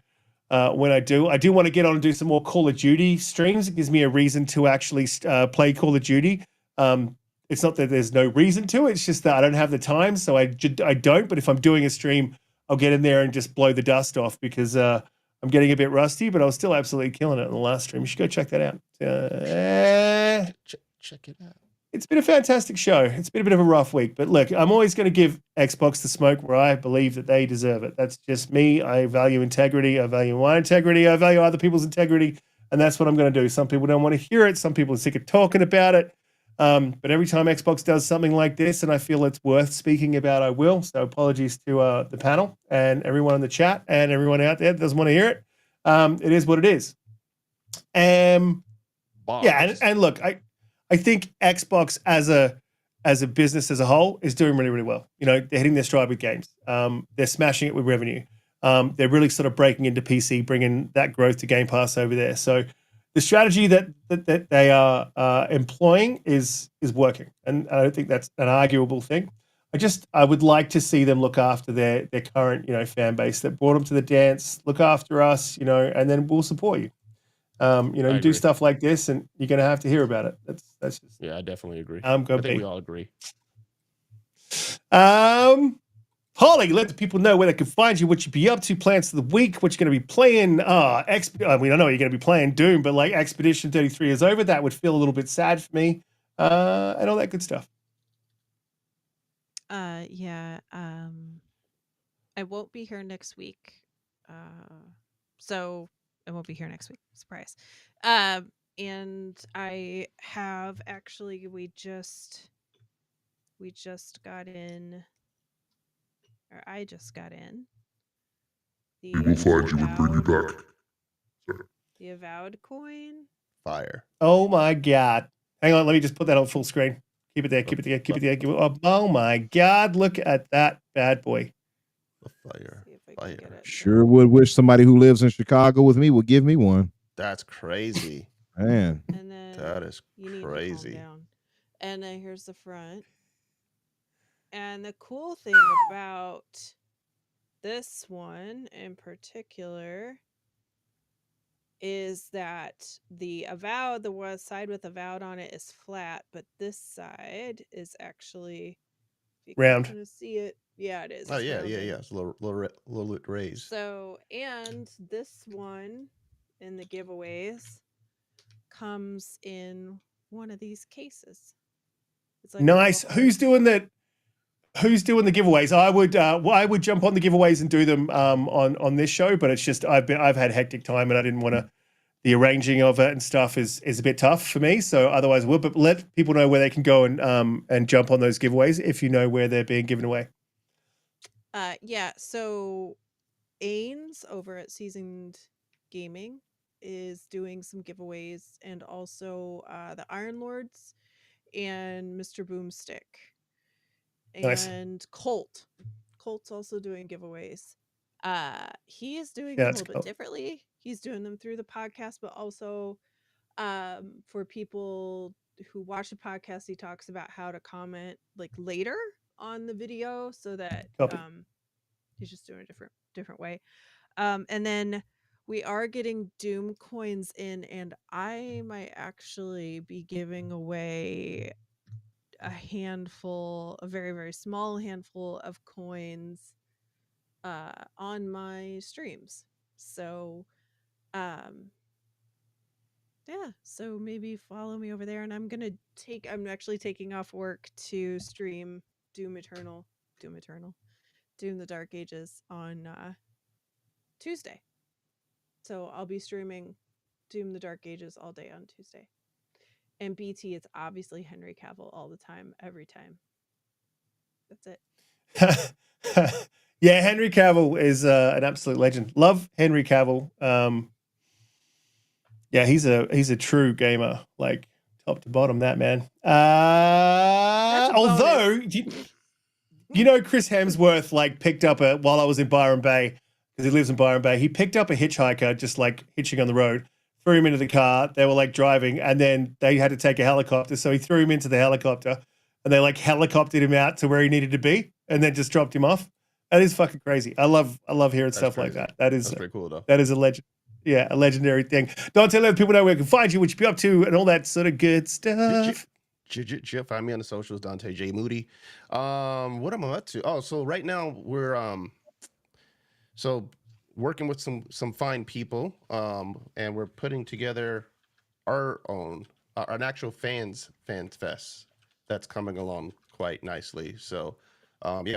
when I do want to get on and do some more Call of Duty streams. It gives me a reason to actually play Call of Duty. It's not that there's no reason to. It's just that I don't have the time, so I don't. But if I'm doing a stream, I'll get in there and just blow the dust off, because I'm getting a bit rusty, but I was still absolutely killing it in the last stream. You should go check that out. Check it out. It's been a fantastic show. It's been a bit of a rough week, but look, I'm always going to give Xbox the smoke where I believe that they deserve it. That's just me. I value integrity. I value my integrity. I value other people's integrity, and that's what I'm going to do. Some people don't want to hear it. Some people are sick of talking about it. But every time Xbox does something like this, and I feel it's worth speaking about, I will. So apologies to the panel and everyone in the chat and everyone out there that doesn't want to hear it. It is what it is. Yeah, and look, I think Xbox as a business as a whole is doing really, really well. You know, they're hitting their stride with games. They're smashing it with revenue. They're really sort of breaking into PC, bringing that growth to Game Pass over there. So the strategy that they are employing is working, and I don't think that's an arguable thing. I would like to see them look after their current fan base that brought them to the dance. Look after us, and then we'll support you. You do stuff like this, and you're going to have to hear about it. That's just. Yeah, I definitely agree. I think we all agree. Holly, let the people know where they can find you, what you be up to, plans for the week, what you're going to be playing. I know you're going to be playing Doom, but like Expedition 33 is over. That would feel a little bit sad for me, and all that good stuff. Yeah. I won't be here next week. So I won't be here next week. Surprise. And I have actually we just got in, or I just got in. We will find you and bring you back. Sorry. The Avowed coin. Fire. Oh my god! Hang on, let me just put that on full screen. Keep it there. Keep it there. Keep it there. Oh my god! Look at that bad boy. The fire. Fire. Sure would wish somebody who lives in Chicago with me would give me one. That's crazy. Man. And then That is crazy. Down. And then here's the front. And the cool thing about this one in particular is that the side with Avowed on it is flat, but this side is actually round. You can see it. Yeah, it is. Oh yeah. It's a little raised. So, and this one in the giveaways comes in one of these cases. It's like nice. Who's doing the giveaways? I would jump on the giveaways and do them on this show, but it's just I've had hectic time and I didn't want to. The arranging of it and stuff is a bit tough for me, so otherwise I would. But let people know where they can go and jump on those giveaways if you know where they're being given away. Yeah. So Ains over at Seasoned Gaming is doing some giveaways, and also the Iron Lords and Mr. Boomstick. And nice. Colt's also doing giveaways. He is doing them a little bit differently. He's doing them through the podcast, but also for people who watch the podcast, he talks about how to comment like later on the video, so that he's just doing a different way. And then we are getting Doom coins in, and I might actually be giving away a very, very small handful of coins on my streams. So so maybe follow me over there, and I'm actually taking off work to stream Doom the Dark Ages on Tuesday. So I'll be streaming Doom the Dark Ages all day on Tuesday. And BT, it's obviously Henry Cavill all the time, every time. That's it. Yeah, Henry Cavill is an absolute legend. Love Henry Cavill. Yeah, he's a true gamer, like top to bottom. That man. Although Chris Hemsworth like picked up while I was in Byron Bay, because he lives in Byron Bay. He picked up a hitchhiker just like hitching on the road. Threw him into the car. They were like driving, and then they had to take a helicopter. So he threw him into the helicopter, and they like helicoptered him out to where he needed to be, and then just dropped him off. That is fucking crazy. I love hearing stuff like that. That's pretty cool though. That is a legend. Yeah, a legendary thing. Donte, let people know where you can find you, what you be up to, and all that sort of good stuff. Find me on the socials, Donte J Moody. What am I up to? Oh, so right now we're working with some fine people, and we're putting together our own an actual fans fest that's coming along quite nicely. So kind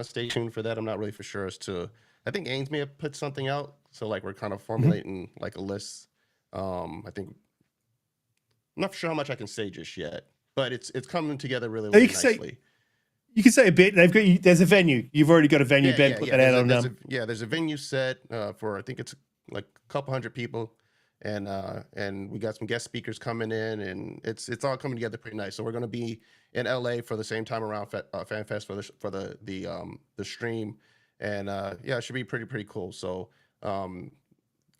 of stay tuned for that. I'm not really for sure as to, I think Ains may have put something out, so like we're kind of formulating like a list. I think not sure how much I can say just yet, but it's coming together really, No, you really can say- nicely. You can say a bit. They've got there's a venue. You've already got a venue. Ben put that out on There's a venue set for I think it's like a couple hundred people, and we got some guest speakers coming in, and it's all coming together pretty nice. So we're going to be in LA for the same time around FanFest for the stream, and yeah, it should be pretty cool. So kind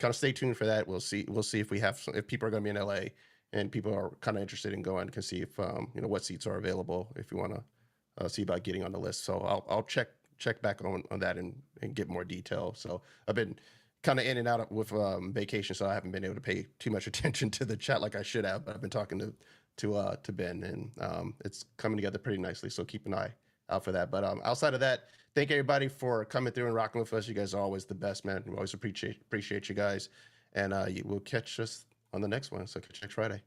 of stay tuned for that. We'll see if if people are going to be in LA and people are kind of interested in going, can see if what seats are available if you want to. See about getting on the list. So I'll check back on that and get more detail. So I've been kind of in and out with vacation, so I haven't been able to pay too much attention to the chat like I should have. But I've been talking to Ben, and it's coming together pretty nicely. So keep an eye out for that. But outside of that, thank everybody for coming through and rocking with us. You guys are always the best, man. We always appreciate you guys, and we'll catch us on the next one. So catch you next Friday.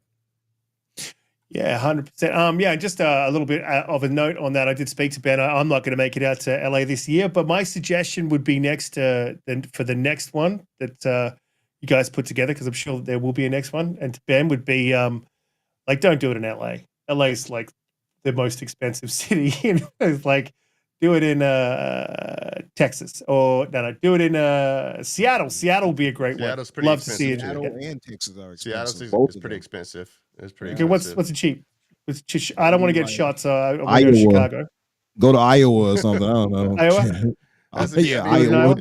Yeah, 100%. Yeah, just a little bit of a note on that. I did speak to Ben. I'm not going to make it out to LA this year, but my suggestion would be for the next one that you guys put together, because I'm sure there will be a next one. And to Ben would be like, don't do it in LA. LA is like the most expensive city. It's like, do it in Texas, or no, do it in Seattle. Seattle will be a great Seattle's one. Pretty Love expensive. to see it. Seattle and Texas are expensive. Seattle's pretty expensive. It's pretty Okay, expensive. what's it cheap? I don't want to get shots. I want to Iowa. go to Chicago. Go to Iowa or something. I don't know. Iowa? Yeah, Iowa,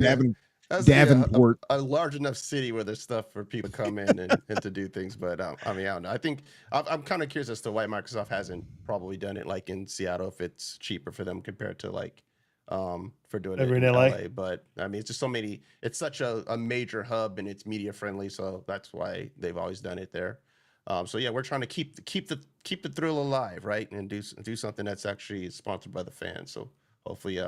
Davenport. A large enough city where there's stuff for people to come in and to do things. But I mean, I don't know. I think I'm kind of curious as to why Microsoft hasn't probably done it like in Seattle, if it's cheaper for them compared to like for doing it in LA. But I mean, it's just so many. It's such a major hub, and it's media friendly, so that's why they've always done it there. So yeah, we're trying to keep the thrill alive, right, and do something that's actually sponsored by the fans. So hopefully,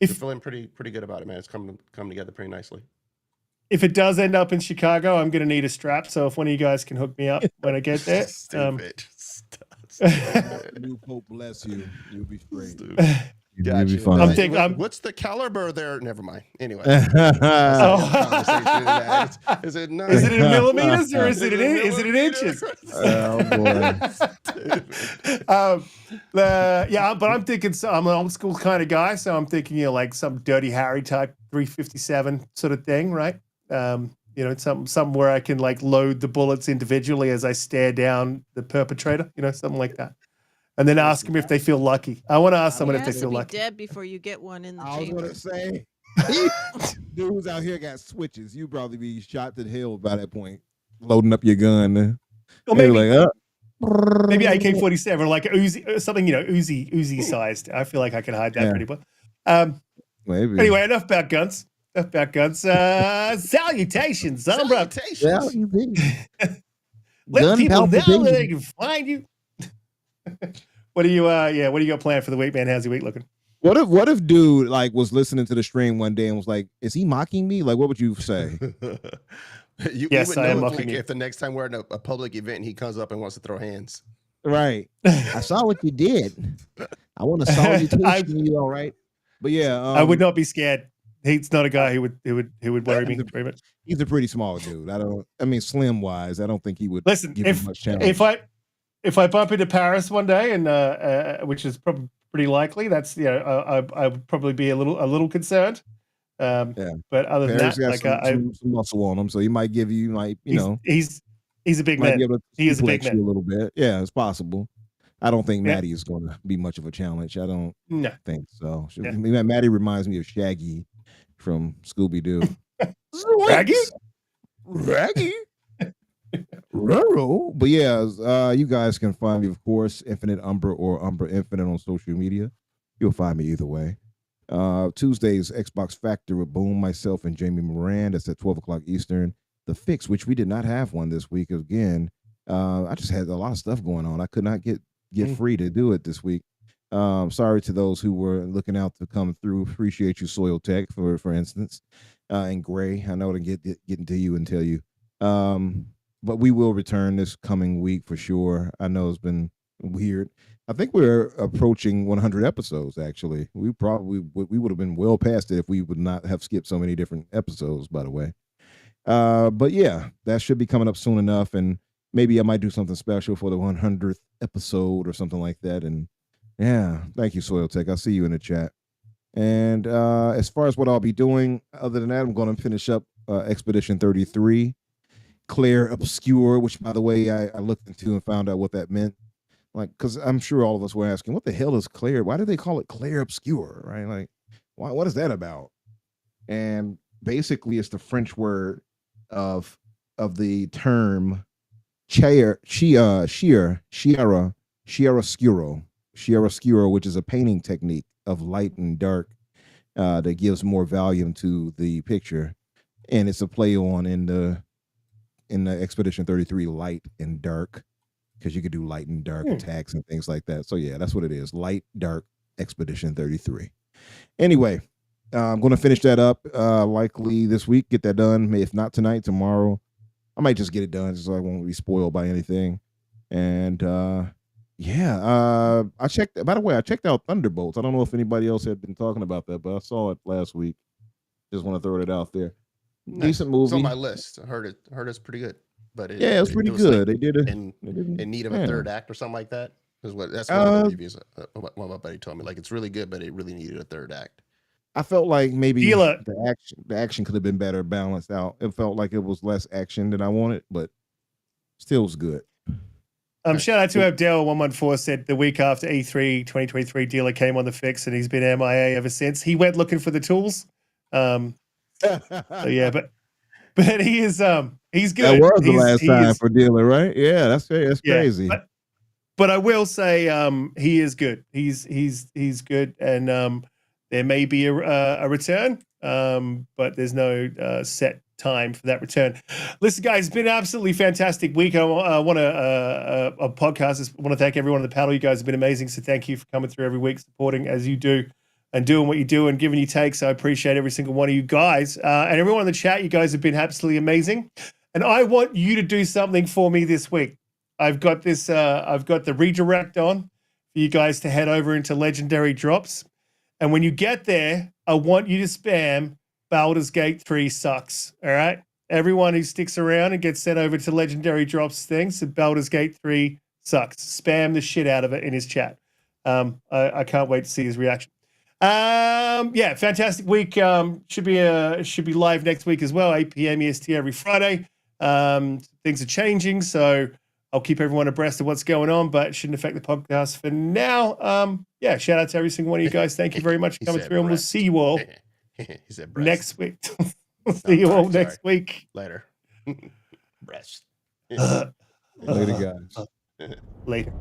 we're feeling pretty good about it, man. It's coming together pretty nicely. If it does end up in Chicago, I'm going to need a strap. So if one of you guys can hook me up when I get there, Stupid. New Pope bless you. You'll be straight. Gotcha. Be fine. I'm thinking, what's the caliber there? Never mind. Anyway. Is it in millimeters or is it in inches? Oh boy. Yeah, but I'm thinking. So I'm an old school kind of guy, so I'm thinking, like some Dirty Harry type 357 sort of thing, right? Something where I can like load the bullets individually as I stare down the perpetrator, something like that. And then ask them if they feel lucky. I want to ask someone if they feel lucky. Dead before you get one in the I was chamber. going to say, dudes out here got switches. You probably be shot to the hill by that point, loading up your gun. Or maybe AK-47, like Uzi, something Uzi sized. I feel like I can hide that pretty well. Maybe. Anyway, enough about guns. Salutations, Umbra. Let people know that they can find you. What do you got planned for the week, man? How's your week looking? What if dude like was listening to the stream one day and was like, is he mocking me? Like, what would you say? Yes, I am mocking you. If the next time we're at a public event and he comes up and wants to throw hands. Right. I saw what you did. I want a salutation you, all right? But yeah. I would not be scared. He's not a guy who would worry me very much. He's a pretty small dude. Slim wise, I don't think he would give him much challenge. If I bump into Paris one day, and which is probably pretty likely, that's I would probably be a little concerned. But other than Paris that, got some muscle on him, so he might give you he's a big man. He is a big man. A little bit, yeah, it's possible. I don't think Maddie is going to be much of a challenge. I don't think so. Maddie reminds me of Shaggy from Scooby Doo. Raggy. Rural. But yeah, you guys can find me, of course, Infinite Umbra or Umbra Infinite on social media. You'll find me either way. Tuesdays, Xbox Factor with Boom, myself, and Jamie Moran. That's at 12 o'clock Eastern. The Fix, which we did not have one this week again. I just had a lot of stuff going on. I could not get free to do it this week. Sorry to those who were looking out to come through. Appreciate you, Soil Tech, for instance, and Gray. I know to getting to you and tell you. But we will return this coming week for sure. I know it's been weird. I think we're approaching 100 episodes, actually. We would have been well past it if we would not have skipped so many different episodes, by the way. But yeah, that should be coming up soon enough. And maybe I might do something special for the 100th episode or something like that. And yeah, thank you, Soil Tech. I'll see you in the chat. And as far as what I'll be doing, other than that, I'm going to finish up Expedition 33, Claire Obscure, which, by the way, I looked into and found out what that meant. Like, because I'm sure all of us were asking, what the hell is Claire? Why do they call it Claire Obscure, right? Like, what is that about? And basically, it's the French word of the term chiaroscuro, which is a painting technique of light and dark that gives more volume to the picture, and it's a play on in the Expedition 33 light and dark, because you could do light and dark attacks and things like that. So yeah, that's what it is. Light, dark, Expedition 33. Anyway, I'm going to finish that up likely this week, get that done. If not tonight, tomorrow. I might just get it done so I won't be spoiled by anything. And I checked. By the way, I checked out Thunderbolts. I don't know if anybody else had been talking about that, but I saw it last week. Just want to throw it out there. Nice. Decent movie. It's on my list. I heard it's pretty good. But it was pretty good. Like they did it in need of a third act or something like that. That's one of the reviews. What my buddy told me. Like, it's really good, but it really needed a third act. I felt like maybe the action could have been better balanced out. It felt like it was less action than I wanted, but still was good. Shout out to Abdel114 said the week after E3 2023 dealer came on the fix and he's been MIA ever since. He went looking for the tools. So yeah, but he is he's good. That was the last time for dealer, right? Yeah, that's crazy. But I will say he is good. He's good, and there may be a return, but there's no set time for that return. Listen, guys, it's been an absolutely fantastic week. I want to a podcast. I want to thank everyone on the panel. You guys have been amazing. So thank you for coming through every week, supporting as you do, and doing what you do, and giving your takes. I appreciate every single one of you guys, and everyone in the chat. You guys have been absolutely amazing. And I want you to do something for me this week. I've got this. I've got the redirect on for you guys to head over into Legendary Drops. And when you get there, I want you to spam Baldur's Gate 3 sucks. All right? Everyone who sticks around and gets sent over to Legendary Drops things, so Baldur's Gate 3 sucks. Spam the shit out of it in his chat. I can't wait to see his reaction. Yeah, fantastic week. Should be live next week as well, 8 p.m. EST every Friday. Things are changing, so I'll keep everyone abreast of what's going on, but it shouldn't affect the podcast for now. Yeah, shout out to every single one of you guys. Thank you very much for coming through, and we'll see you all next week. We'll see you all next week. Later. Breast. Later, guys. Later.